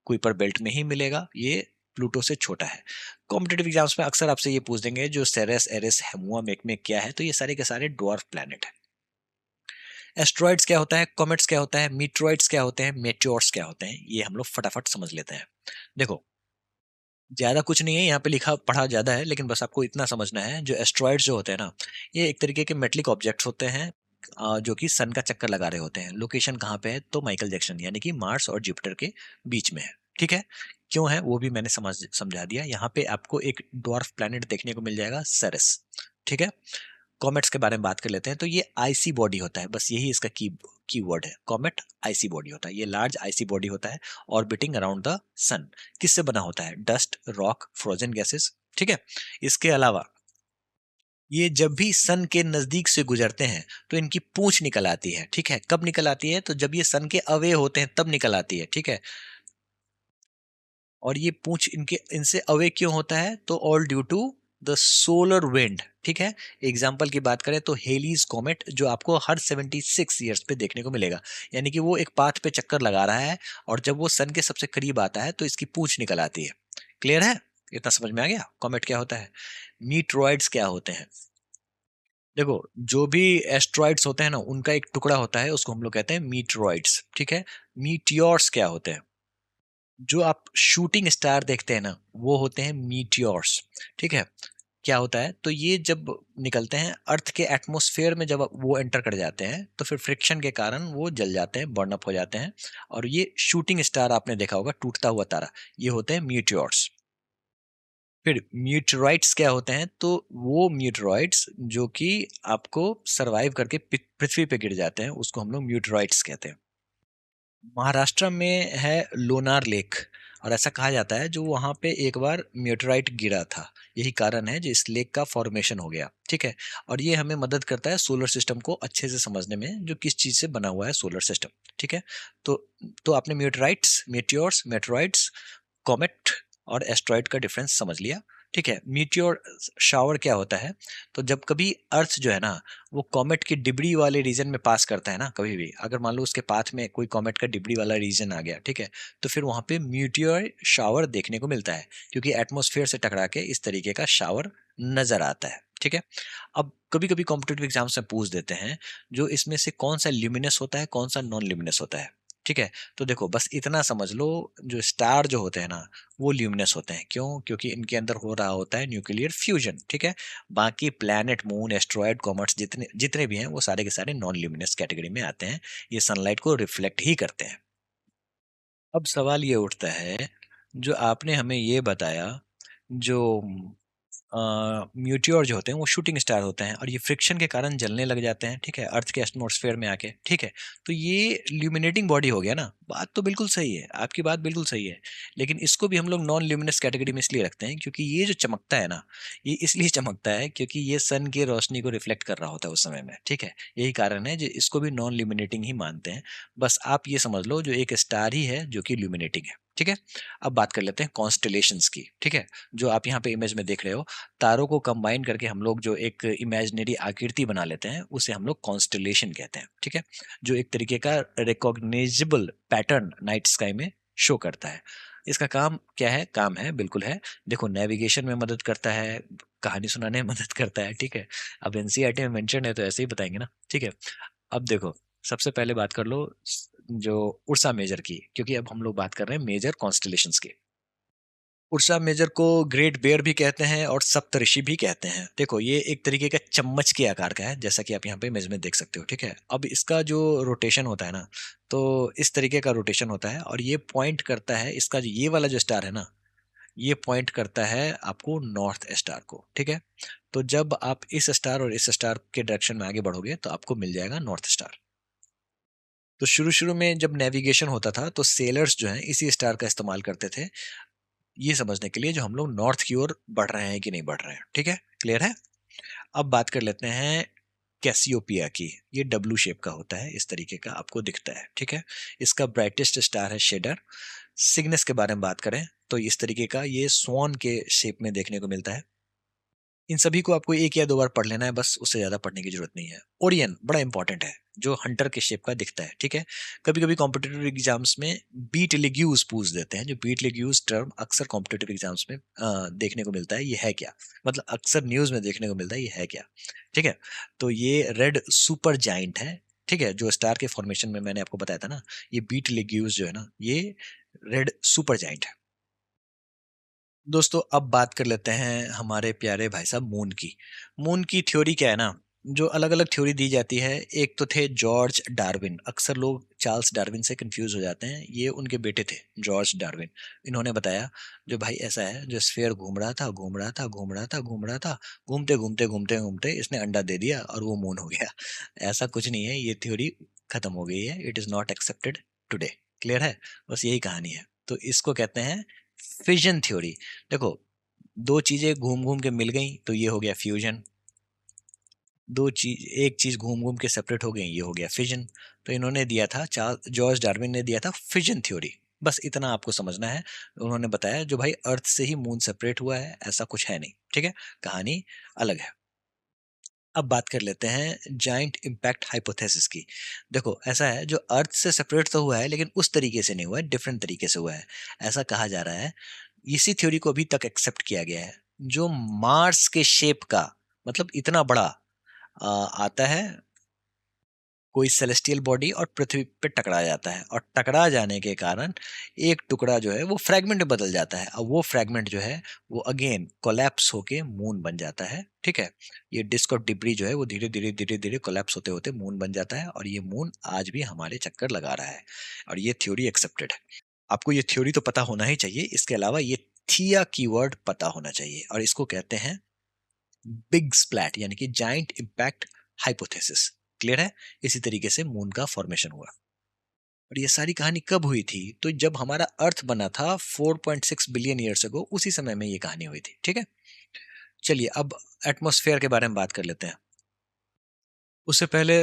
क्वीपर बेल्ट में ही मिलेगा, ये प्लूटो से छोटा है। कॉम्पिटेटिव एग्जाम्स में अक्सर आपसे ये पूछ देंगे जो सेरेस, एरिस, हेमुआ, मेकमेक क्या है, तो ये सारे के सारे ड्वार्फ प्लैनेट है। एस्ट्रॉइड्स क्या होता है, कॉमेट्स क्या होता है, मीट्रॉइड्स क्या होते हैं, मेट्योर्स क्या होते हैं, ये हम लोग फटाफट समझ लेते हैं। देखो ज्यादा कुछ नहीं है यहाँ पे लिखा पढ़ा ज्यादा है, लेकिन बस आपको इतना समझना है, जो एस्ट्रॉइड्स जो होते हैं ना, ये एक तरीके के मेटलिक ऑब्जेक्ट्स होते हैं, जो कि सन का चक्कर लगा रहे होते हैं। लोकेशन कहाँ पे है, तो माइकल जैक्सन यानी कि मार्स और जुपिटर के बीच में है। ठीक है, क्यों है वो भी मैंने समझा दिया। यहाँ पे आपको एक ड्वार्फ प्लैनेट देखने को मिल जाएगा, सेरेस। ठीक है, कॉमेट्स के बारे में बात कर लेते हैं, तो ये आईसी बॉडी होता है, बस यही इसका कीवर्ड है, कॉमेट आईसी बॉडी होता है। ये लार्ज आईसी बॉडी होता है, ऑर्बिटिंग अराउंड द सन। किससे बना होता है, डस्ट, रॉक, फ्रोजन गैसेस। ठीक है, इसके अलावा ये जब भी सन के नजदीक से गुजरते हैं तो इनकी पूंछ निकल आती है। ठीक है, कब निकल आती है, तो जब ये सन के अवे होते हैं तब निकल आती है। ठीक है, और ये पूंछ इनके इनसे अवे क्यों होता है, तो all due to the solar wind. ठीक है, एग्जाम्पल की बात करें तो हेलीज कॉमेट, जो आपको हर 76 ईयर्स पे देखने को मिलेगा, यानी कि वो एक पाथ पे चक्कर लगा रहा है, और जब वो सन के सबसे करीब आता है तो इसकी पूंछ निकल आती है। क्लियर है, इतना समझ में आ गया कॉमेट क्या होता है। मीटरॉइड्स क्या होते हैं, देखो जो भी एस्ट्रॉइड्स होते हैं ना, उनका एक टुकड़ा होता है, उसको हम लोग कहते हैं मीटरॉइड्स। ठीक है, मीटियोर्स क्या होते हैं, जो आप शूटिंग स्टार देखते हैं ना, वो होते हैं मीटियोर्स। ठीक है, क्या होता है, तो ये जब निकलते हैं अर्थ के एटमॉस्फेयर में, जब वो एंटर कर जाते हैं तो फिर फ्रिक्शन के कारण वो जल जाते हैं, बर्न अप हो जाते हैं, और ये शूटिंग स्टार आपने देखा होगा, टूटता हुआ तारा, ये होते हैं मीटियोर्स। फिर म्यूटरॉइड्स क्या होते हैं, तो वो म्यूटरॉइड्स जो कि आपको सरवाइव करके पृथ्वी पे गिर जाते हैं, उसको हम लोग म्यूटरॉइड्स कहते हैं। महाराष्ट्र में है लोनार लेक, और ऐसा कहा जाता है जो वहां पे एक बार मेटेराइट गिरा था, यही कारण है जो इस लेक का फॉर्मेशन हो गया। ठीक है, और ये हमें मदद करता है सोलर सिस्टम को अच्छे से समझने में, जो किस चीज से बना हुआ है सोलर सिस्टम। ठीक है, तो आपने मेटेराइट्स, मेटियोर्स, मेटेराइट्स, कॉमेट और एस्ट्रॉइड का डिफरेंस समझ लिया। ठीक है, मीटियोर शावर क्या होता है? तो जब कभी अर्थ जो है ना वो कॉमेट की डिबरी वाले रीजन में पास करता है ना, कभी भी अगर मान लो उसके पाथ में कोई कॉमेट का डिबरी वाला रीजन आ गया, ठीक है, तो फिर वहां पे मीटियोर शावर देखने को मिलता है, क्योंकि एटमॉस्फेयर से टकरा के इस तरीके का शावर नजर आता है। ठीक है, अब कभी कभी कॉम्पिटेटिव एग्जाम्स में पूछ देते हैं जो इसमें से कौन सा ल्यूमिनस होता है, कौन सा नॉन ल्यूमिनस होता है। ठीक है, तो देखो बस इतना समझ लो, जो स्टार जो होते हैं ना वो ल्यूमिनस होते हैं। क्यों? क्योंकि इनके अंदर हो रहा होता है न्यूक्लियर फ्यूजन। ठीक है, बाकी प्लैनेट, मून, एस्ट्रॉयड, कॉमेट्स जितने जितने भी हैं वो सारे के सारे नॉन ल्यूमिनस कैटेगरी में आते हैं, ये सनलाइट को रिफ्लेक्ट ही करते हैं। अब सवाल ये उठता है, जो आपने हमें ये बताया, जो म्यूटियोर जो होते हैं वो शूटिंग स्टार होते हैं और ये फ्रिक्शन के कारण जलने लग जाते हैं, ठीक है, अर्थ के एटमॉस्फेयर में आके। ठीक है, तो ये ल्यूमिनेटिंग बॉडी हो गया ना, बात तो बिल्कुल सही है, आपकी बात बिल्कुल सही है। लेकिन इसको भी हम लोग नॉन ल्यूमिनस कैटेगरी में इसलिए रखते हैं क्योंकि ये जो चमकता है ना, ये इसलिए चमकता है क्योंकि ये सन की रोशनी को रिफ्लेक्ट कर रहा होता है उस समय में। ठीक है, यही कारण है जो इसको भी नॉन ल्यूमिनेटिंग ही मानते हैं। बस आप ये समझ लो जो एक स्टार ही है जो कि ल्यूमिनेटिंग है। ठीक है, अब बात कर लेते हैं कॉन्स्टलेशंस की। ठीक है, जो आप यहाँ पे इमेज में देख रहे हो, तारों को कंबाइन करके हम लोग जो एक इमेजिनरी आकृति बना लेते हैं उसे हम लोग कॉन्स्टलेशन कहते हैं। ठीक है, जो एक तरीके का रिकॉग्निजेबल पैटर्न नाइट स्काई में शो करता है। इसका काम क्या है? काम है, बिल्कुल है, देखो नेविगेशन में मदद करता है, कहानी सुनाने में मदद करता है। ठीक है, अब एनसीईआरटी में मेंशन है तो ऐसे ही बताएंगे ना। ठीक है, अब देखो सबसे पहले बात कर लो जो उर्सा मेजर की, क्योंकि अब हम लोग बात कर रहे हैं मेजर कॉन्स्टलेशंस की। उर्सा मेजर को ग्रेट बेयर भी कहते हैं और सप्तऋषि भी कहते हैं। देखो ये एक तरीके का चम्मच के आकार का है, जैसा कि आप यहाँ पे इमेज में देख सकते हो। ठीक है, अब इसका जो रोटेशन होता है ना, तो इस तरीके का रोटेशन होता है और ये पॉइंट करता है, इसका जो ये वाला जो स्टार है ना, ये पॉइंट करता है आपको नॉर्थ स्टार को। ठीक है, तो जब आप इस स्टार और इस स्टार के डायरेक्शन में आगे बढ़ोगे तो आपको मिल जाएगा नॉर्थ स्टार। तो शुरू शुरू में जब नेविगेशन होता था तो सेलर्स जो हैं इसी स्टार का इस्तेमाल करते थे, ये समझने के लिए जो हम लोग नॉर्थ की ओर बढ़ रहे हैं कि नहीं बढ़ रहे हैं। ठीक है, क्लियर है? अब बात कर लेते हैं कैसियोपिया की। ये डब्लू शेप का होता है, इस तरीके का आपको दिखता है। ठीक है, इसका ब्राइटेस्ट स्टार है शेडर। सिग्नस के बारे में बात करें तो इस तरीके का ये स्वॉन के शेप में देखने को मिलता है। इन सभी को आपको एक या दो बार पढ़ लेना है बस, उससे ज्यादा पढ़ने की जरूरत नहीं है। ओरियन बड़ा इंपॉर्टेंट है, जो हंटर के शेप का दिखता है। ठीक है, कभी कभी कॉम्पिटेटिव एग्जाम्स में बीट लिग्यूज पूछ देते हैं, जो बीट लिग्यूज टर्म अक्सर कॉम्पिटेटिव एग्जाम्स में देखने को मिलता है, ये है क्या? मतलब अक्सर न्यूज में देखने को मिलता है, ये है क्या? ठीक है, तो ये रेड सुपर जाइंट है। ठीक है, जो स्टार के फॉर्मेशन में मैंने आपको बताया था ना, ये बीट लिग्यूज जो है ना, ये रेड सुपर जाइंट है। दोस्तों अब बात कर लेते हैं हमारे प्यारे भाई साहब मून की। मून की थ्योरी क्या है ना, जो अलग अलग थ्योरी दी जाती है, एक तो थे जॉर्ज डार्विन, अक्सर लोग चार्ल्स डार्विन से कंफ्यूज हो जाते हैं, ये उनके बेटे थे जॉर्ज डार्विन। इन्होंने बताया जो भाई ऐसा है, जो स्फेयर घूम रहा था घूम रहा था घूम रहा था घूम रहा था, घूमते घूमते घूमते घूमते इसने अंडा दे दिया और वो मून हो गया। ऐसा कुछ नहीं है, ये थ्योरी खत्म हो गई है, it is not accepted today. Clear है? बस यही कहानी है। तो इसको कहते हैं फिजन थ्योरी। देखो दो चीजें घूम घूम के मिल गई तो ये हो गया फ्यूजन, दो चीज एक चीज घूम घूम के सेपरेट हो गई, ये हो गया फिजन। तो इन्होंने दिया था, चार्ल्स जॉर्ज डार्विन ने दिया था फिजन थ्योरी। बस इतना आपको समझना है। उन्होंने बताया जो भाई अर्थ से ही मून सेपरेट हुआ है, ऐसा कुछ है नहीं। ठीक है, कहानी अलग है। अब बात कर लेते हैं जाइंट इम्पैक्ट हाइपोथेसिस की। देखो ऐसा है, जो अर्थ से सेपरेट तो हुआ है लेकिन उस तरीके से नहीं हुआ है, डिफरेंट तरीके से हुआ है। ऐसा कहा जा रहा है, इसी थ्योरी को अभी तक एक्सेप्ट किया गया है, जो मार्स के शेप का, मतलब इतना बड़ा आता है कोई सेलेस्टियल बॉडी और पृथ्वी पे टकरा जाता है, और टकरा जाने के कारण एक टुकड़ा जो है वो फ्रैगमेंट में बदल जाता है, और वो फ्रैगमेंट जो है वो अगेन कोलैप्स होके मून बन जाता है। ठीक है, ये डिस्क ऑफ डिब्री जो है वो धीरे धीरे धीरे धीरे कोलैप्स होते होते मून बन जाता है, और ये मून आज भी हमारे चक्कर लगा रहा है, और ये थ्योरी एक्सेप्टेड है। आपको ये थ्योरी तो पता होना ही चाहिए, इसके अलावा ये थिया कीवर्ड पता होना चाहिए, और इसको कहते हैं बिग स्प्लैट, यानी कि जाइंट इम्पैक्ट हाइपोथेसिस। क्लियर है? इसी तरीके से मून का फॉर्मेशन हुआ। और ये सारी कहानी कब हुई थी? तो जब हमारा अर्थ बना था 4.6 बिलियन ईयर्स अगो, उसी समय में ये कहानी हुई थी। ठीक है, चलिए अब एटमॉस्फेयर के बारे में बात कर लेते हैं। उससे पहले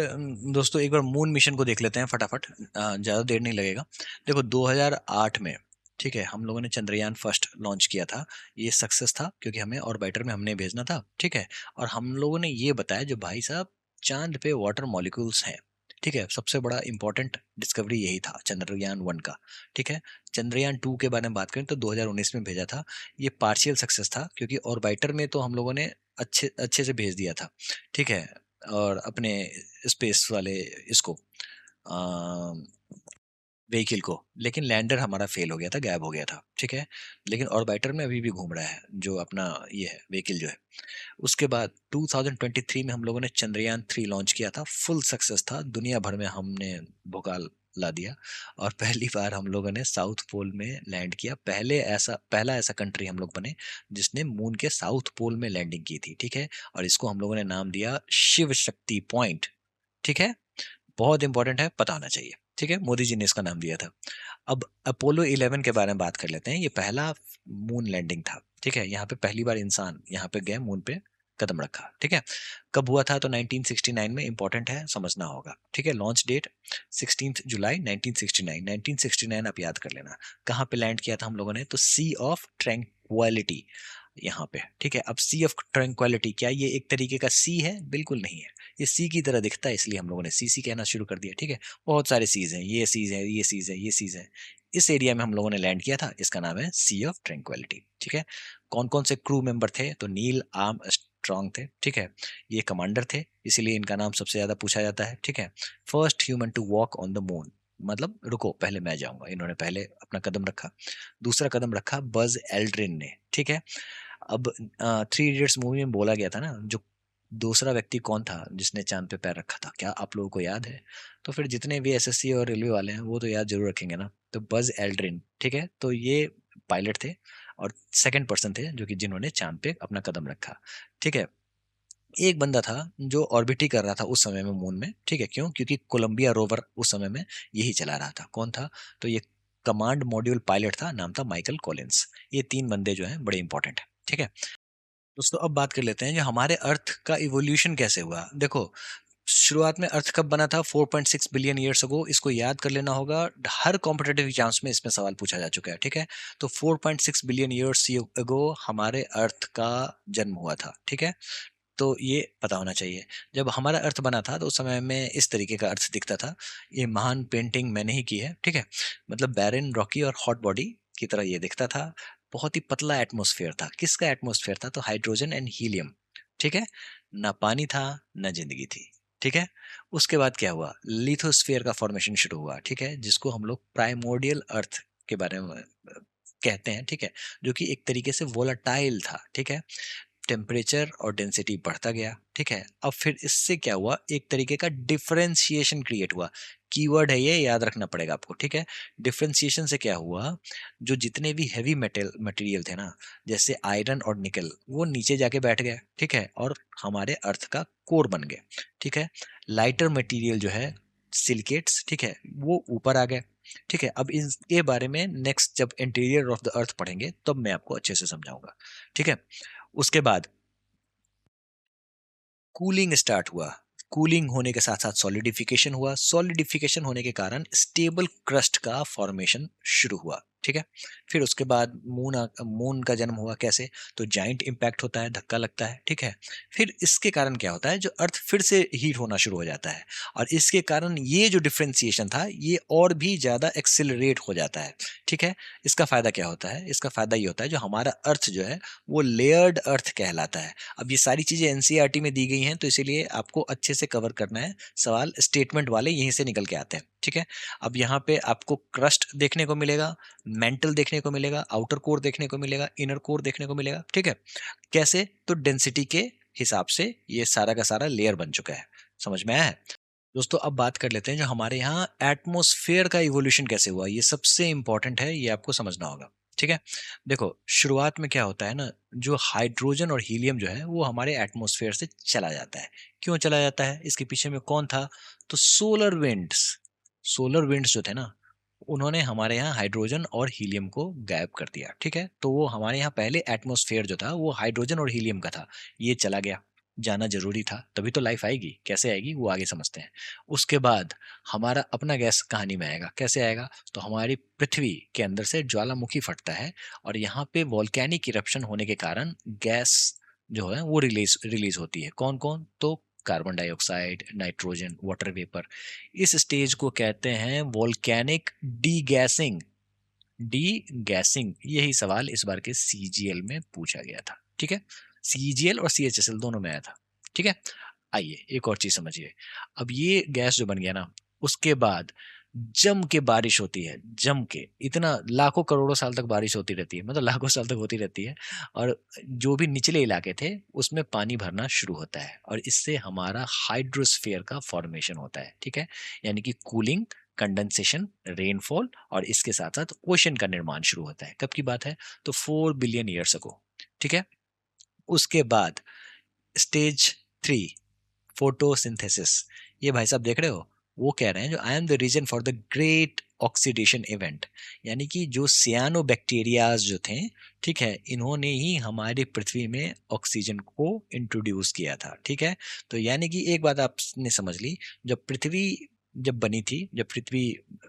दोस्तों एक बार मून मिशन को देख लेते हैं फटाफट, ज़्यादा देर नहीं लगेगा। देखो 2008 में, ठीक है, हम लोगों ने चंद्रयान फर्स्ट लॉन्च किया था। ये सक्सेस था क्योंकि हमें ऑर्बिटर में हमने भेजना था। ठीक है, और हम लोगों ने ये बताया जो भाई साहब चांद पे वाटर मॉलिक्यूल्स हैं। ठीक है, सबसे बड़ा इंपॉर्टेंट डिस्कवरी यही था चंद्रयान वन का। ठीक है, चंद्रयान टू के बारे में बात करें तो 2019 में भेजा था। ये पार्शियल सक्सेस था क्योंकि ऑर्बिटर में तो हम लोगों ने अच्छे अच्छे से भेज दिया था। ठीक है, और अपने स्पेस वाले इसको व्हीकल को, लेकिन लैंडर हमारा फेल हो गया था, गायब हो गया था। ठीक है, लेकिन ऑर्बिटर में अभी भी घूम रहा है जो अपना ये है व्हीकल जो है। उसके बाद 2023 में हम लोगों ने चंद्रयान थ्री लॉन्च किया था, फुल सक्सेस था, दुनिया भर में हमने भूकाल ला दिया। और पहली बार हम लोगों ने साउथ पोल में लैंड किया, पहला ऐसा कंट्री हम लोग बने जिसने मून के साउथ पोल में लैंडिंग की थी। ठीक है, और इसको हम लोगों ने नाम दिया शिव शक्ति पॉइंट। ठीक है, बहुत इंपॉर्टेंट है, पता होना चाहिए। ठीक है, मोदी जी ने इसका नाम दिया था। अब अपोलो 11 के बारे में बात कर लेते हैं। ये पहला मून लैंडिंग था। ठीक है, यहाँ पे पहली बार इंसान यहाँ पे गए, मून पे कदम रखा। ठीक है, कब हुआ था? तो 1969 में, इंपॉर्टेंट है, समझना होगा। ठीक है, लॉन्च डेट 16 जुलाई 1969। 1969 आप याद कर लेना। कहाँ पे लैंड किया था हम लोगों ने? तो सी ऑफ ट्रैंक्विलिटी, यहाँ पे। ठीक है, अब सी ऑफ ट्रैंक्विलिटी, क्या ये एक तरीके का सी है? बिल्कुल नहीं है। ये सी की तरह दिखता है, इसलिए हम लोगों ने सी सी कहना शुरू कर दिया। ठीक है, बहुत सारे सीज हैं, ये सीज है, ये सीज है, ये सीज है। इस एरिया में हम लोगों ने लैंड किया था, इसका नाम है सी ऑफ ट्रैंक्विलिटी। ठीक है, कौन कौन से क्रू मेंबर थे? तो नील आर्म स्ट्रॉन्ग थे। ठीक है, ये कमांडर थे, इसीलिए इनका नाम सबसे ज्यादा पूछा जाता है। ठीक है, first human to walk on the moon, मतलब रुको पहले मैं जाऊंगा, इन्होंने पहले अपना कदम रखा। दूसरा कदम रखा बज एल्ड्रिन ने। ठीक है, अब थ्री इडियट्स मूवी में बोला गया था ना, जो दूसरा व्यक्ति कौन था जिसने चांद पे पैर रखा था, क्या आप लोगों को याद है? तो फिर जितने भी एसएससी और रेलवे वाले हैं वो तो याद जरूर रखेंगे ना। तो बज एल्ड्रिन, ठीक है, तो ये पायलट थे और सेकंड पर्सन थे जो कि जिन्होंने चांद पे अपना कदम रखा। ठीक है, एक बंदा था जो ऑर्बिट ही कर रहा था उस समय में मून में। ठीक है, क्यों? क्योंकि कोलंबिया रोवर उस समय में यही चला रहा था। कौन था? तो ये कमांड मॉड्यूल पायलट था, नाम था माइकल कॉलिंस। ये तीन बंदे जो हैं बड़े इंपॉर्टेंट है। ठीक है दोस्तों, अब बात कर लेते हैं जो हमारे अर्थ का इवोल्यूशन कैसे हुआ। देखो, शुरुआत में अर्थ कब बना था? 4.6 बिलियन ईयर्स अगो। इसको याद कर लेना होगा, हर कॉम्पिटेटिव एग्जाम्स में इसमें सवाल पूछा जा चुका है। ठीक है, तो 4.6 बिलियन ईयर्स अगो हमारे अर्थ का जन्म हुआ था। ठीक है, तो ये पता होना चाहिए। जब हमारा अर्थ बना था तो उस समय में इस तरीके का अर्थ दिखता था। ये महान पेंटिंग मैंने ही की है। ठीक है, मतलब बैरन, रॉकी और हॉट बॉडी की तरह ये दिखता था। बहुत ही पतला एटमॉस्फेयर था। किसका एटमॉस्फेयर था? तो हाइड्रोजन एंड हीलियम। ठीक है, ना पानी था, ना जिंदगी थी। ठीक है, उसके बाद क्या हुआ? लिथोस्फेयर का फॉर्मेशन शुरू हुआ। ठीक है, जिसको हम लोग प्राइमोर्डियल अर्थ के बारे में कहते हैं। ठीक है, जो कि एक तरीके से वोलाटाइल था। ठीक है, टेम्परेचर और डेंसिटी बढ़ता गया। ठीक है, अब फिर इससे क्या हुआ? एक तरीके का डिफरेंशिएशन क्रिएट हुआ। कीवर्ड है ये, याद रखना पड़ेगा आपको। ठीक है, डिफरेंशिएशन से क्या हुआ? जो जितने भी हैवी मेटल मटेरियल थे ना, जैसे आयरन और निकल, वो नीचे जाके बैठ गए। ठीक है, और हमारे अर्थ का कोर बन गए। ठीक है, लाइटर मटेरियल जो है सिलिकेट्स, ठीक है, वो ऊपर आ गए। ठीक है, अब इसके बारे में नेक्स्ट जब इंटीरियर ऑफ द अर्थ पढ़ेंगे तब मैं आपको अच्छे से समझाऊंगा। ठीक है, उसके बाद कूलिंग स्टार्ट हुआ। कूलिंग होने के साथ साथ सॉलिडिफिकेशन हुआ। सॉलिडिफिकेशन होने के कारण स्टेबल क्रस्ट का फॉर्मेशन शुरू हुआ। ठीक है, फिर उसके बाद मून का जन्म हुआ। कैसे? तो जाइंट इंपैक्ट होता है, धक्का लगता है। ठीक है, फिर इसके कारण क्या होता है? जो अर्थ फिर से हीट होना शुरू हो जाता है, और इसके कारण ये जो डिफ्रेंसिएशन था ये और भी ज्यादा एक्सिलरेट हो जाता है। ठीक है, इसका फायदा क्या होता है? इसका फायदा ये होता है जो हमारा अर्थ जो है वो लेयर्ड अर्थ कहलाता है। अब ये सारी चीजें एनसीईआरटी में दी गई हैं, तो इसीलिए आपको अच्छे से कवर करना है। सवाल स्टेटमेंट वाले यहीं से निकल के आते हैं। ठीक है, अब यहाँ पे आपको क्रस्ट देखने को मिलेगा, मेंटल देखने को मिलेगा, आउटर कोर देखने को मिलेगा, इनर कोर देखने को मिलेगा। ठीक है, कैसे? तो डेंसिटी के हिसाब से ये सारा का सारा लेयर बन चुका है। समझ में आया है? दोस्तों, अब बात कर लेते हैं जो हमारे यहाँ एटमॉस्फेयर का इवोल्यूशन कैसे हुआ। ये सबसे इंपॉर्टेंट है, ये आपको समझना होगा। ठीक है, देखो शुरुआत में क्या होता है ना, जो हाइड्रोजन और हीलियम जो है वो हमारे एटमॉस्फेयर से चला जाता है। क्यों चला जाता है? इसके पीछे में कौन था? तो सोलर विंड्स। सोलर विंड्स जो थे ना, उन्होंने हमारे यहाँ हाइड्रोजन और हीलियम को गायब कर दिया, ठीक है। तो वो हमारे यहाँ पहले एटमॉस्फेयर जो था वो हाइड्रोजन और हीलियम का था, ये चला गया, जाना जरूरी था, तभी तो लाइफ आएगी, कैसे आएगी वो आगे समझते हैं। उसके बाद हमारा अपना गैस कहानी में आएगा, कैसे आएगा, तो हमारी पृथ्वी के अंदर से ज्वालामुखी फटता है और यहाँ पे वॉल्केनिक इरप्शन होने के कारण गैस जो है वो रिलीज रिलीज होती है। कौन कौन, तो carbon dioxide, nitrogen, water vapour. इस स्टेज को कहते हैं volcanic D guessing. D guessing, यही सवाल इस बार के सीजीएल में पूछा गया था, ठीक है। सीजीएल और सीएचएसएल दोनों में आया था, ठीक है। आइए एक और चीज समझिए। अब ये गैस जो बन गया ना, उसके बाद जम के बारिश होती है, जम के इतना लाखों करोड़ों साल तक बारिश होती रहती है, मतलब लाखों साल तक होती रहती है। और जो भी निचले इलाके थे उसमें पानी भरना शुरू होता है और इससे हमारा हाइड्रोस्फीयर का फॉर्मेशन होता है, ठीक है। यानी कि कूलिंग, कंडेंसेशन, रेनफॉल और इसके साथ साथ ओशन का निर्माण शुरू होता है। कब की बात है, तो 4 बिलियन ईयर्स अगो, ठीक है। उसके बाद स्टेज 3, फोटोसिंथेसिस। ये भाई साहब देख रहे हो, वो कह रहे हैं जो I am the reason for the great oxidation event, यानी कि जो सियानो बैक्टीरियाज जो थे, ठीक है, इन्होंने ही हमारी पृथ्वी में ऑक्सीजन को इंट्रोड्यूस किया था, ठीक है। तो यानी कि एक बात आपने समझ ली, जब पृथ्वी जब बनी थी, जब पृथ्वी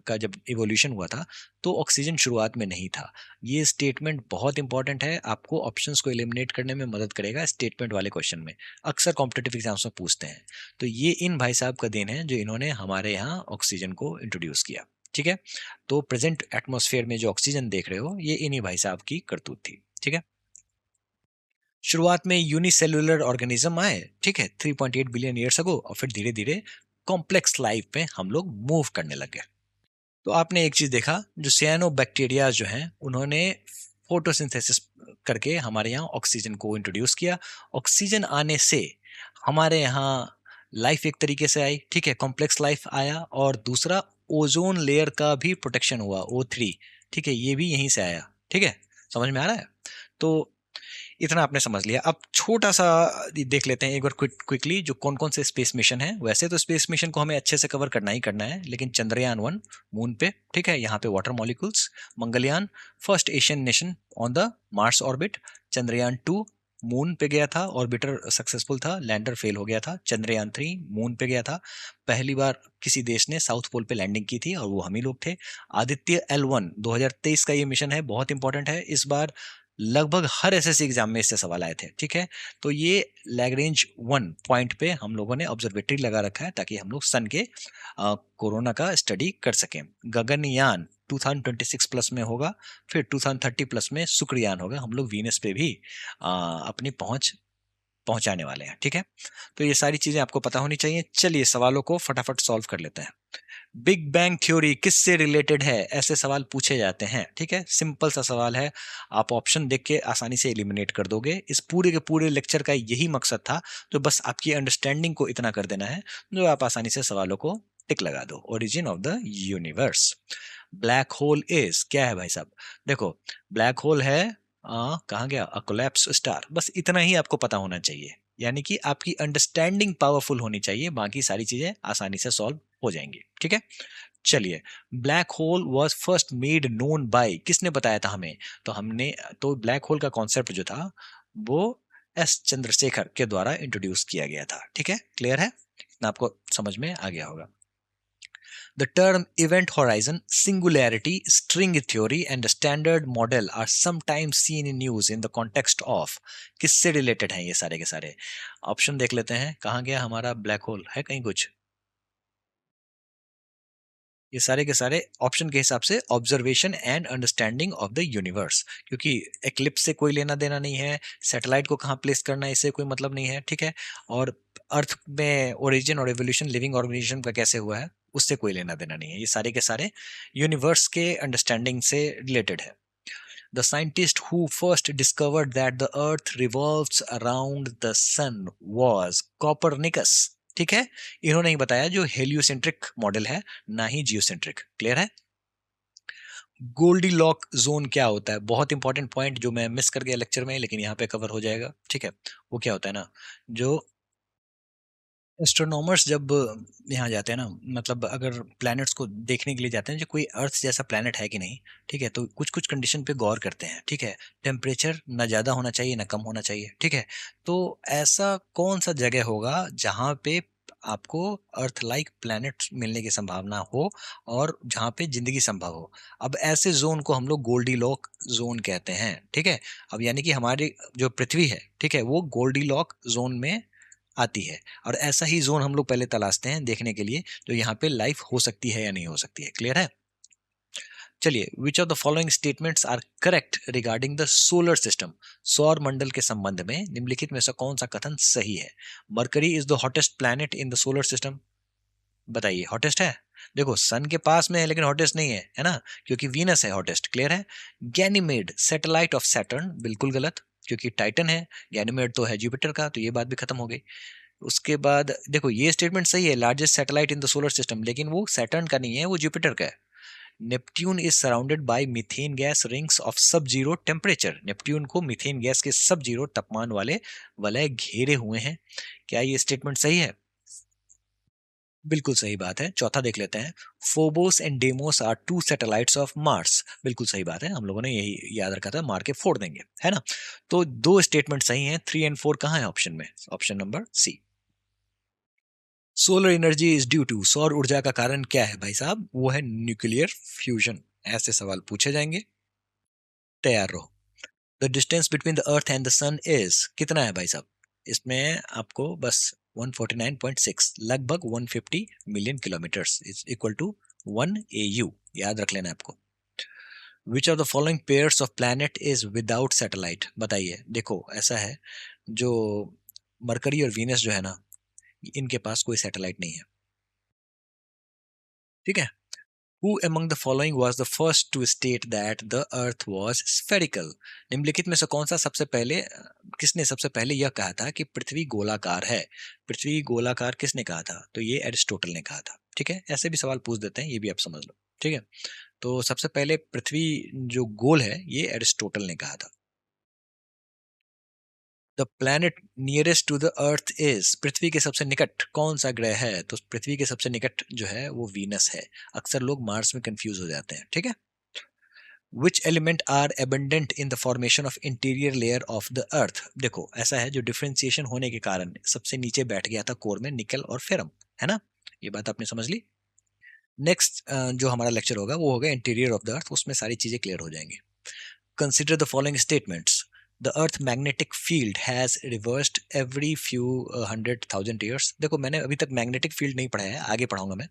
का जब इवोल्यूशन हुआ था, तो ऑक्सीजन शुरुआत में नहीं था। ये स्टेटमेंट बहुत इंपॉर्टेंट है, आपको ऑप्शंस को एलिमिनेट करने में मदद करेगा स्टेटमेंट वाले क्वेश्चन में, अक्सर कॉम्पिटेटिव एग्जाम्स में पूछते हैं। तो ये इन भाई साहब का देन है जो इन्होंने हमारे यहाँ ऑक्सीजन को इंट्रोड्यूस किया, ठीक है। तो प्रेजेंट एटमॉस्फेयर में जो ऑक्सीजन देख रहे हो ये इन्हीं भाई साहब की करतूत थी, ठीक है। शुरुआत में यूनिसेलुलर ऑर्गेनिज्म आए, ठीक है, 3.8 बिलियन ईयर्स अगो, और फिर धीरे धीरे कॉम्प्लेक्स लाइफ में हम लोग मूव करने लगे। तो आपने एक चीज देखा, जो सियानो बैक्टीरिया जो हैं उन्होंने फोटोसिंथेसिस करके हमारे यहाँ ऑक्सीजन को इंट्रोड्यूस किया। ऑक्सीजन आने से हमारे यहाँ लाइफ एक तरीके से आई, ठीक है, कॉम्प्लेक्स लाइफ आया। और दूसरा, ओजोन लेयर का भी प्रोटेक्शन हुआ, O3, ठीक है, ये भी यहीं से आया, ठीक है। समझ में आ रहा है। तो इतना आपने समझ लिया। अब छोटा सा देख लेते हैं एक बार क्विकली जो कौन कौन से स्पेस मिशन है। वैसे तो स्पेस मिशन को हमें अच्छे से कवर करना ही करना है, लेकिन चंद्रयान 1 मून पे, ठीक है, यहाँ पे water molecules. Mangalyaan, first Asian nation on the Mars orbit. Chandrayaan 2 moon पे गया था, ऑर्बिटर सक्सेसफुल था, लैंडर फेल हो गया था। चंद्रयान 3 मून पे गया था, पहली बार किसी देश ने साउथ पोल पे लैंडिंग की थी और वो हम ही लोग थे। आदित्य L1 2023 का ये मिशन है, बहुत इंपॉर्टेंट है। इस बार लगभग हर एसएससी एग्जाम में इससे सवाल आए थे, ठीक है। तो ये लैग्रेंज 1 पॉइंट पे हम लोगों ने ऑब्जर्वेटरी लगा रखा है ताकि हम लोग सन के कोरोना का स्टडी कर सकें। गगनयान 2026 प्लस में होगा, फिर 2030 प्लस में शुक्रयान होगा, हम लोग वीनस पे भी अपनी पहुंचाने वाले हैं, ठीक है। तो ये सारी चीजें आपको पता होनी चाहिए। चलिए सवालों को फटाफट सॉल्व कर लेते हैं। बिग बैंग थ्योरी किससे रिलेटेड है, ऐसे सवाल पूछे जाते हैं, ठीक है। सिंपल सा सवाल है, आप ऑप्शन देख के आसानी से एलिमिनेट कर दोगे। इस पूरे के पूरे लेक्चर का यही मकसद था, तो बस आपकी अंडरस्टैंडिंग को इतना कर देना है जो आप आसानी से सवालों को टिक लगा दो। Origin of the universe, black hole is, क्या है भाई साहब, देखो ब्लैक होल है कहाँ गया, अ कोलैप्स स्टार, बस इतना ही आपको पता होना चाहिए। यानी कि आपकी अंडरस्टैंडिंग पावरफुल होनी चाहिए, बाकी सारी चीजें आसानी से सॉल्व हो जाएंगी, ठीक है। चलिए, black hole was first made known by, किसने बताया था हमें, तो हमने, तो ब्लैक होल का कॉन्सेप्ट जो था वो S चंद्रशेखर के द्वारा इंट्रोड्यूस किया गया था, ठीक है। क्लियर है, इतना आपको समझ में आ गया होगा। The term event horizon, singularity, string theory, and standard model are sometimes seen in use in the context of, किससे रिलेटेड हैं ये सारे के सारे। ऑप्शन देख लेते हैं, कहाँ गया हमारा ब्लैक होल, है कहीं कुछ, ये सारे के सारे ऑप्शन के हिसाब से observation and understanding of the universe, क्योंकि एक्लिप्स से कोई लेना देना नहीं है, सैटेलाइट को कहाँ प्लेस करना है इससे कोई मतलब नहीं है, ठीक है। और अर्थ में ओरिजिन और एवोल्यूशन लिविंग ऑर्गेनिज्म का कैसे हुआ है उससे कोई लेना देना नहीं है, ये सारे के सारे यूनिवर्स के अंडरस्टैंडिंग से रिलेटेड है। The scientist who first discovered that the earth revolves around the sun was Copernicus, ठीक है। इन्होंने ही बताया जो हेलियोसेंट्रिक मॉडल है, ना ही जियोसेंट्रिक। क्लियर है। गोल्डी लॉक जोन क्या होता है, बहुत इंपॉर्टेंट पॉइंट जो मैं मिस कर गया लेक्चर में, लेकिन यहाँ पे कवर हो जाएगा, ठीक है। वो क्या होता है ना, जो एस्ट्रोनॉमर्स जब यहाँ जाते हैं ना, मतलब अगर प्लैनेट्स को देखने के लिए जाते हैं जो कोई अर्थ जैसा प्लैनेट है कि नहीं, ठीक है, तो कुछ कुछ कंडीशन पे गौर करते हैं, ठीक है। टेम्परेचर ना ज़्यादा होना चाहिए ना कम होना चाहिए, ठीक है। तो ऐसा कौन सा जगह होगा जहाँ पे आपको अर्थ लाइक प्लैनेट मिलने की संभावना हो और जहाँ पे जिंदगी संभव हो। अब ऐसे जोन को हम लोग गोल्डी लॉक जोन कहते हैं, ठीक है। अब यानी कि हमारी जो पृथ्वी है, ठीक है, वो गोल्डी लॉक जोन में आती है। और ऐसा ही जोन हम लोग पहले तलाशते हैं देखने के लिए जो यहाँ पे लाइफ हो सकती है या नहीं हो सकती है। क्लियर है? चलिए, which of the following statements are correct regarding the solar system? सौर मंडल के संबंध में निम्नलिखित में से कौन सा कथन सही है? Mercury is the hottest planet in the solar system. बताइए, हॉटेस्ट है? देखो, सन के पास में है लेकिन हॉटेस्ट नहीं है ना, क्योंकि वीनस है हॉटेस्ट। क्लियर है? गैनीमेड सैटेलाइट ऑफ सैटर्न, बिल्कुल गलत, क्योंकि टाइटन है। गैनीमेड तो है जुपिटर का, तो ये बात भी खत्म हो गई। उसके बाद देखो, ये स्टेटमेंट सही है, largest satellite in the solar system, लेकिन वो सैटर्न का नहीं है, वो जुपिटर का है। Neptune is surrounded by methane gas rings of सब जीरो टेम्परेचर। नेपट्यून को मीथेन गैस के सब जीरो तापमान वाले वलय घेरे हुए हैं। क्या ये स्टेटमेंट सही है? बिल्कुल सही बात है। चौथा देख लेते हैं। Phobos and Deimos are two satellites of Mars. बिल्कुल सही बात है, हम लोगों ने यही याद रखा था, मार के फोड़ देंगे, है ना। तो दो स्टेटमेंट सही हैं, 3 और 4 कहाँ है ऑप्शन में? Option number C. Solar energy is due to, सौर ऊर्जा का कारण क्या है भाई साहब? वो है न्यूक्लियर फ्यूजन। ऐसे सवाल पूछे जाएंगे, तैयार रहो। The distance between the earth and the sun is, कितना है भाई साहब? इसमें आपको बस 149.6, लगभग 150 million kilometres, is equal to 1 AU। याद रख लेना आपको। Which of the following pairs of planet is without satellite? बताइए। देखो, ऐसा है, जो मरकरी और वीनस जो है ना, इनके पास कोई सैटेलाइट नहीं है, ठीक है। Who among the following was the first to state that the earth was spherical? निम्नलिखित में से कौन सा सबसे पहले, किसने सबसे पहले यह कहा था कि पृथ्वी गोलाकार है? पृथ्वी गोलाकार किसने कहा था? तो ये एरिस्टोटल ने कहा था, ठीक है। ऐसे भी सवाल पूछ देते हैं, ये भी आप समझ लो, ठीक है। तो सबसे पहले पृथ्वी जो गोल है, ये एरिस्टोटल ने कहा था। The planet nearest to the earth is, पृथ्वी के सबसे निकट कौन सा ग्रह है? तो पृथ्वी के सबसे निकट जो है वो वीनस है। अक्सर लोग मार्स में कंफ्यूज हो जाते हैं, ठीक है। Which element are abundant in the formation of interior layer of the earth? देखो, ऐसा है, जो डिफ्रेंसिएशन होने के कारण सबसे नीचे बैठ गया था कोर में निकल और फेरम, है ना। ये बात आपने समझ ली। नेक्स्ट जो हमारा लेक्चर होगा वो होगा इंटीरियर ऑफ द अर्थ, उसमें सारी चीजें क्लियर हो जाएंगी। Consider the following statements. The earth magnetic field has reversed every few 100,000 years. देखो, मैंने अभी तक मैग्नेटिक फील्ड नहीं पढ़ा है, आगे पढ़ाऊंगा मैं।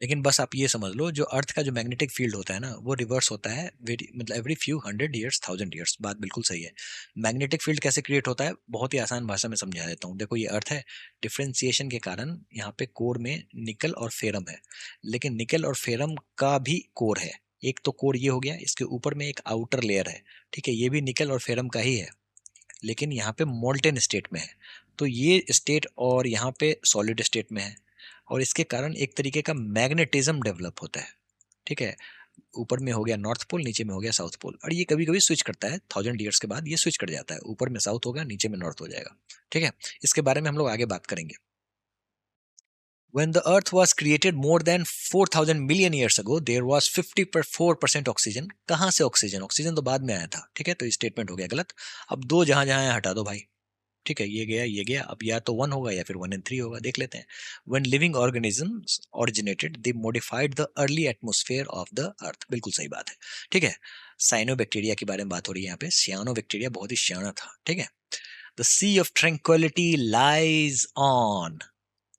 लेकिन बस आप ये समझ लो, जो अर्थ का जो मैग्नेटिक फील्ड होता है ना, वो रिवर्स होता है मतलब एवरी फ्यू 100 ईयर्स 1000 ईयर्स। बात बिल्कुल सही है। मैग्नेटिक फील्ड कैसे क्रिएट होता है, बहुत ही आसान भाषा में समझा देता हूँ। देखो, ये अर्थ है, डिफ्रेंसिएशन के कारण यहाँ पे कोर में निकल और फेरम है, लेकिन निकल और फेरम का भी कोर है। एक तो कोर ये हो गया, इसके ऊपर में एक आउटर लेयर है, ठीक है, ये भी निकल और फेरम का ही है, लेकिन यहाँ पे मोल्टेन स्टेट में है। तो ये स्टेट और यहाँ पे सॉलिड स्टेट में है, और इसके कारण एक तरीके का मैग्नेटिज्म डेवलप होता है, ठीक है। ऊपर में हो गया नॉर्थ पोल, नीचे में हो गया साउथ पोल, और ये कभी कभी स्विच करता है, 1000 ईयर्स के बाद ये स्विच कर जाता है, ऊपर में साउथ होगा, नीचे में नॉर्थ हो जाएगा, ठीक है। इसके बारे में हम लोग आगे बात करेंगे। When the earth was created more than 4,000 million years ago, there was 54% oxygen. कहाँ से ऑक्सीजन? ऑक्सीजन तो बाद में आया था, ठीक है, तो स्टेटमेंट हो गया गलत। अब दो जहां जहां है हटा दो भाई, ठीक है, ये गया ये गया, अब या तो 1 होगा या फिर 1 and 3 होगा, देख लेते हैं। When living organisms originated, they modified the early atmosphere of the earth। बिल्कुल सही बात है, ठीक है। साइनो बैक्टीरिया के बारे में बात हो रही है यहाँ पे। सियानो बैक्टीरिया बहुत ही सियाना था, ठीक है। The sea of tranquility lies on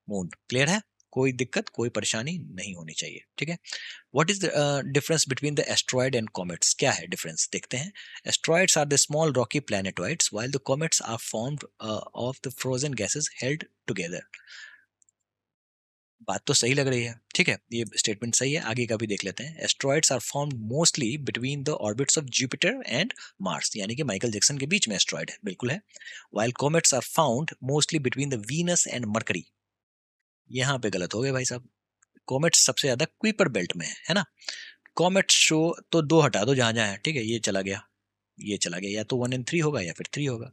moon. Clear है? कोई दिक्कत, कोई परेशानी नहीं होनी चाहिए, ठीक है। What is the difference between the asteroid and comets? क्या है डिफरेंस, देखते हैं। Asteroids are the small rocky planetoids while the comets are formed of the frozen gases held together. बात तो सही लग रही है, ठीक है, ये स्टेटमेंट सही है। आगे का भी देख लेते हैं। Asteroids are formed mostly between the orbits of Jupiter and Mars, यानी कि माइकल जैक्सन के बीच में एस्ट्रॉयड है, बिल्कुल है। While comets are found mostly between the Venus and Mercury. यहाँ पे गलत हो गए भाई साहब। कॉमेट्स सबसे ज्यादा क्वीपर बेल्ट में है ना। कॉमेट शो तो दो हटा दो जहां जहां है, ठीक है, ये चला गया, ये चला गया, या तो 1 and 3 होगा या फिर 3 होगा।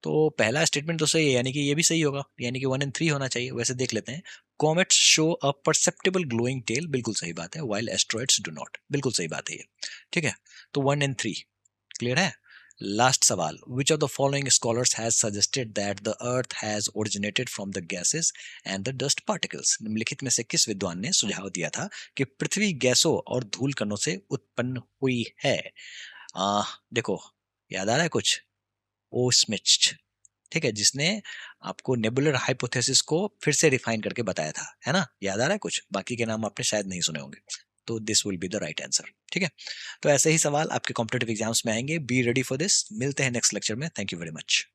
तो पहला स्टेटमेंट तो सही है, यानी कि ये भी सही होगा, यानी कि 1 and 3 होना चाहिए। वैसे देख लेते हैं, कॉमेट्स शो अ परसेप्टेबल ग्लोइंग टेल, बिल्कुल सही बात है, वाइल एस्ट्रॉइड्स डू नॉट, बिल्कुल सही बात है ये। ठीक है, तो 1 and 3 क्लियर है। लास्ट सवाल, विच of the following scholars has suggested that the earth has originated from the gases and the dust particles? निम्नलिखित में से किस विद्वान ने सुझाव दिया था कि पृथ्वी गैसों और धूल कणों से उत्पन्न हुई है? देखो, याद आ रहा है कुछ? ओ स्मिथ, ठीक है, जिसने आपको नेबुलर हाइपोथेसिस को फिर से रिफाइन करके बताया था, है ना? याद आ रहा है कुछ? बाकी के नाम आपने शायद नहीं सुने होंगे। तो this will be the right answer. ठीक है, तो ऐसे ही सवाल आपके कॉम्पिटेटिव एग्जाम्स में आएंगे, बी रेडी फॉर दिस। मिलते हैं नेक्स्ट लेक्चर में, थैंक यू वेरी मच।